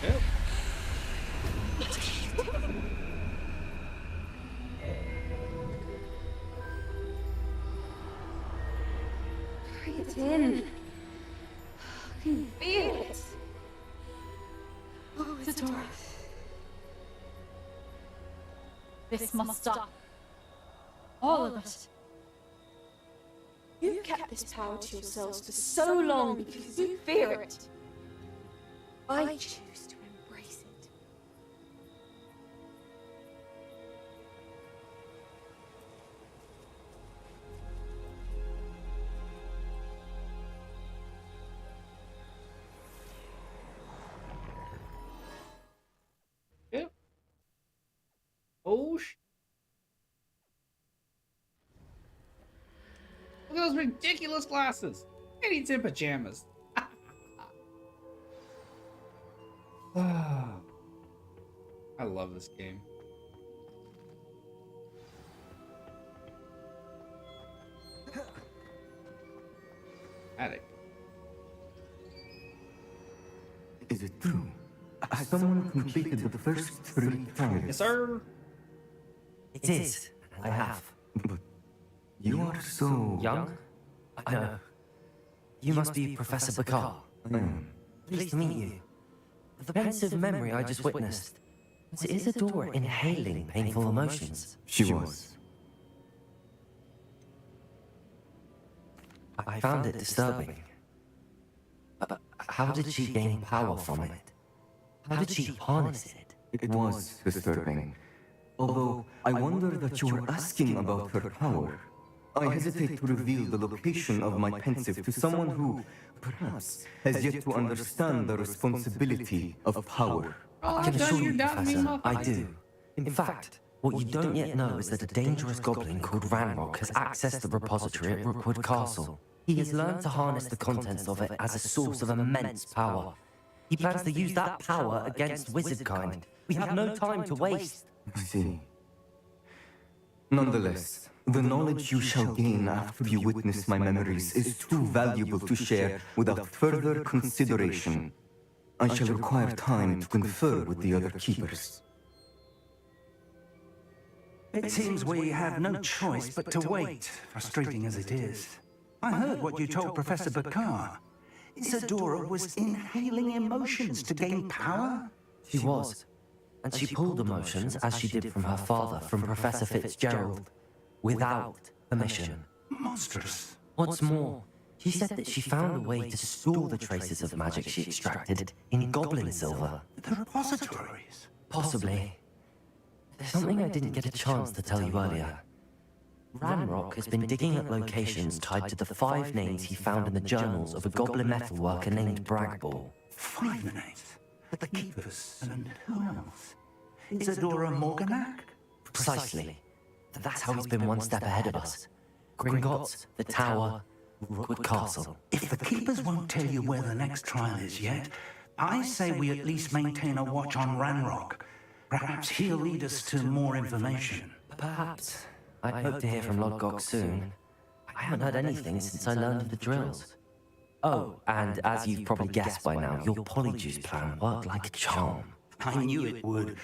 Yep. Breathe in. I can feel it. Oh, Isidore. This must stop. All of it. You've kept this power to yourselves for so long because you fear it. I choose to embrace it. Yep. Oh, look at those ridiculous glasses. And he's in pajamas. I love this game. Attic. Is it true? Has someone completed the first 3 trials? Yes, sir. It is. I have. But you are so Young? I know. You must be Professor Bakar. I am. Pleased to meet you. The pensive memory I just witnessed. Was Isadora inhaling painful emotions? She was. I found it disturbing. But how did she gain power from it? How did she harness it? It was disturbing. Although I wonder that you were asking about her power. I hesitate to reveal the location of my pensive to someone who, perhaps, has yet to understand the responsibility of power. I can assure you, Professor, I do. In fact, what you don't yet know is that a dangerous goblin called Ranrock has accessed the repository at Rookwood Castle. He has learned to harness the contents of it as a source of immense power. He plans to use that power against wizardkind. We have no time to waste. I see. Nonetheless, the knowledge you shall gain after you witness my memories is too valuable to share without further consideration. I shall require time to confer with the other keepers. It seems we have no choice but to wait, frustrating as it is. I heard what you told Professor Bakar. Isadora was inhaling emotions to gain power? She was. And she pulled emotions, as she did from her father, from Professor Fitzgerald, without permission. Monstrous. What's more, She said that she found a way to store the traces of magic she extracted in goblin silver. The repositories? Possibly. There's something I didn't get a chance to tell you earlier. Ranrock has been digging at locations tied to the 5 names he found in the journals of a goblin metalworker named Bragball. 5 names? The Keepers and who else? Isadora Morganac? Precisely. That's how he's been one step ahead of us. Gringotts, the Tower, Rookwood Castle. If the Keepers won't tell you where the next trial is yet, I say we at least maintain a watch on Ranrock. Perhaps he'll lead us to more information. Perhaps. I hope to hear from Lodgok soon. I haven't heard anything since I learned of the drills. Oh, and as you've probably guessed by now, your Polyjuice plan worked like a charm. I knew it would.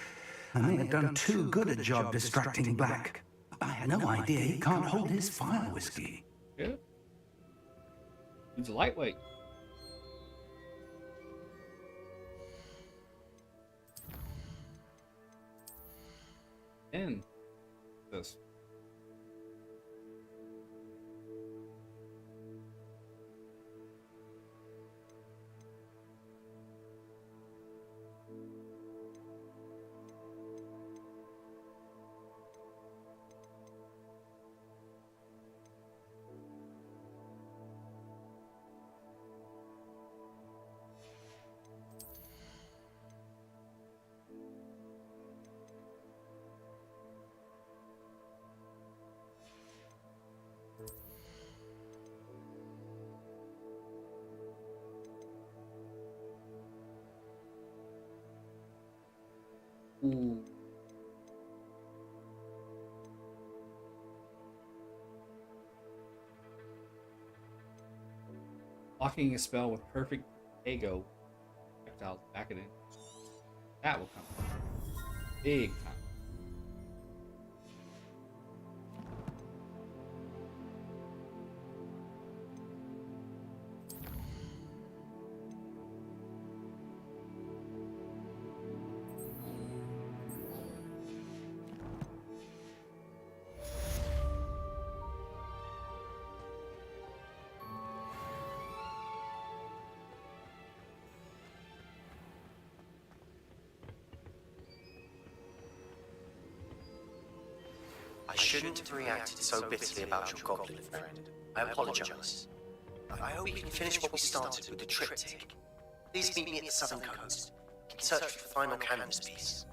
I may have done too good a job distracting Black. I had no idea he can't hold his fire whiskey. Yeah. He's lightweight. And this. Ooh. Blocking a spell with perfect Ego projectiles back at it. That will come big time. I shouldn't have reacted so bitterly about your goblin friend. I apologize. I hope we can finish what we started with the triptych. Please meet me at the southern coast. We can search for the final canvas piece.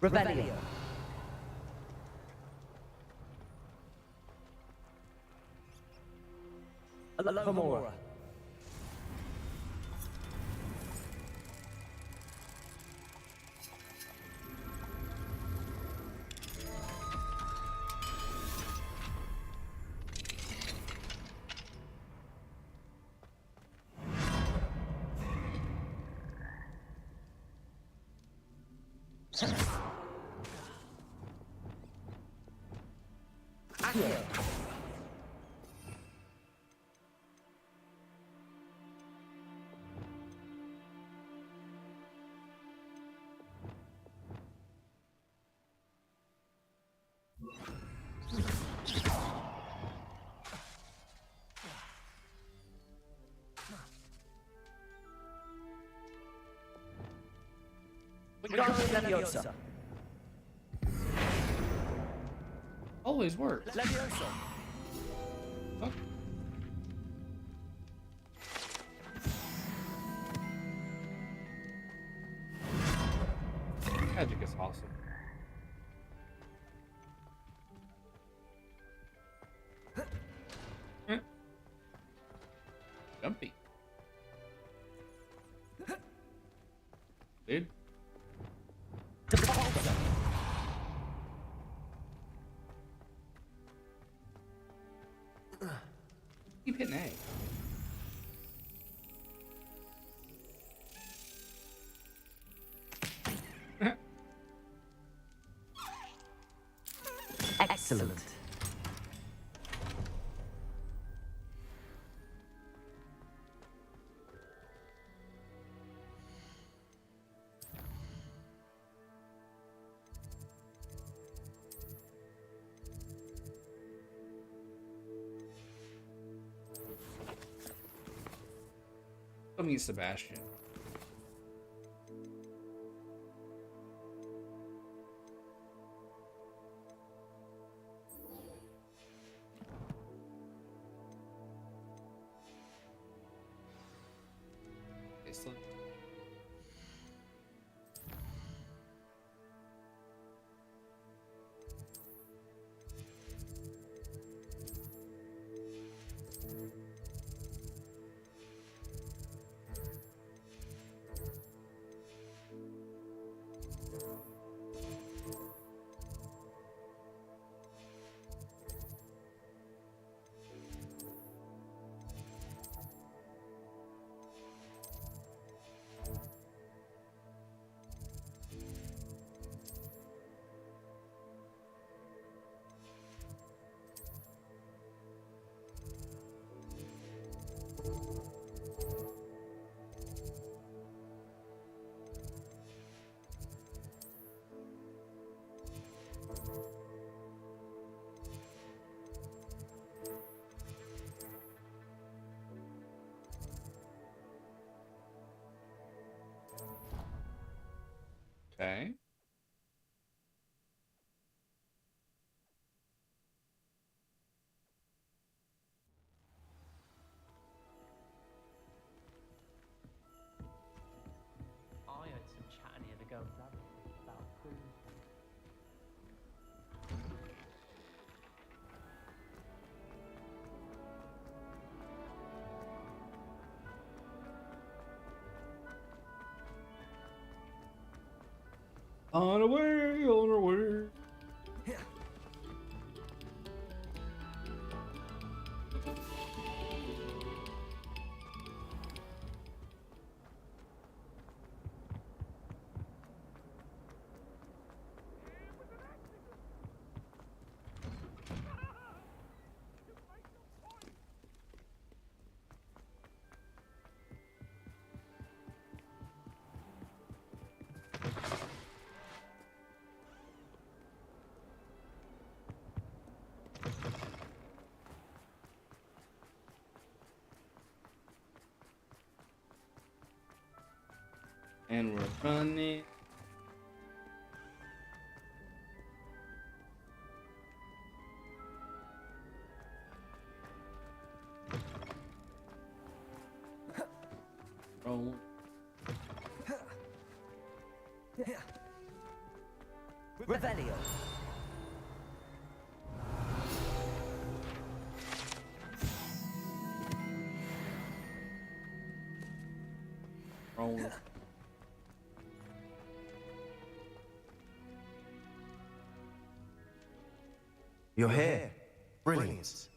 Revelio. Alohomora. Leviosa. Always works. Leviosa. Fuck. Magic is awesome. Jumpy. Dude. Keep hitting A. Excellent. Let me Sebastian. Okay, so okay. I heard some chatting here to go about food. On our way, on our way. And we're running. Roll. Revelio. Roll. You're here. Brilliant.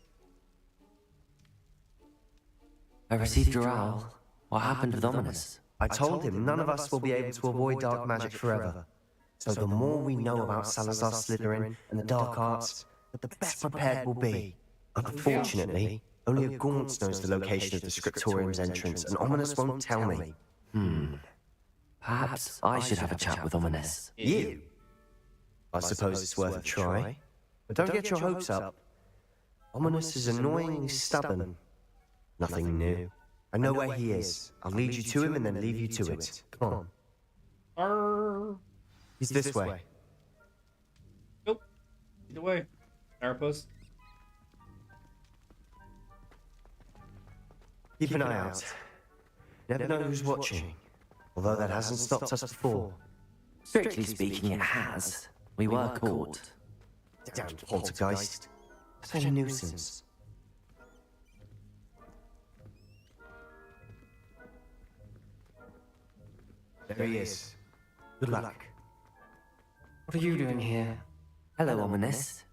I received your owl. What happened with Ominous? I told him none of us will be able to avoid dark magic forever. So the more we know about Salazar Slytherin and the dark arts, the best prepared we'll be. Unfortunately, only a Gaunt knows the location of the Scriptorium's entrance, and Ominous won't tell me. Perhaps I should have a chat with Ominous. You? I suppose it's worth a try. But don't get your hopes up. Ominous is annoyingly stubborn. Nothing new. I know where he is. I'll lead you to him and then leave you to it. Come on. He's this way. Nope. Either way. Carapace. Keep an eye out. Never know who's watching. Although that hasn't stopped us before. Strictly speaking, it has. We were caught. Damned poltergeist. Such a nuisance. There he is. Good luck. What are you doing here? Hello, Ominous.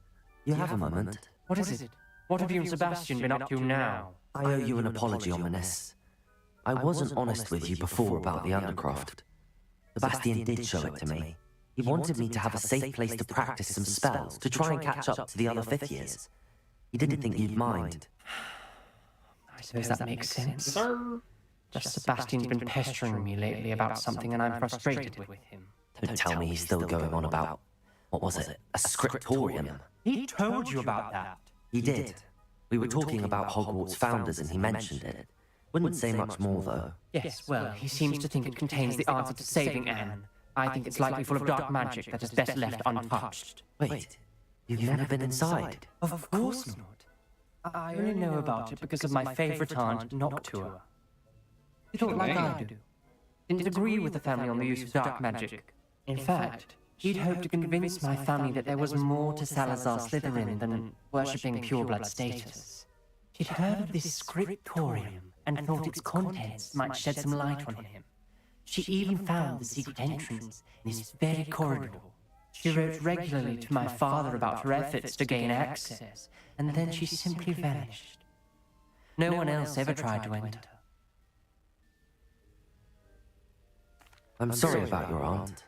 You have a moment? What is it? What have you and Sebastian been up to now? I owe you an apology, Ominous. I wasn't honest with you before about the Undercroft. Sebastian did show it to me. He wanted me to have a safe place to practice some spells, to try and catch up to the other fifth years. He didn't think you'd mind. I suppose that makes sense. Just Sebastian's been pestering me lately about something and I'm frustrated with him. Don't tell me he's still going on about, what was it, a scriptorium? He told you about that. He did. We were talking about Hogwarts founders and he mentioned it. Wouldn't say much more, though. Yes, well, he seems to think it contains the answer to saving Anne. I think it's likely full of dark magic that is best left untouched. Wait, you've never been inside? Of course not. I only know about it because of my favourite aunt, Noctua. She thought like I do. Didn't agree with the family on the use of dark magic. In fact, she'd hoped to convince my family that there was more to Salazar Slytherin than worshipping pureblood status. She'd heard of this scriptorium and thought its contents might shed some light on him. She even found the secret entrance in this very corridor. She wrote regularly to my father about her efforts to gain access, and then she simply vanished. No one else ever tried to enter. I'm sorry about your aunt.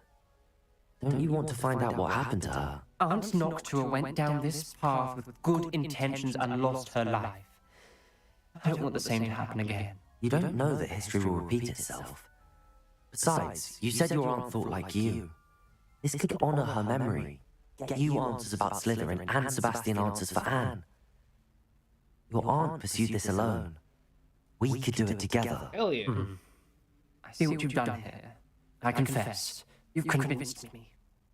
Don't you want to find out what happened to her? Aunt Noctua went down this path with good intentions and lost her life. I don't want the same to happen again. You don't know that history will repeat itself. Besides, you said your aunt thought like you. This could honor her memory, get you answers about Slytherin and Sebastian answers for Anne. Your aunt pursued this alone. We could do it together. Hell yeah. I see what you've done here. I confess, you've convinced me.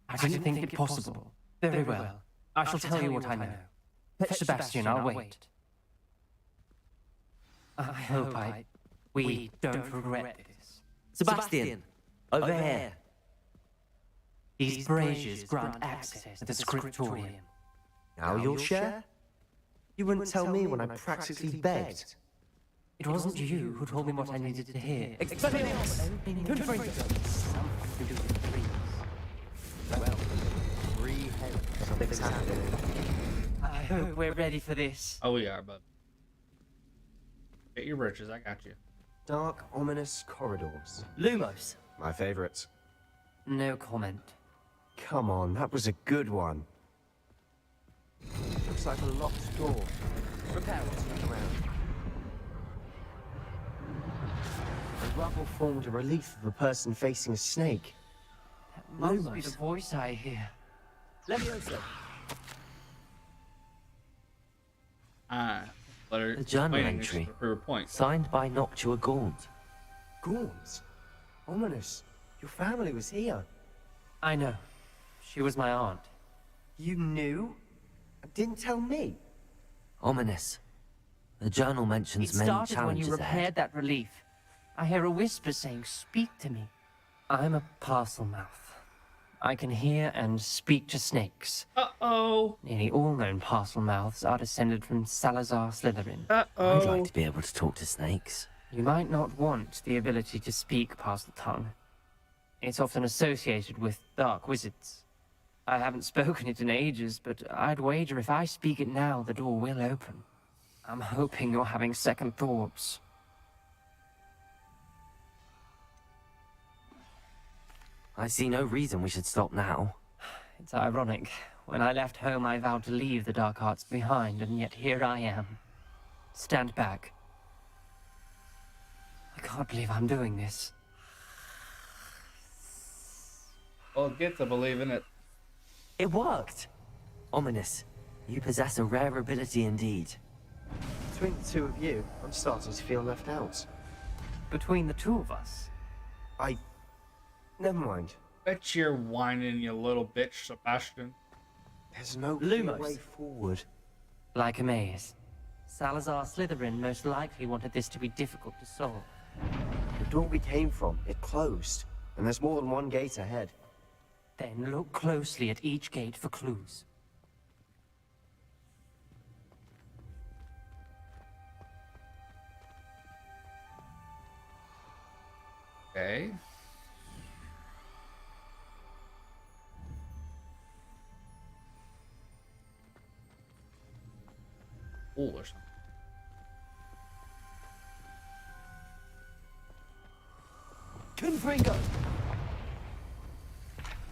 I didn't think it possible. Very well. I shall tell you what I know. Fetch Sebastian, I'll wait. I hope we don't regret this. Sebastian, over here. These braziers grant access to the scriptorium. Now you'll share? You wouldn't tell me when I practically begged. It wasn't you who told me what I needed to hear. Expelliarmus! Don't afraid to go. Something to do with dreams. Well, 3 heads. Something's happening. I hope we're ready for this. Oh, we are, bud. Get your britches, I got you. Dark, ominous corridors. Lumos. My favourites. No comment. Come on, that was a good one. Looks like a locked door. Prepare to look around. The rubble formed a relief of a person facing a snake. That must be the voice I hear. Leviosa. The journal entry, signed by Noctua Gaunt. Gaunt? Ominous. Your family was here. I know. She was my aunt. You knew? Didn't tell me. Ominous. The journal mentions It many started when you challenges repaired ahead. that relief. I hear a whisper saying, "Speak to me." I'm a parcel mouth. I can hear and speak to snakes. Uh-oh. Nearly all known parcel mouths are descended from Salazar Slytherin. I'd like to be able to talk to snakes. You might not want the ability to speak parcel tongue. It's often associated with dark wizards. I haven't spoken it in ages, but I'd wager if I speak it now, the door will open. I'm hoping you're having second thoughts. I see no reason we should stop now. It's ironic. When I left home, I vowed to leave the dark arts behind, and yet here I am. Stand back. I can't believe I'm doing this. Well, get to believe in it. It worked! Ominous, you possess a rare ability indeed. Between the two of you, I'm starting to feel left out. Between the two of us? Never mind. Bet you're whining, you little bitch, Sebastian. There's no clear Lumos. way forward. Like a maze. Salazar Slytherin most likely wanted this to be difficult to solve. The door we came from, it closed. And there's more than one gate ahead. Then look closely at each gate for clues. Okay. hole or something. Confringo!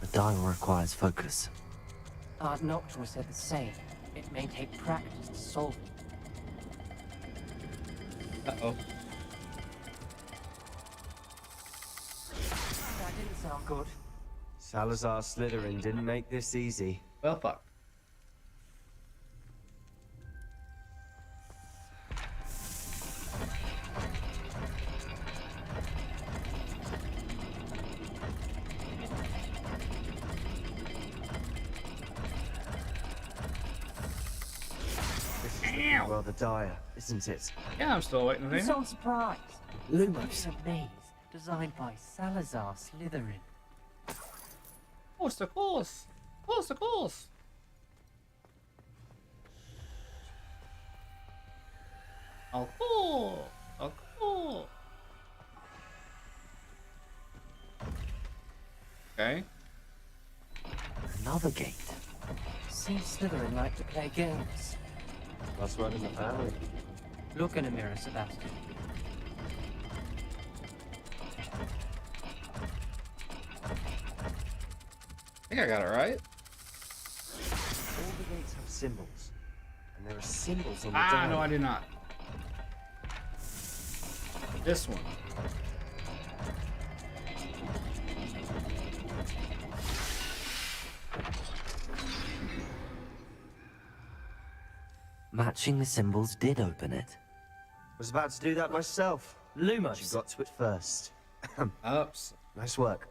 The dial requires focus. Art Noctua said the same. It may take practice to solve it. Uh-oh. That didn't sound good. Salazar Slytherin didn't make this easy. Well, fuck. Rather dire, isn't it? Yeah, I'm still waiting to I'm see. so surprised. Lumos, a maze designed by Salazar Slytherin. Of course. Of course. Oh, cool. Oh, cool. Okay. Another gate. Seems Slytherin like to play games. That's right in the family. Look in a mirror, Sebastian. I think I got it right. All the gates have symbols. And there are symbols on the Ah, door. no, I did not. This one. Matching the symbols did open it. Was about to do that myself. Lumos. You got to it first. Ups. Nice work.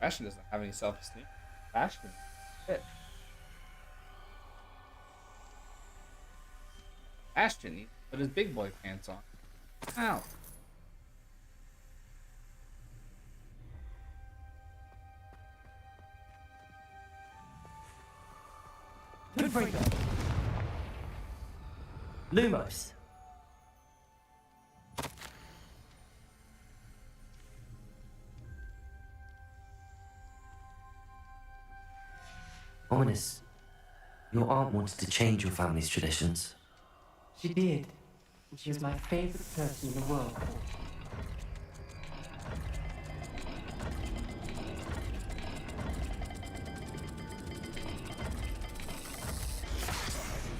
Bastion doesn't have any self-esteem. Bastion. Shit. Bastion needs to put his big boy pants on. Ow. Confringo. Lumos. Ominous. Your aunt wanted to change your family's traditions. She did. And she was my favorite person in the world.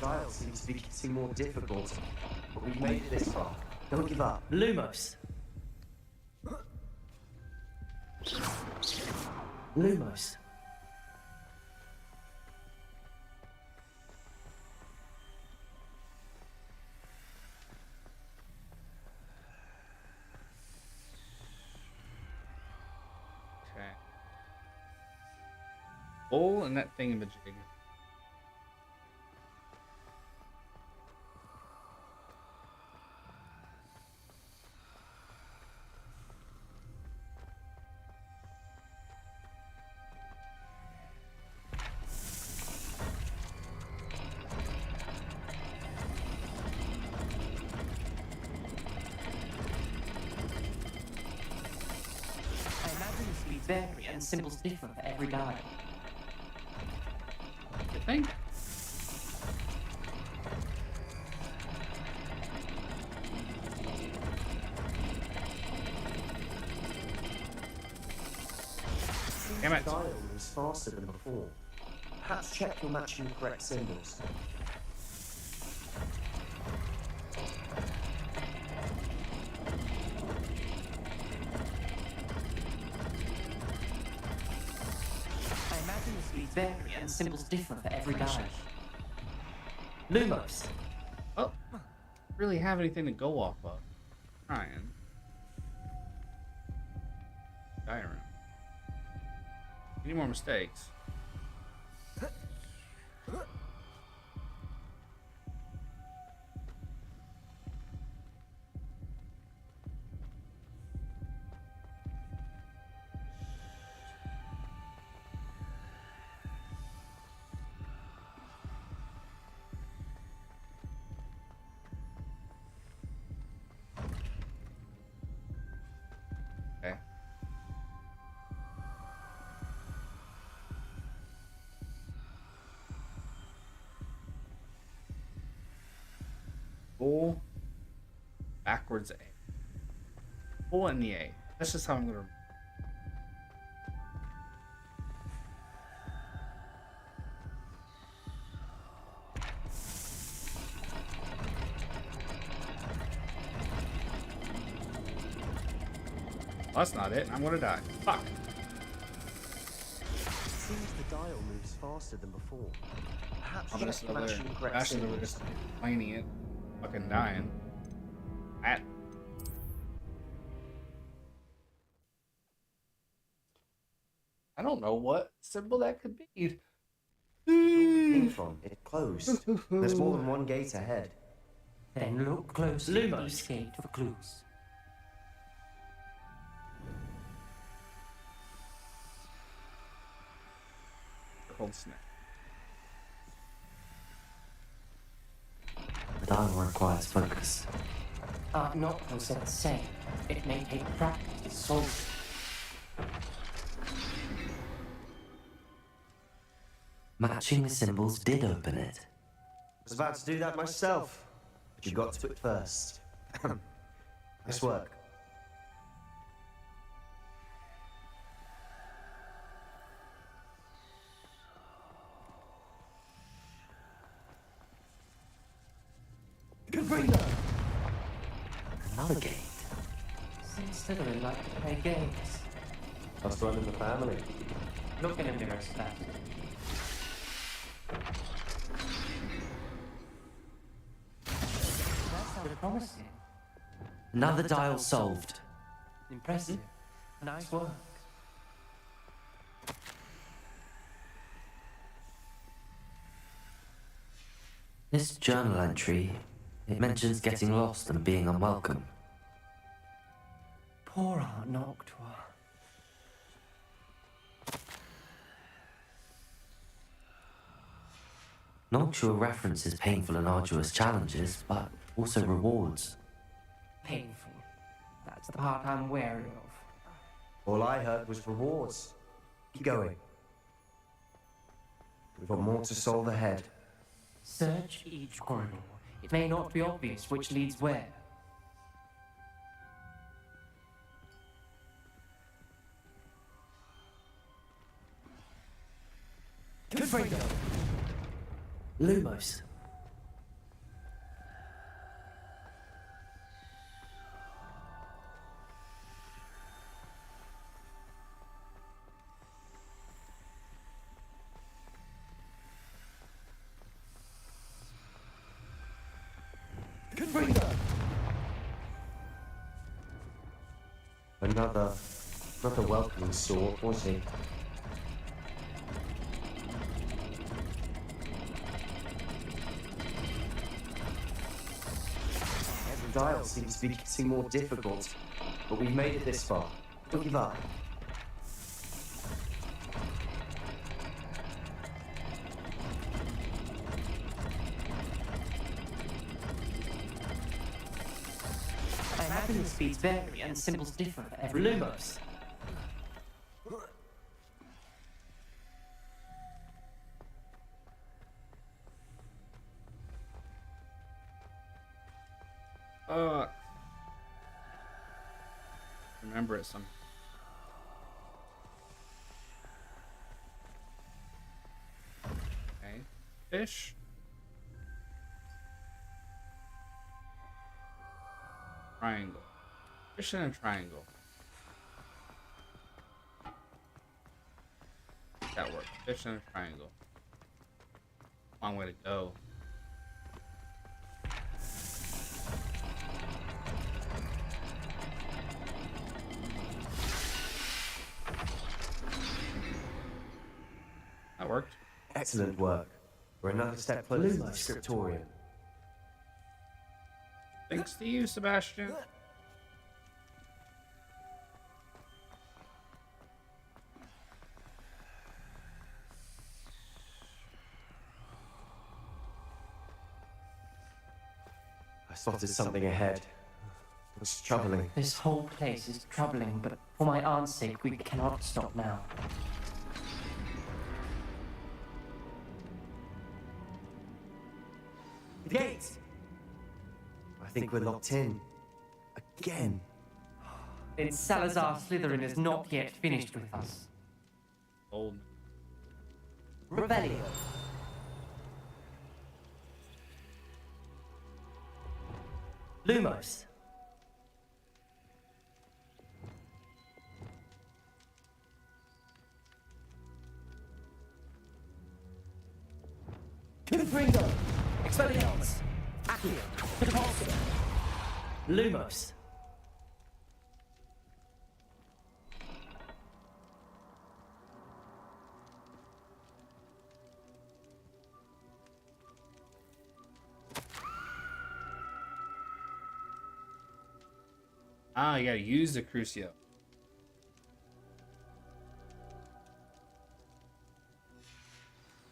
The dial seems to be getting more difficult. But we've made it this far. Don't give up. Lumos. Lumos. Okay. Bowl and that thingamajig. I imagine the speeds vary and symbols differ for every dial. You think? Damn it. The dial moves faster than before. Perhaps check you're matching the correct symbols. I imagine the speeds vary and symbols differ for every dial. Lumos. Oh, really have anything to go off of. Trying. Skyrim. Any more mistakes? Okay. backwards A. Pull in the A. That's just how I'm gonna. That's not it. I'm gonna die. Fuck. It seems the dial moves faster than before. Perhaps I'm check just the matching correct Ashton over symbols. just complaining it. Fucking dying. I don't know what symbol that could be. Came from. It closed. There's more than one gate ahead. Then look closely. Lumos gate for clues. Cold snap. The dial requires focus. Noctua said the same. It may take practice to solve it. Matching the symbols did open it. I was about to do that myself, but you got to it first. Nice work. Another gate. Seems Slytherin like to play games. That's one in the family. Look in a mirror, Spat. That sounded promising. Another dial solved. Impressive. Nice work. This journal entry, it mentions getting lost and being unwelcome. Poor Aunt Noctua. Noctua references painful and arduous challenges, but also rewards. Painful. That's the part I'm wary of. All I heard was rewards. Keep going. We've got more to solve ahead. Search each corridor. It may not be obvious which leads where. Confredo! Lumos. Another welcoming sort, was he? Every dial seems to be getting more difficult, but we've made it this far. Don't give up. I imagine the speeds vary and symbols differ for every Lumos. Remember it some. Okay. Fish. Triangle. Fish in a triangle. That worked. Fish in a triangle. Long way to go. That worked. Excellent work. We're another step closer to the scriptorium. Thanks to you, Sebastian. I spotted something ahead. It's troubling. This whole place is troubling, but for my aunt's sake, we cannot stop now. The gate! I think we're locked in. again. Then Salazar Slytherin is not yet finished with us. Old. Revelio. Lumos. Confringo. Expelliarmus. Accio. Repulsor. Lumos. Ah, you gotta use the Crucio.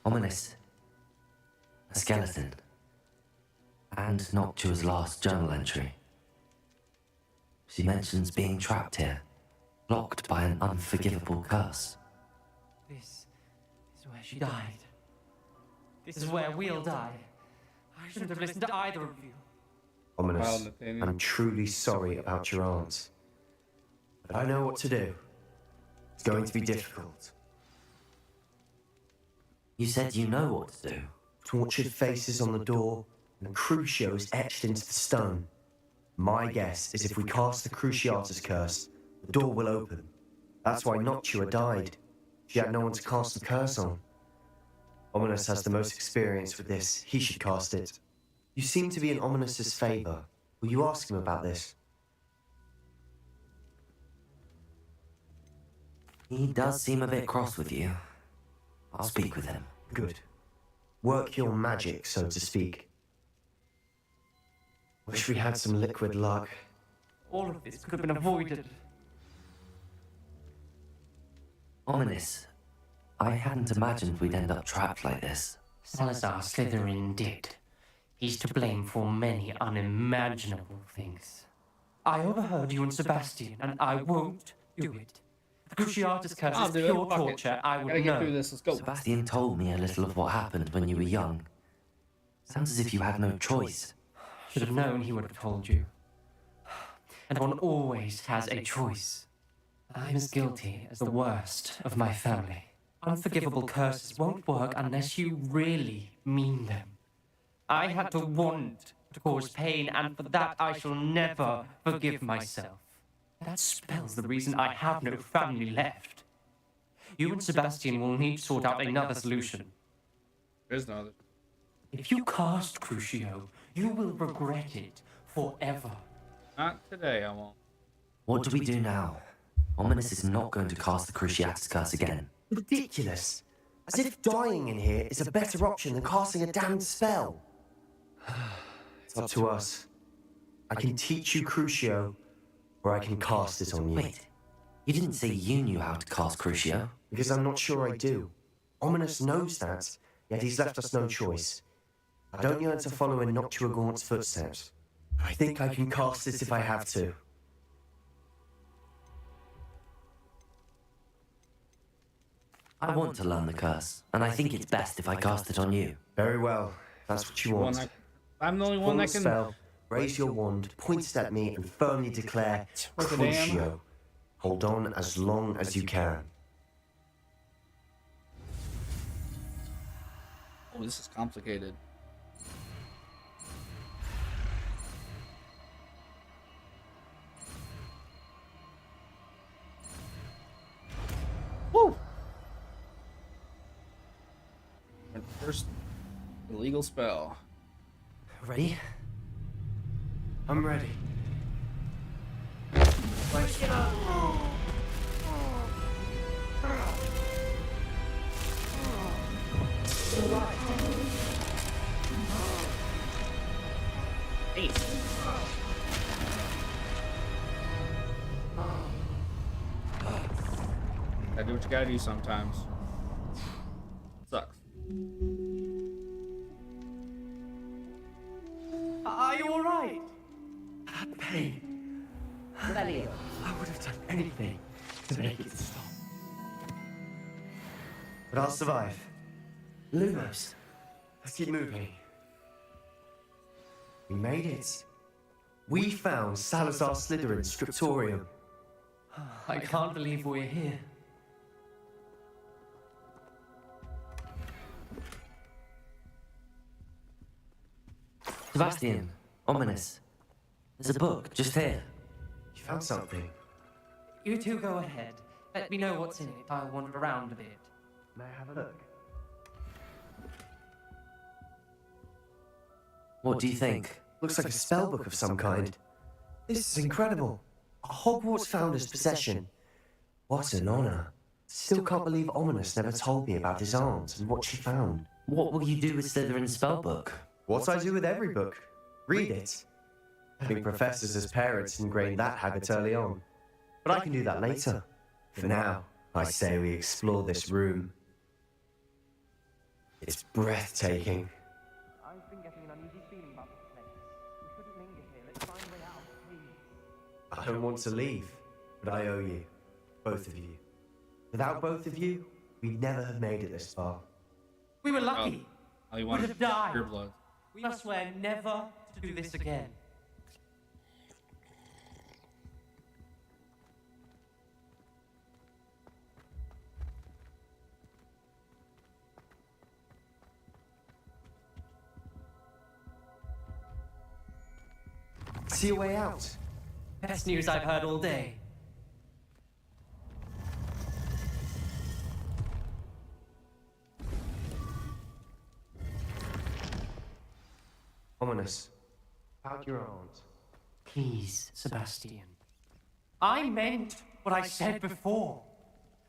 Ominous. A skeleton. And Noctua's last journal entry. She mentions being trapped here, blocked by an unforgivable curse. This is where she died. This is where we'll die. I shouldn't have listened to either of you. Ominous, I'm truly sorry about your aunt. But I know what to do. It's going to be difficult. You said you know what to do. Tortured faces on the door, and Crucios etched into the stone. My guess is if we cast the Cruciatus curse, the door will open. That's why Noctua died. She had no one to cast the curse on. Ominous has the most experience with this. He should cast it. You seem to be in Ominous's favor. Will you ask him about this? He does seem a bit cross with you. I'll speak with him. Good. Work your magic, so to speak. Wish we had some liquid luck. All of this could have been avoided. Ominous. I hadn't imagined we'd end up trapped like this. Salazar Slytherin did. He's to blame for many unimaginable things. I overheard you and Sebastian, and I won't do it. The Cruciatus curse is pure torture. I would Gotta get know. through this. Let's go. Sebastian told me a little of what happened when you were young. Sounds as if you had no choice. Should have known he would have told you. And one always has a choice. I'm as guilty as the worst of my family. Unforgivable curses won't work unless you really mean them. I had to want to cause pain, and for that I shall never forgive myself. That spells the reason I have no family left. You and Sebastian will need to sort out another solution. There's no other. If you cast Crucio, you will regret it forever. Not today, I won't. What do we do now? Ominous is not going to cast the Cruciatus curse again. Ridiculous. As if dying in here is a better option than casting a damned spell. It's up to us. I can teach you Crucio, or I can cast it on you. Wait, you didn't say you knew how to cast Crucio? Because I'm not sure I do. Ominous knows that, yet he's left us no choice. I don't yearn to follow in Noctua Gaunt's footsteps. I think I can cast it if I have to. I want to learn the curse, and I think it's best if I cast it on you. Very well, if that's what you want. I'm the only one that can. Spell, raise your wand, point it at me, and firmly declare Crucio. Hold on as long as you can. Oh, this is complicated. Woo! Our first illegal spell. Ready? I'm ready. Hey. Gotta do what you gotta do sometimes. Sucks. Are you all right? That pain. Revelio. I would have done anything to make it stop. But I'll survive. Lumos. Let's keep moving. We made it. We found Salazar Slytherin's scriptorium. I can't believe we're here. Sebastian, ominous. There's a book just here. You found something? You two go ahead. Let me know what's in it. I'll wander around a bit. May I have a look? What do you think? Looks like a spellbook of some kind. This is incredible. A Hogwarts founder's possession. What an honor. Still can't believe Ominous never told me about his aunt and what she found. What will you do with Slytherin's spellbook? What I do with every book. Read it. Having professors as parents ingrained that habit early on. But I can do that later. For now, I say we explore this room. It's breathtaking. I've been getting an uneasy feeling about this place. We shouldn't linger here. Let's find a way out, please. I don't want to leave, but I owe you. Both of you. Without both of you, we'd never have made it this far. We were lucky. Oh, you Would wanted have died. your blood. We must swear never to do this again. See a way out. Best news I've heard all day. Ominous. About your aunt. Please, Sebastian. I meant what I said before.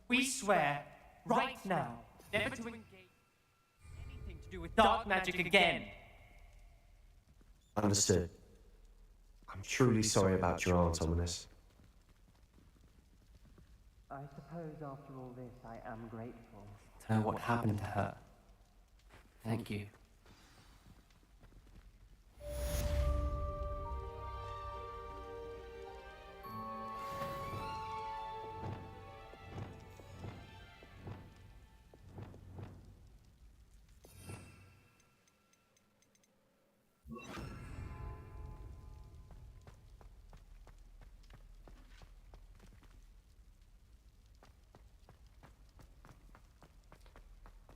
We swear, right now, never to engage in anything to do with dark magic again. Understood. I'm truly sorry about your aunt, Ominous. I suppose after all this, I am grateful to know what happened to her. Thank you.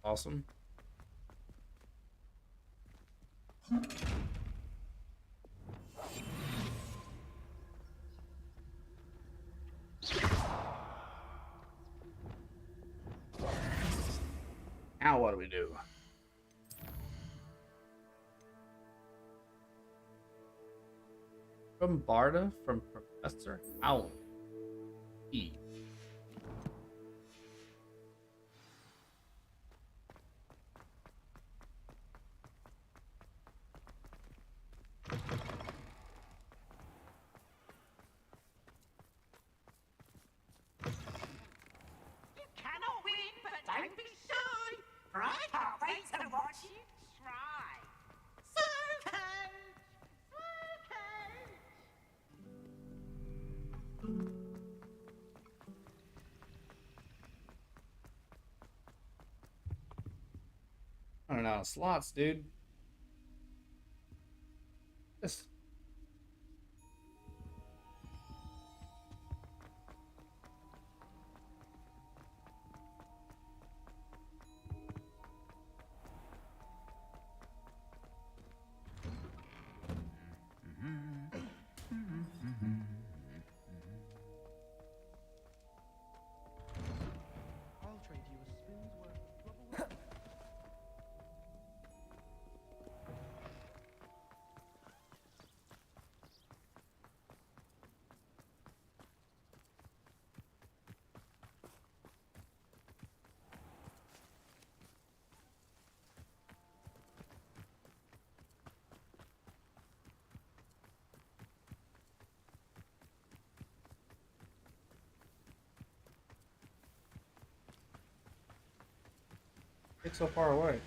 Awesome. Now what do we do? From Barda, from Professor Owl. E. Running out of slots, dude. This. I'll trade you a spin's worth of It's so far away.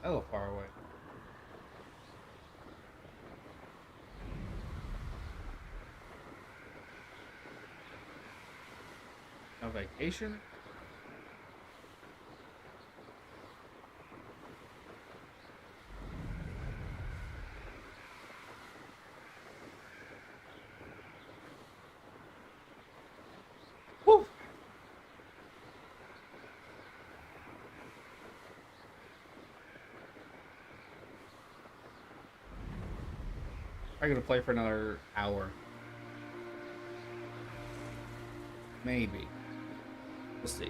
hella far away. No vacation? Woo! I'm gonna play for another hour. Maybe. We'll see.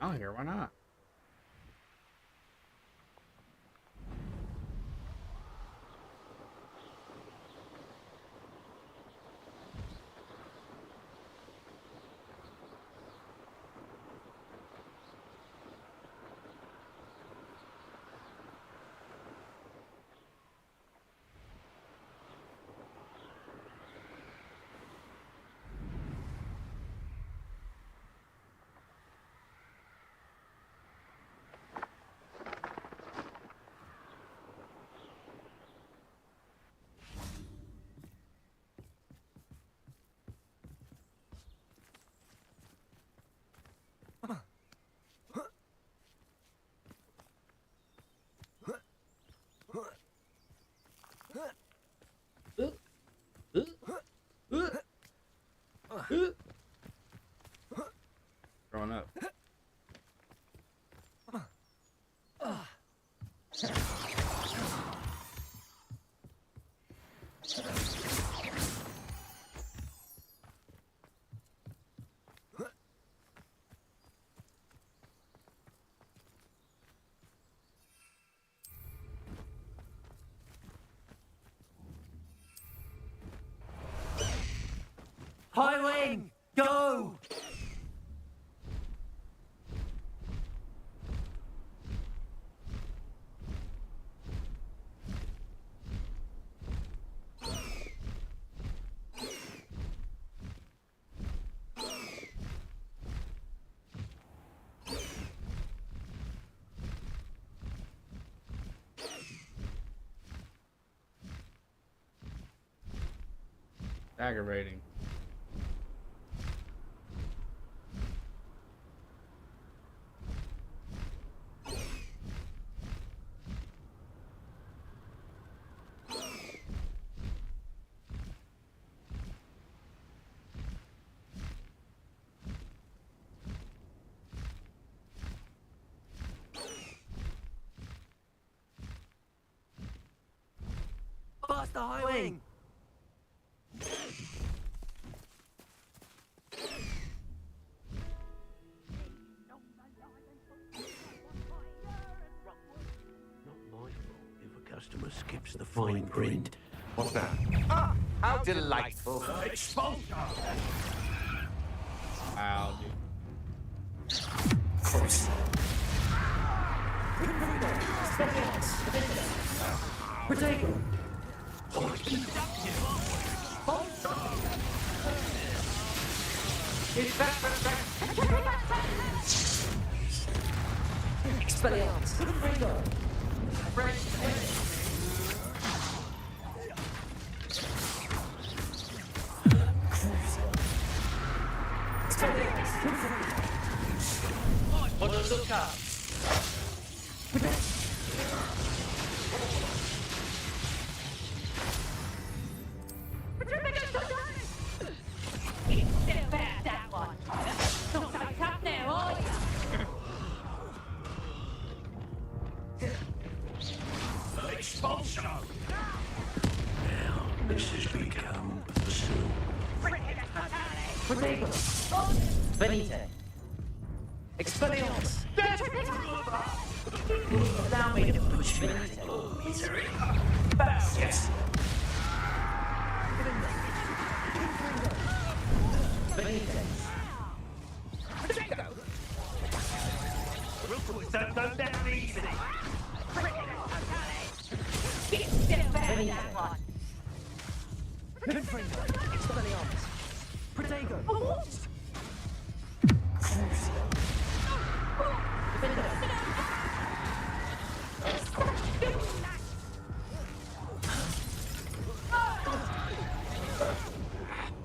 Oh, here, why not? Growing up. High wing, go! Aggravating. Bust the high wing! Customer skips the fine print. What's that? Ah, how delightful. Expulsion! Wow, dude. Protect! Expelliarmus! Expulsion! Now, this has become personal. Benite. Expelliarmus. Allow me to push Benite. Misery. Yes. Benite. Don't go down easily. Benite. Expelliarmus. Protego.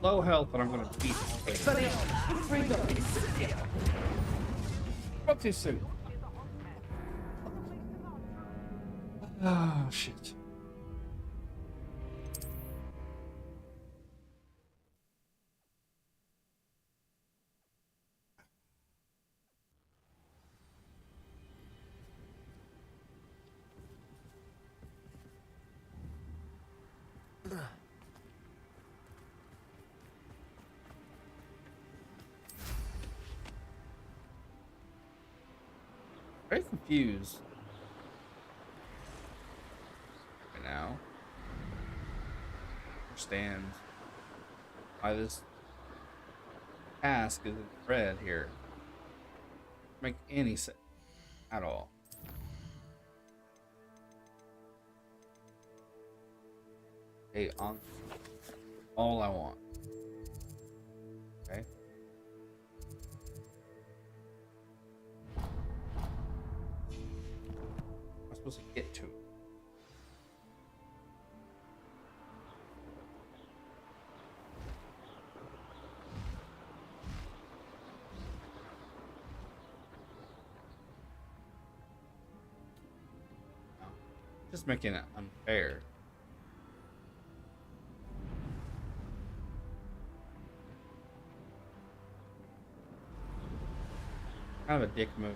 Low health, but I'm gonna beat him. Up too soon. Oh shit. Very confused right now. Understand why this task is in red here. Make any sense at all. Okay, on all I want. Okay. I'm supposed to get to it. Just making it unfair. Kind of a dick move.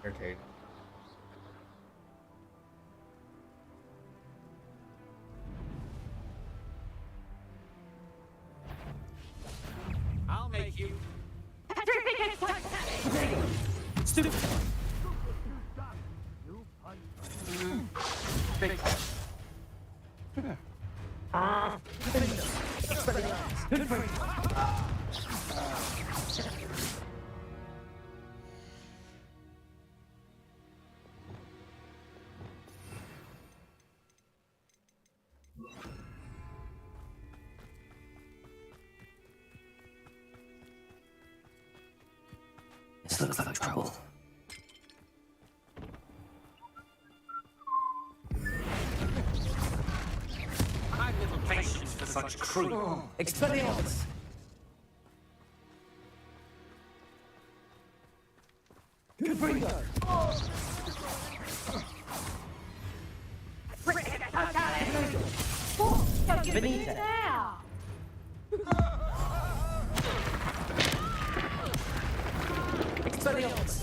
Irritating. I'll make you. Stupid. This looks like trouble. I've little patience for such cruel. Expelliarmus. Confringo. Benita. Expelliarmus.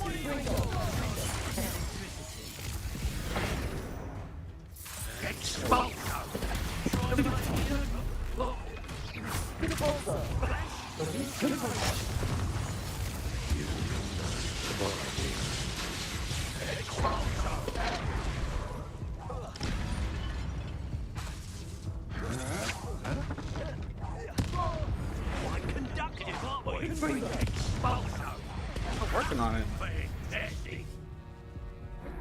I'm working on it.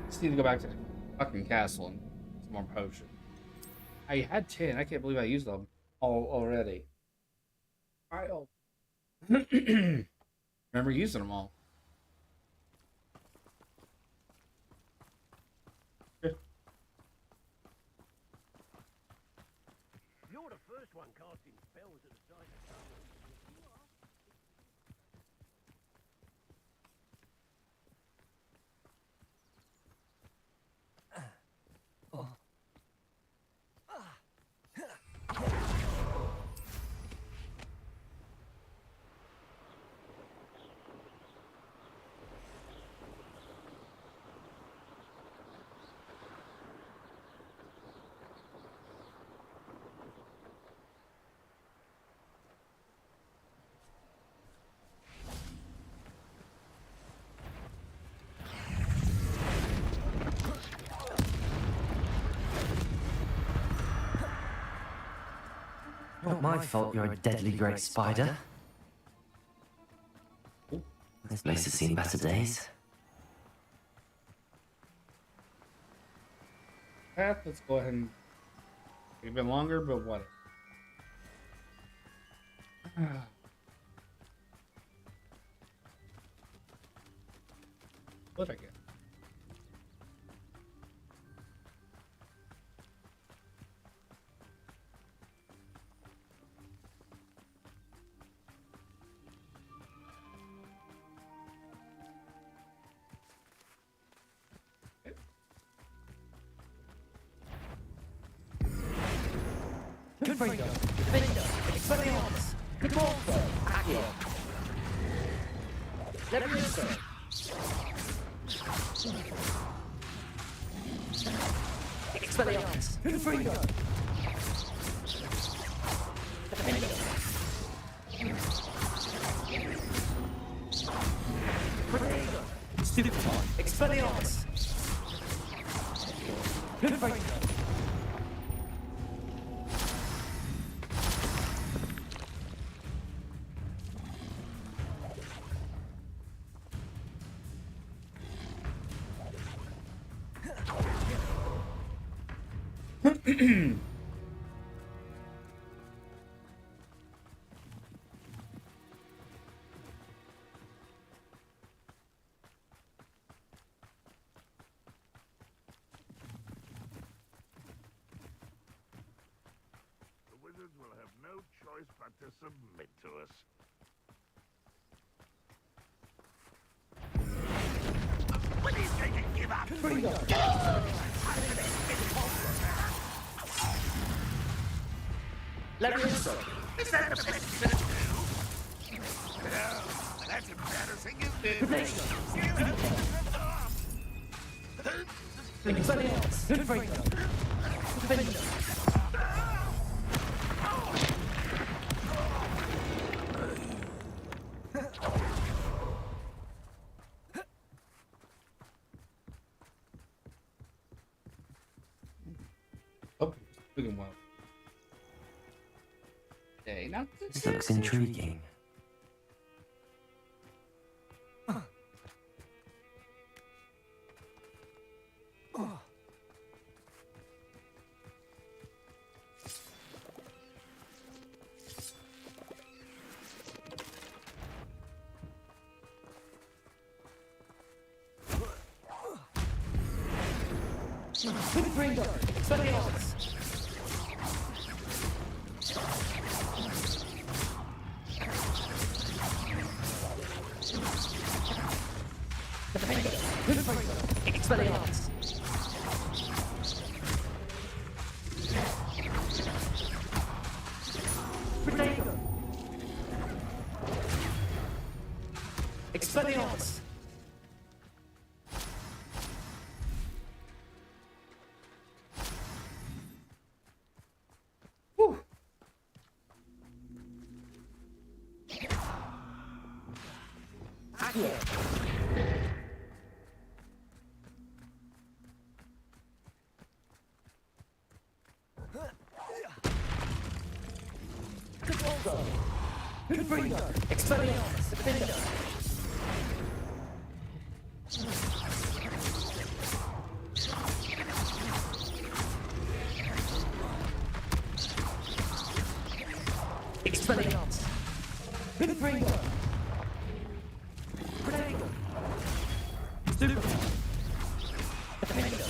Just need to go back to the fucking castle and get some more potions. I had 10. I can't believe I used them all already. Remember using them all. You're the first one casting spells at the sight of not my fault you're a deadly great spider. This place has seen better days. Path, let's go ahead and take a bit longer, but whatever. What'd I get? Confringo, Defender, Expelliarmus, Convolvo, Accio. Levioso. Expelliarmus, Confringo. Defender. Protego. Stupefy, Expelliarmus. Confringo. Wizards will have no choice but to submit to us. When he's going to give up? Levioso. Is that the best you're going to do? No, that's embarrassing, isn't it? Expelliarmus, Confringo. Defender. Oh, doing well. Okay, now This looks intriguing. Confringo, Expelliarmus. Defender. Confringo, Expelliarmus. Protego. Expelliarmus. Accio. Convolvo. Confringo. Expelliarmus. Defender. Expelliarmus. Confringo. Protego. Stupefy. Defender.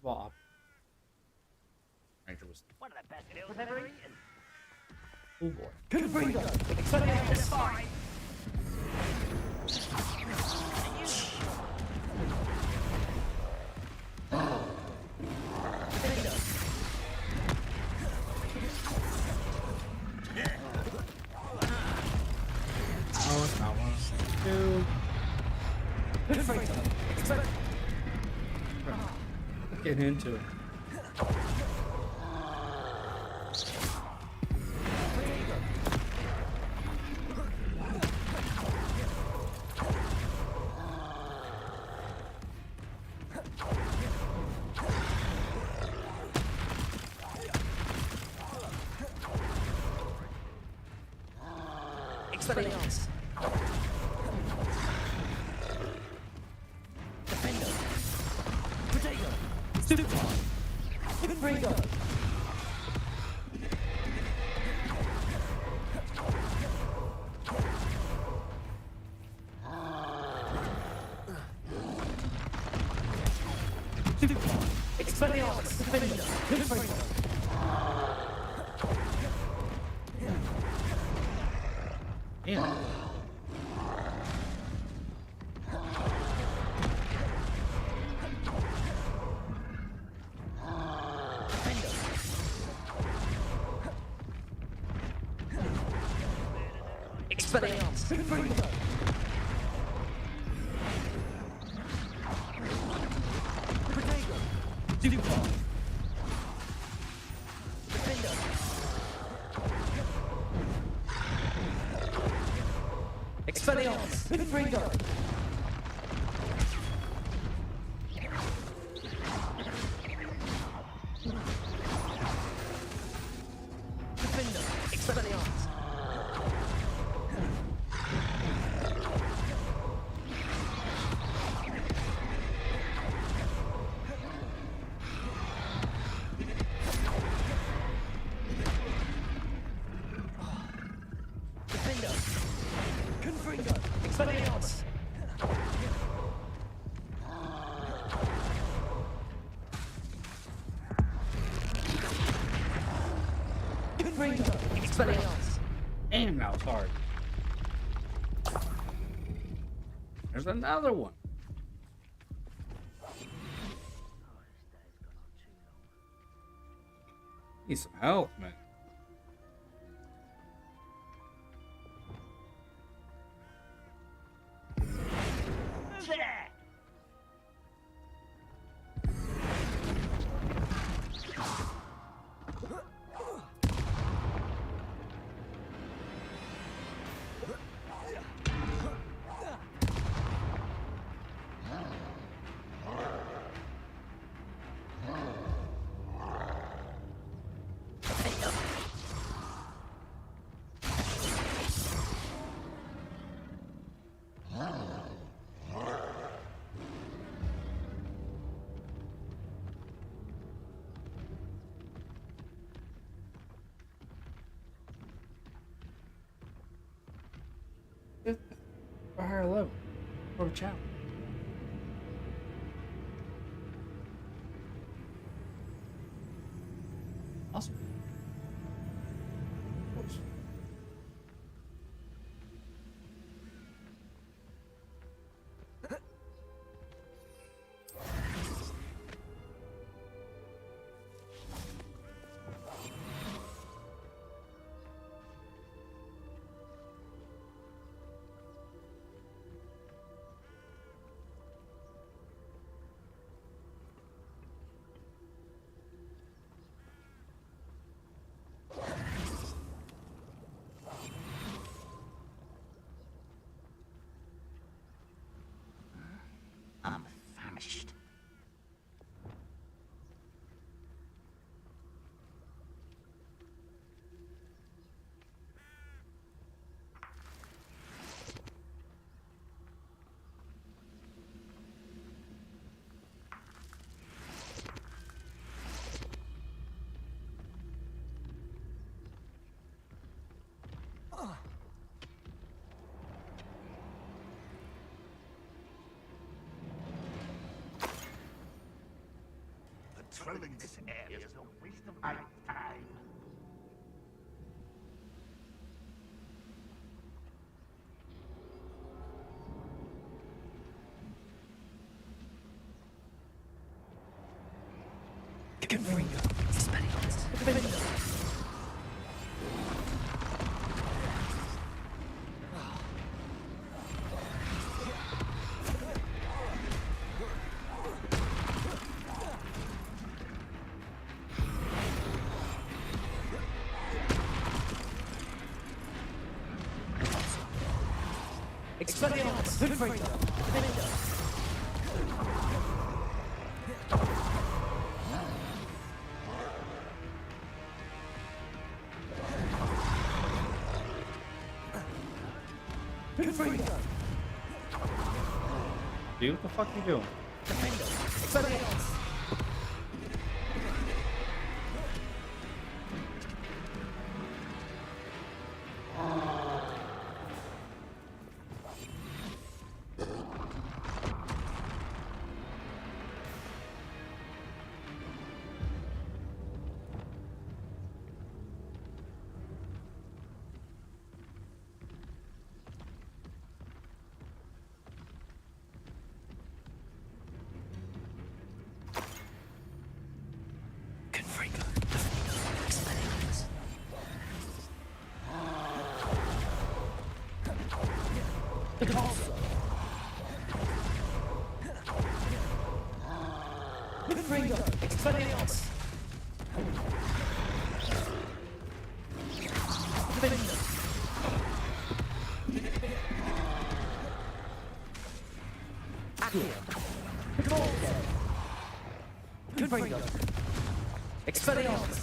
baseball. Ranger was One of the best meals ever eaten. oh boy. Confringo! Expelliarmus fine! Oh, it's not one. Two. Get into it. Expelliarmus! Defender! Potato! Super! Confringo! Expelliarmus! Defender! Confringo! Yeah. Expelliarmus! Confringo! Potato! Super! Defender! Expelliarmus! Confringo! Defender! Expelliarmus! Defender! Confringo! Expelliarmus! Confringo! Expelliarmus! Damn, that was hard. There's another one. Need some help, man. For higher level. For a challenge. Awesome. Of course. I'm famished. Patrolling this area is a waste of my time. Expelliarmus! Dude, what the fuck you doing? Expelliarmus! Expelliarmus! Expelliarmus!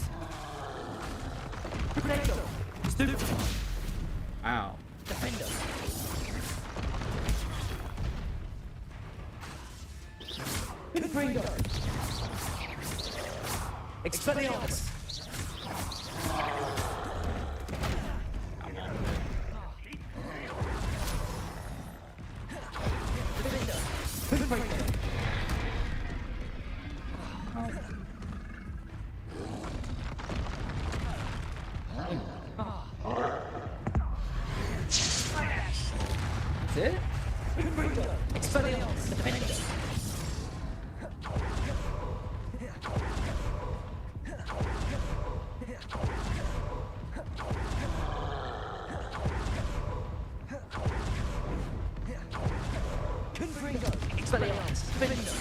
Wow. Defender! Expelliarmus! That's it? Expelliarmus! Defender! Expelliarmus! Defender!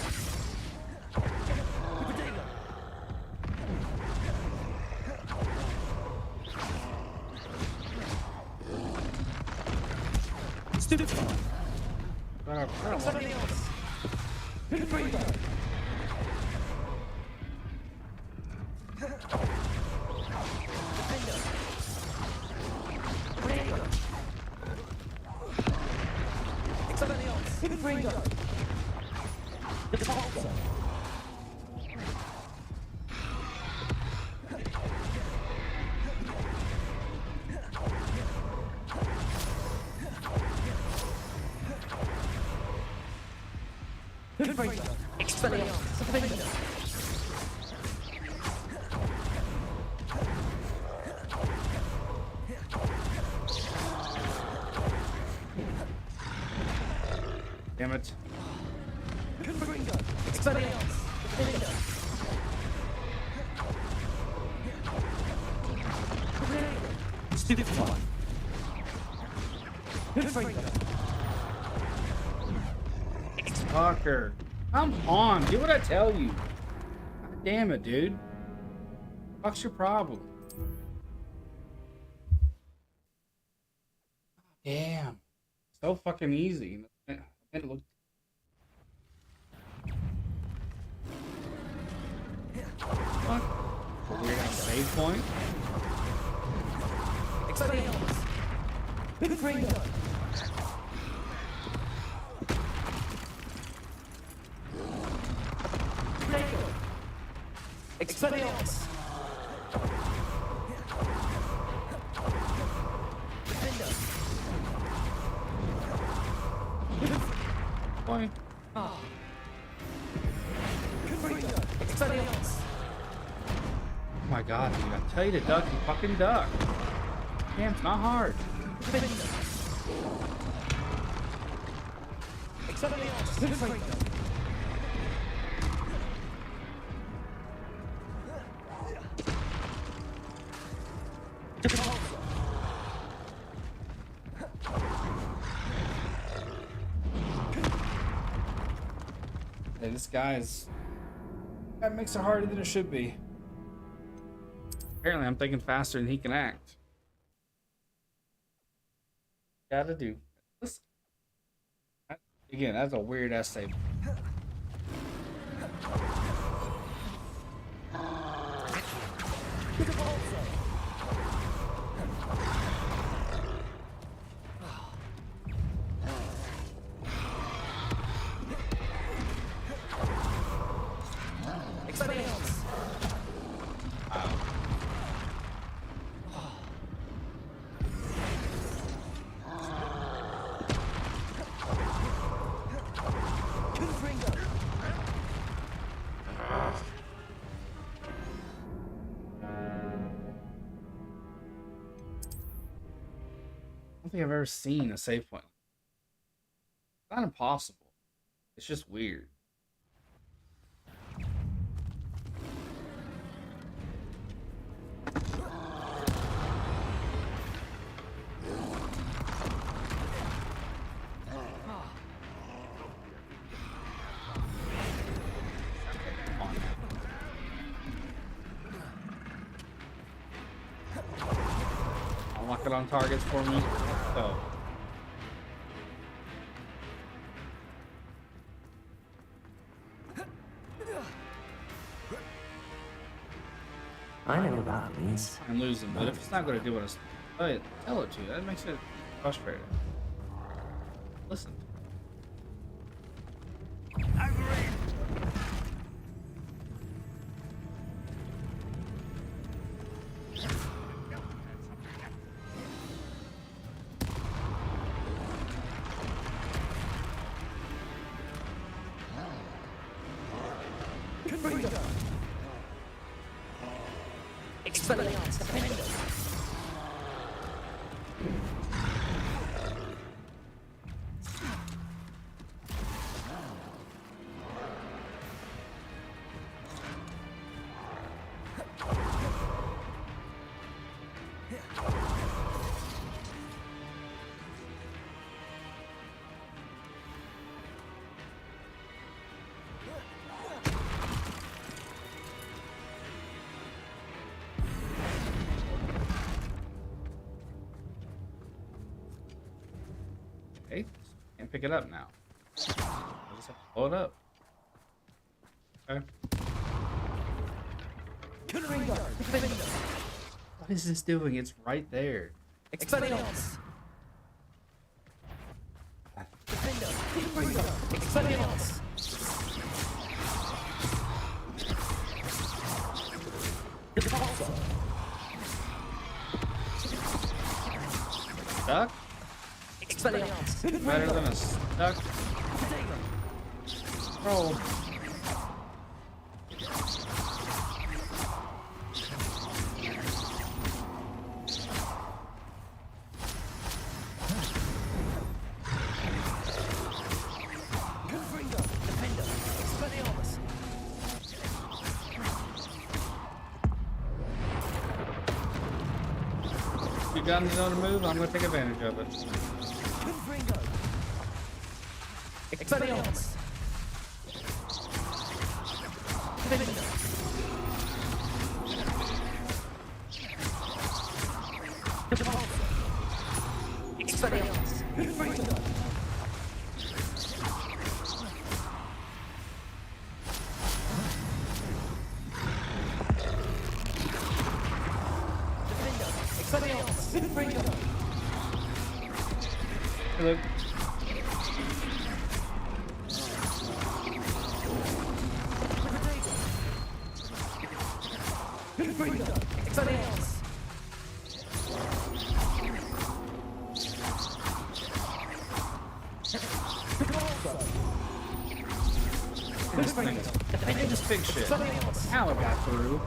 Stupefy! Expelliarmus! Damn it. Stupefy! Fucker. Come on, do what I tell you. God damn it, dude. What's your problem? Damn. So fucking easy. It looked. Fuck. A weird ass save point. Expelliarmus! Expelliarmus! Point. Expelliarmus! my god, dude. I tell you to duck, you fucking duck. Damn, it's not hard. Hey, this guy's... That makes it harder than it should be. Apparently, I'm thinking faster than he can act. Gotta do. Listen. Again, that's a weird ass statement. I don't think I've ever seen a save point. It's not impossible. It's just weird. Lock it on targets for me. So. I know what that means. I'm losing, but if it's not going to do what I tell it to, that makes it frustrating. Listen. Okay, can't pick it up now. I just have to blow it up. Okay. What is this doing? It's right there. Expelliarmus! Duck? Better than a duck. Roll. You got another move, I'm gonna take advantage of it. Expelliarmus! Hello. This big shit. How it got through.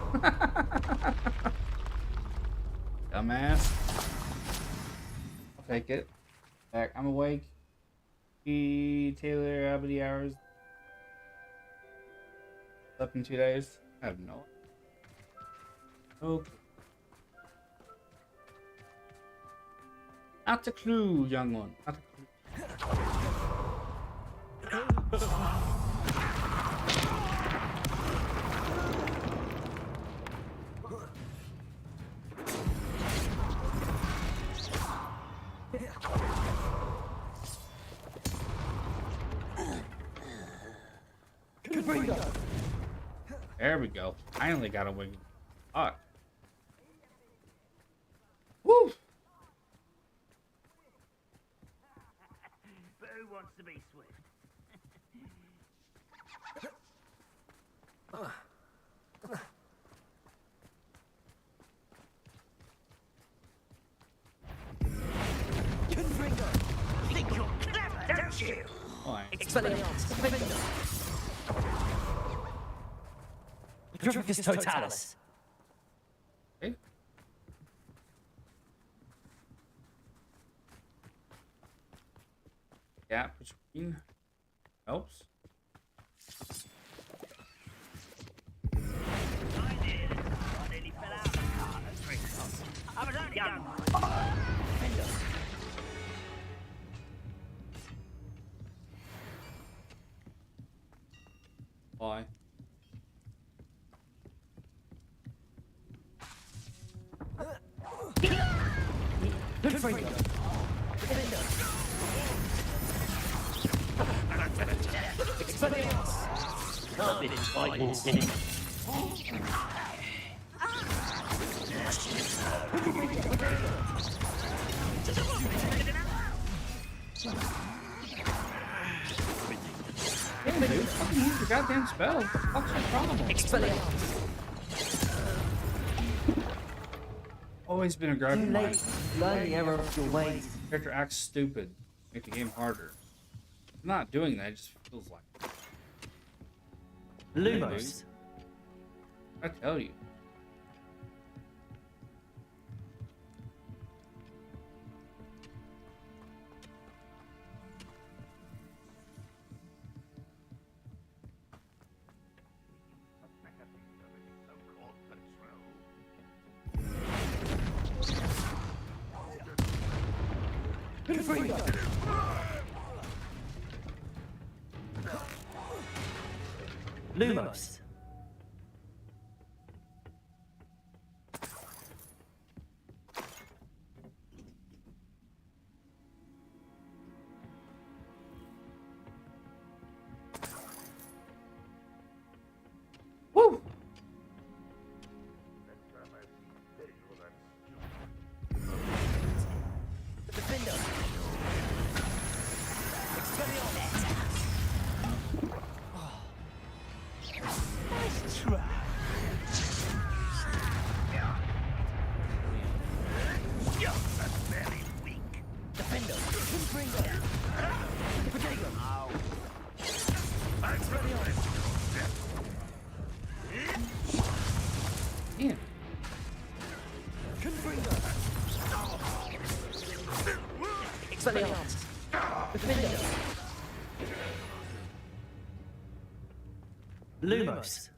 dumbass. I'll take it. Back. I'm awake. Taylor, how many hours? Slept in 2 days? I have no. Okay. Not a clue, young one. Not a clue. There we go. Finally got a wing. Fuck. Woo! But who wants to be swift? Think you're clever, don't you? Why? Expelliarmus. Petrificus totalis. Okay. Gap between helps. I was only young. Why? Damn, dude, fucking use your goddamn spell. What the fuck's your problem? Always been a gripe of mine. Learn the error of your ways. Character acts stupid. Make the game harder. I'm not doing that, it just feels like it. Lumos. I tell you. Lumos. Woo! Yeah. Lumos.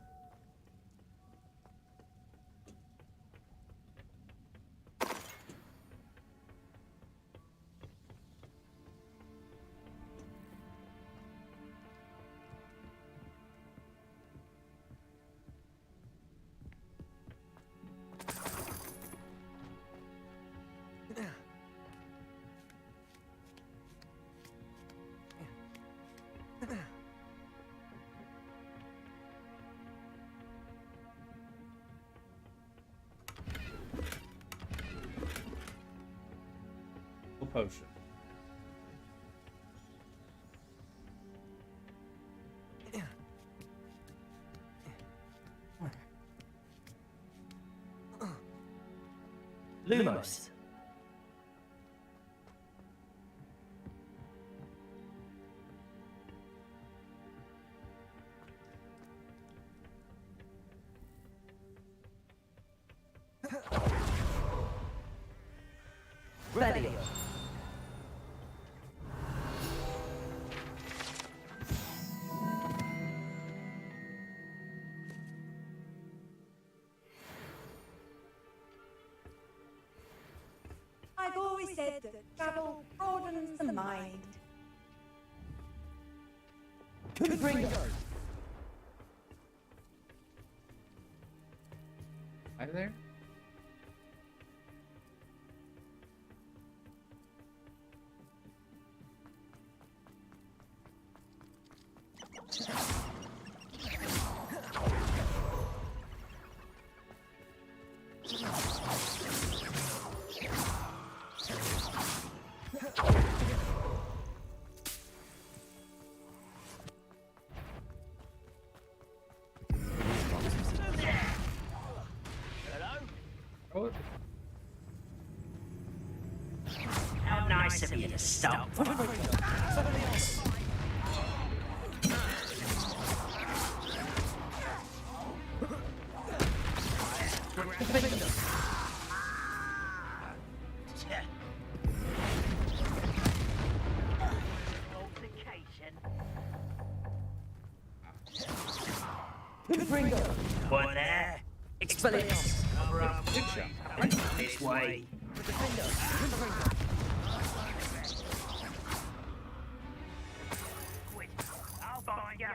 Potion. Lumos. said that travel broadens the mind. Hi there. Oh, How nice of you to stop. One there. Expelliarmus. Cover up. This way. Quit. I'll find ya.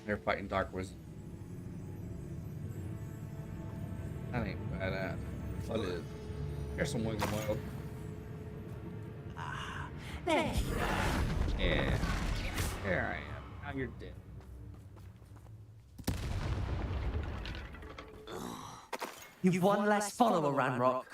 They're fighting Dark Wizard. That ain't badass. What is? Here's some Wing and Wild. There. Yeah. There I am. Now you're dead. You've one less follower, Ranrock.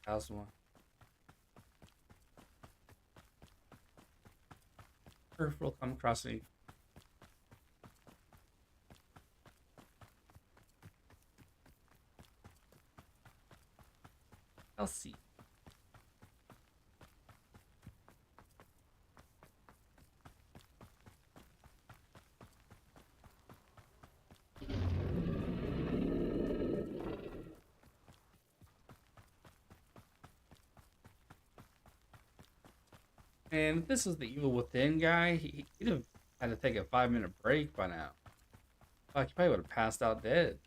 How's one? Earth will come crossing. I'll see. And if this is the Evil Within guy, he'd have had to take a 5-minute break by now. Like, he probably would have passed out dead.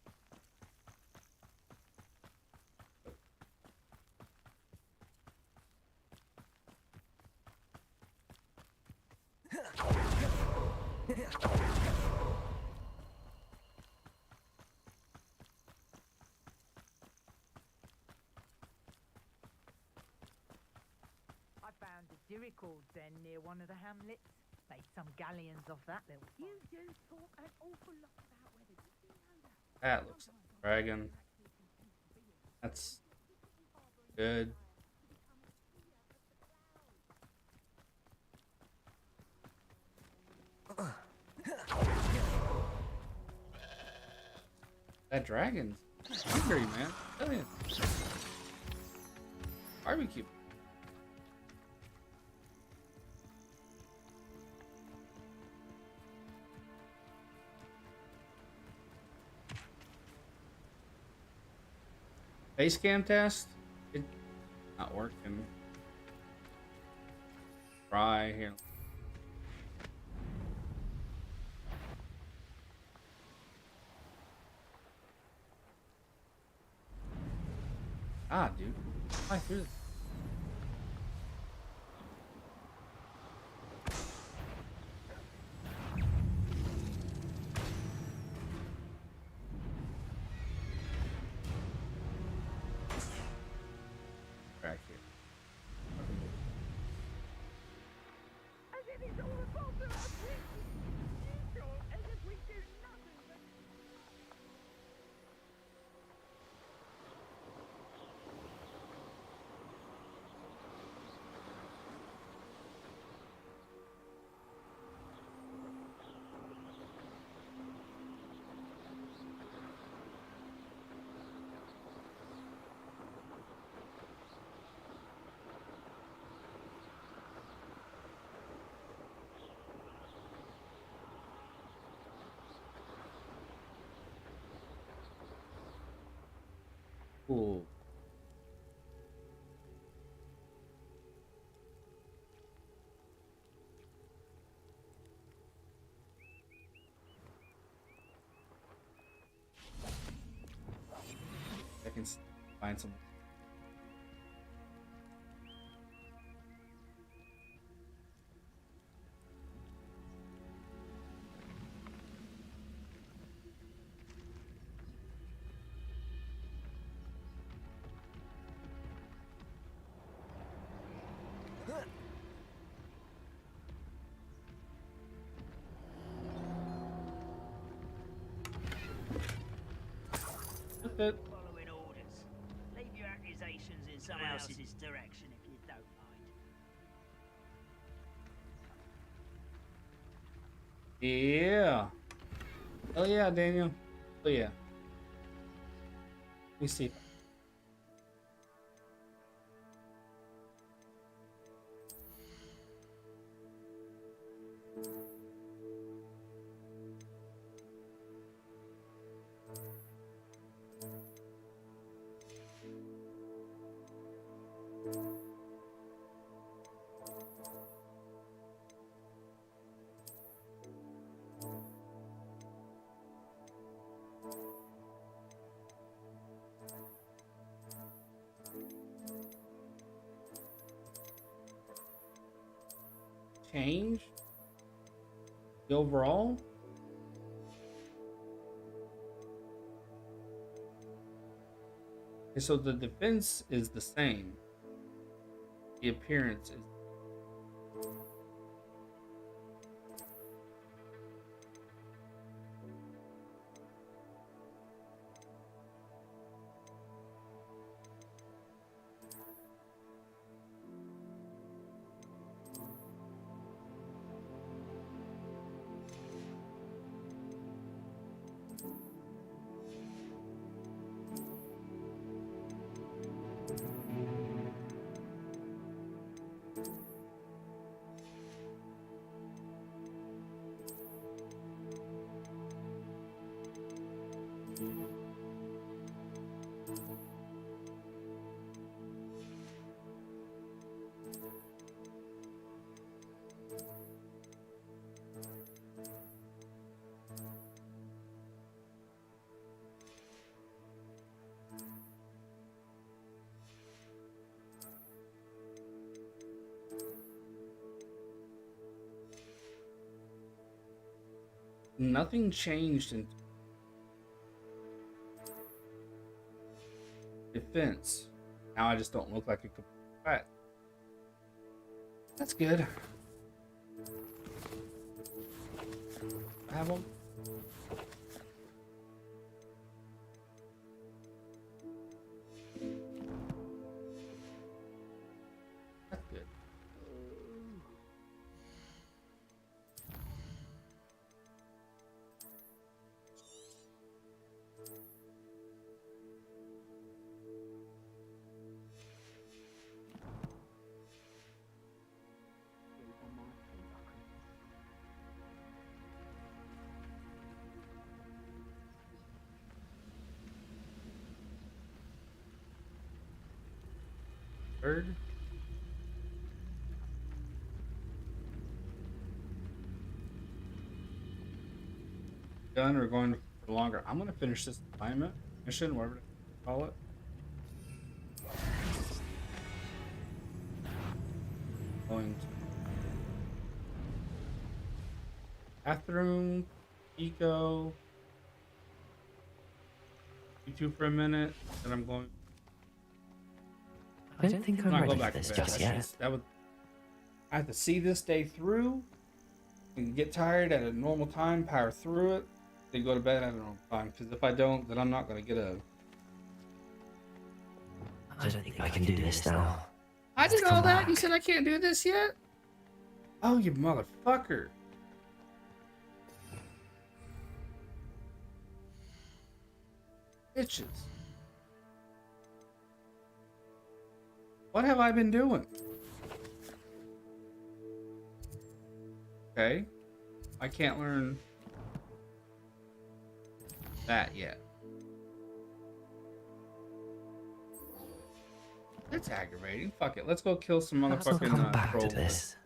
I found a Jericho den near one of the hamlets. Made some galleons off that little. You do talk an awful lot about whether you know that. That looks like a dragon. That's good. That dragon's hungry, man. Tell you. Barbecue. Face cam test? It's not working. Try here. Ah, dude. Fly through this. Back here. Cool. I can find some. That's it. Following orders. Leave your accusations in someone else's direction if you don't mind. Yeah. Oh yeah, Daniel. Oh yeah. Let me see. Change the overall. Okay, so the defense is the same. The appearance is. Nothing changed in defense. Now I just don't look like a complete rat. That's good. I have one. That's good. Third. Done or going for longer? I'm gonna finish this assignment, mission, whatever to call it. Going to bathroom, eco, YouTube for a minute, then I'm going. I don't think I'm not ready go back for this to bed. just That's yet. that would. I have to see this day through, and get tired at a normal time, power through it, then go to bed at a normal time. Because if I don't, then I'm not gonna get a. I don't think I can do this now. I did all that. You said I can't do this yet? Oh, you motherfucker. Bitches. What have I been doing? Okay. I can't learn that yet. That's aggravating. Fuck it. Let's go kill some Perhaps I'll come motherfucking back to trolls. this.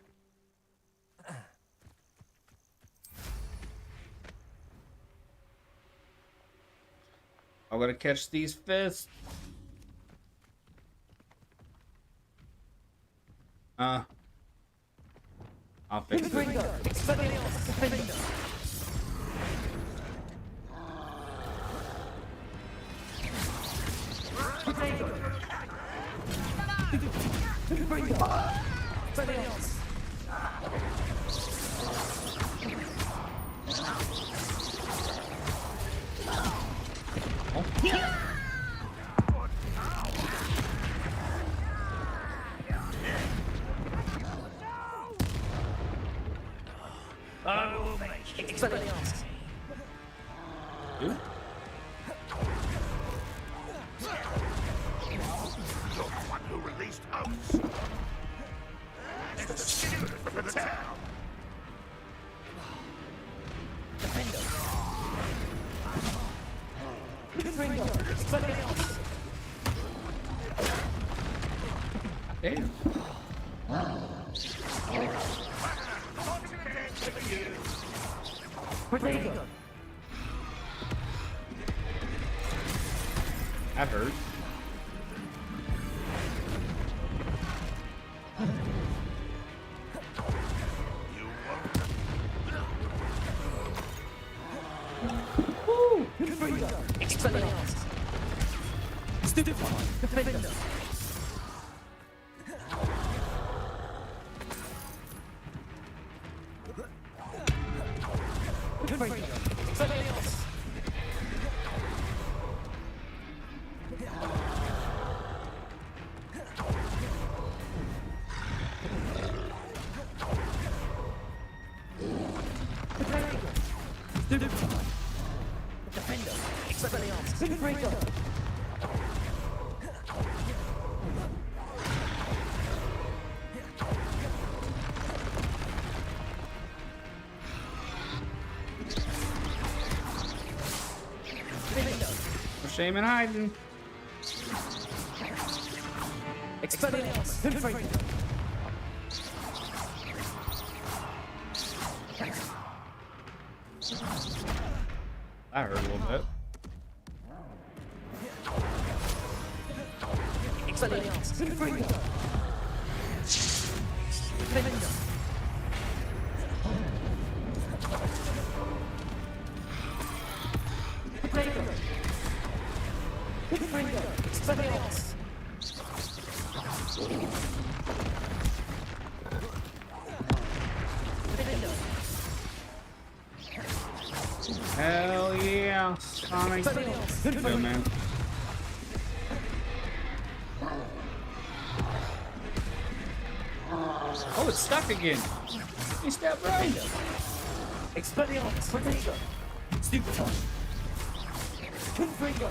I'm gonna catch these fists. I'll fix it. I will make you. Expelliarmus. Dude. You're the one who released us. It's the secret for the town. Damn. That hurt. Woo! Expelliarmus. Stupefy. Defender. Expelliarmus. Defender. Expelliarmus. No shame in hiding. Expelliarmus. That hurt a little bit. Expelliarmus. Expelliarmus. Hell yeah, Sonic. Good man. Oh, it's stuck again. He stepped right. Expelliarmus. Potato. Stupefy. Confringo.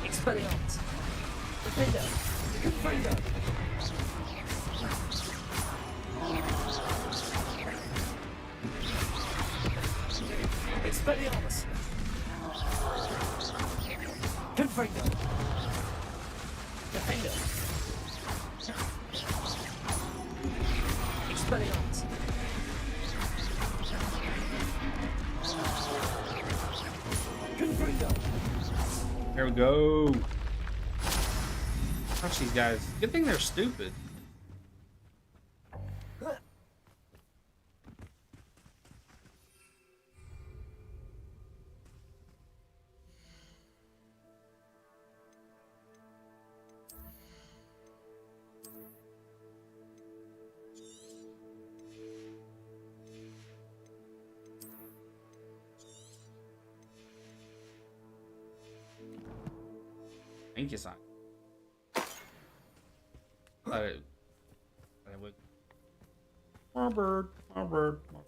Expelliarmus. Defender. Confringo. Expelliarmus. Confringo. Defender. Expelliarmus. Confringo. Here we go. Crush these guys. Good thing they're stupid. Thank you, son. Thought it would. More bird, more bird, more.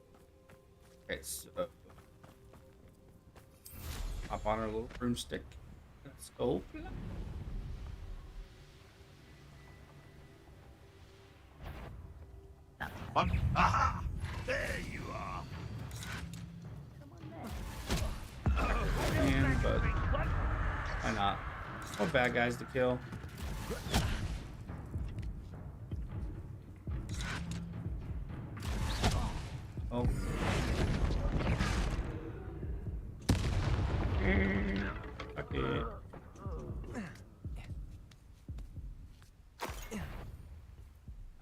Okay, so hop on our little broomstick. Let's go. Aha! There you are. And, but why not? More bad guys to kill. Oh. Okay.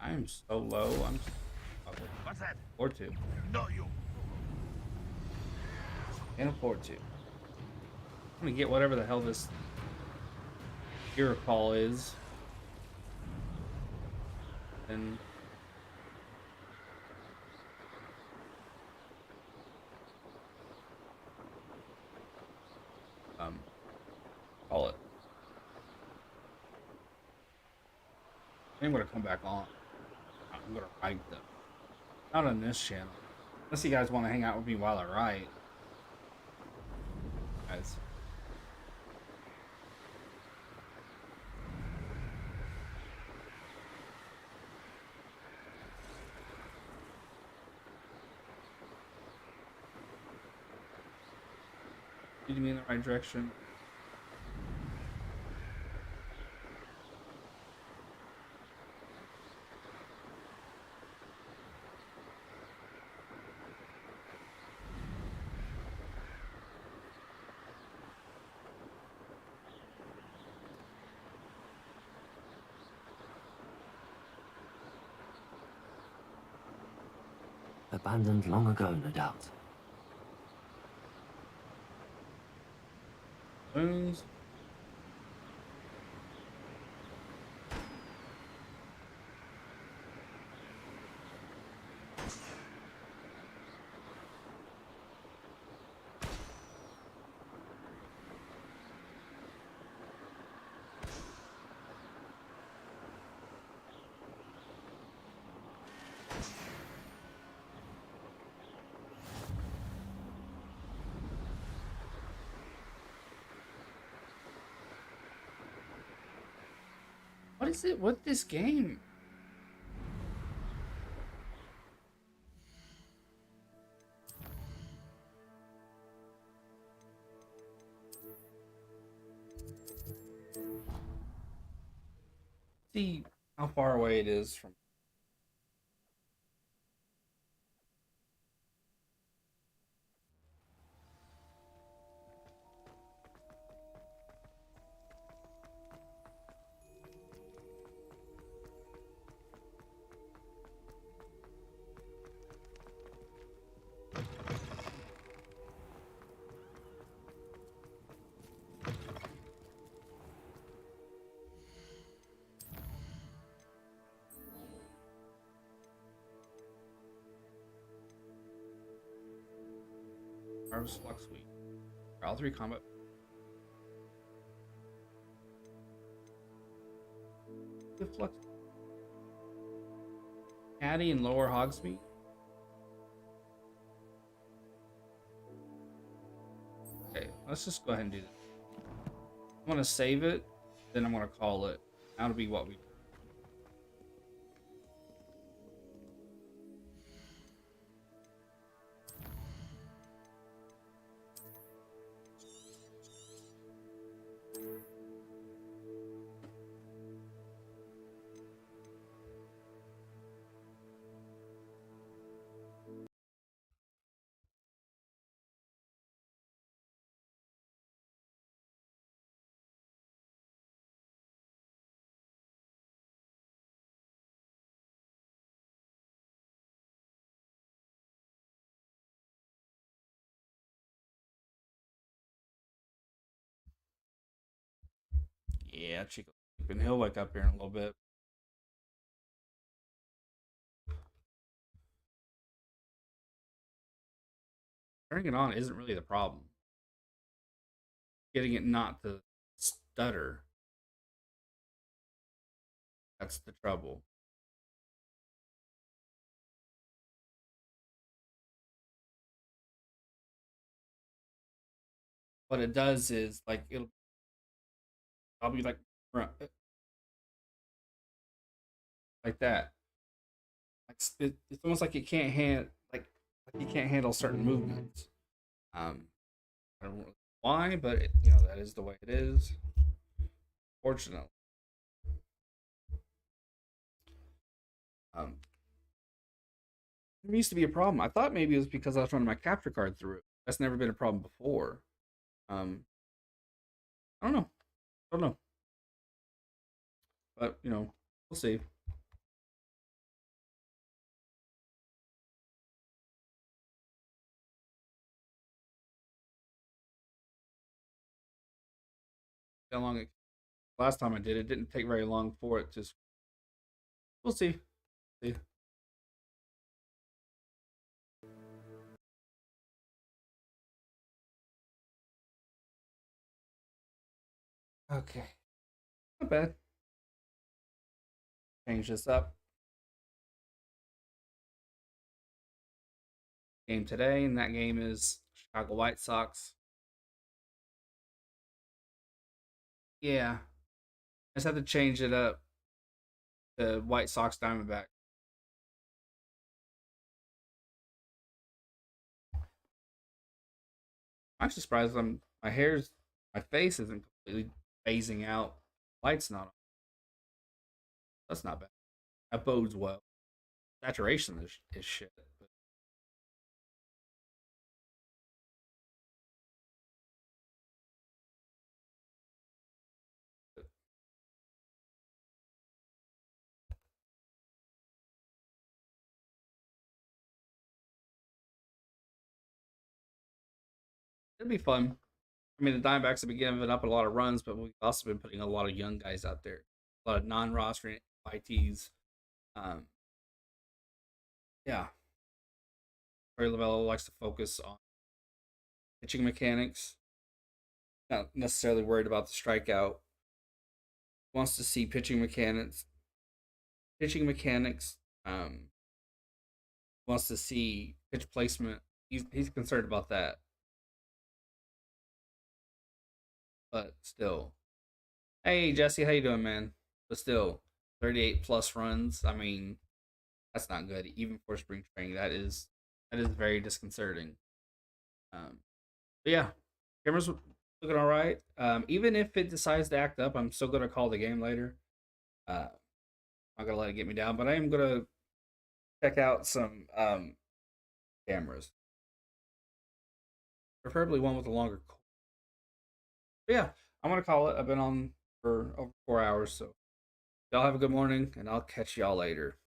I'm so low. I'm What's that? or two. No, you. Can't afford to. I'm gonna get whatever the hell this call is. And call it. I'm gonna come back on. I'm gonna write them. Not on this channel. Unless you guys want to hang out with me while I write. Guys. Leading me in the right direction. Abandoned long ago, no doubt. Wounds. What is it with this game? See how far away it is from. Harvest Flux Week. All three combat. Get Flux. Caddy and Lower Hogsmeade. Okay, let's just go ahead and do this. I'm gonna save it, then I'm gonna call it. That'll be what we do. Yeah, Chico's sleeping. He'll wake up here in a little bit. Turning it on isn't really the problem. Getting it not to stutter. That's the trouble. What it does is like I'll be like that. Like it's almost like it can't like you can't handle certain movements. I don't know why, but that is the way it is. Fortunately, it used to be a problem. I thought maybe it was because I was running my capture card through it. That's never been a problem before. Um, I don't know. I don't know. But we'll see. How long last time I did it didn't take very long for it to. We'll see. See. Okay. Not bad. Change this up. Game today, and that game is Chicago White Sox. Yeah. I just had to change it up to White Sox Diamondback. I'm actually surprised my face isn't completely phasing out. Light's not on. That's not bad. That bodes well. Saturation is shit. But it'll be fun. I mean, the Diamondbacks have been giving up a lot of runs, but we've also been putting a lot of young guys out there, a lot of non-roster ITs. Yeah, Corey Lavello likes to focus on pitching mechanics. Not necessarily worried about the strikeout. Wants to see pitching mechanics. Wants to see pitch placement. He's concerned about that. But still, hey Jesse, how you doing, man? But still, 38 plus runs. I mean, that's not good, even for spring training. That is very disconcerting. But yeah, camera's looking all right. Even if it decides to act up, I'm still gonna call the game later. I'm not gonna let it get me down, but I am gonna check out some cameras, preferably one with a longer. But yeah, I'm gonna call it. I've been on for over 4 hours, so y'all have a good morning, and I'll catch y'all later.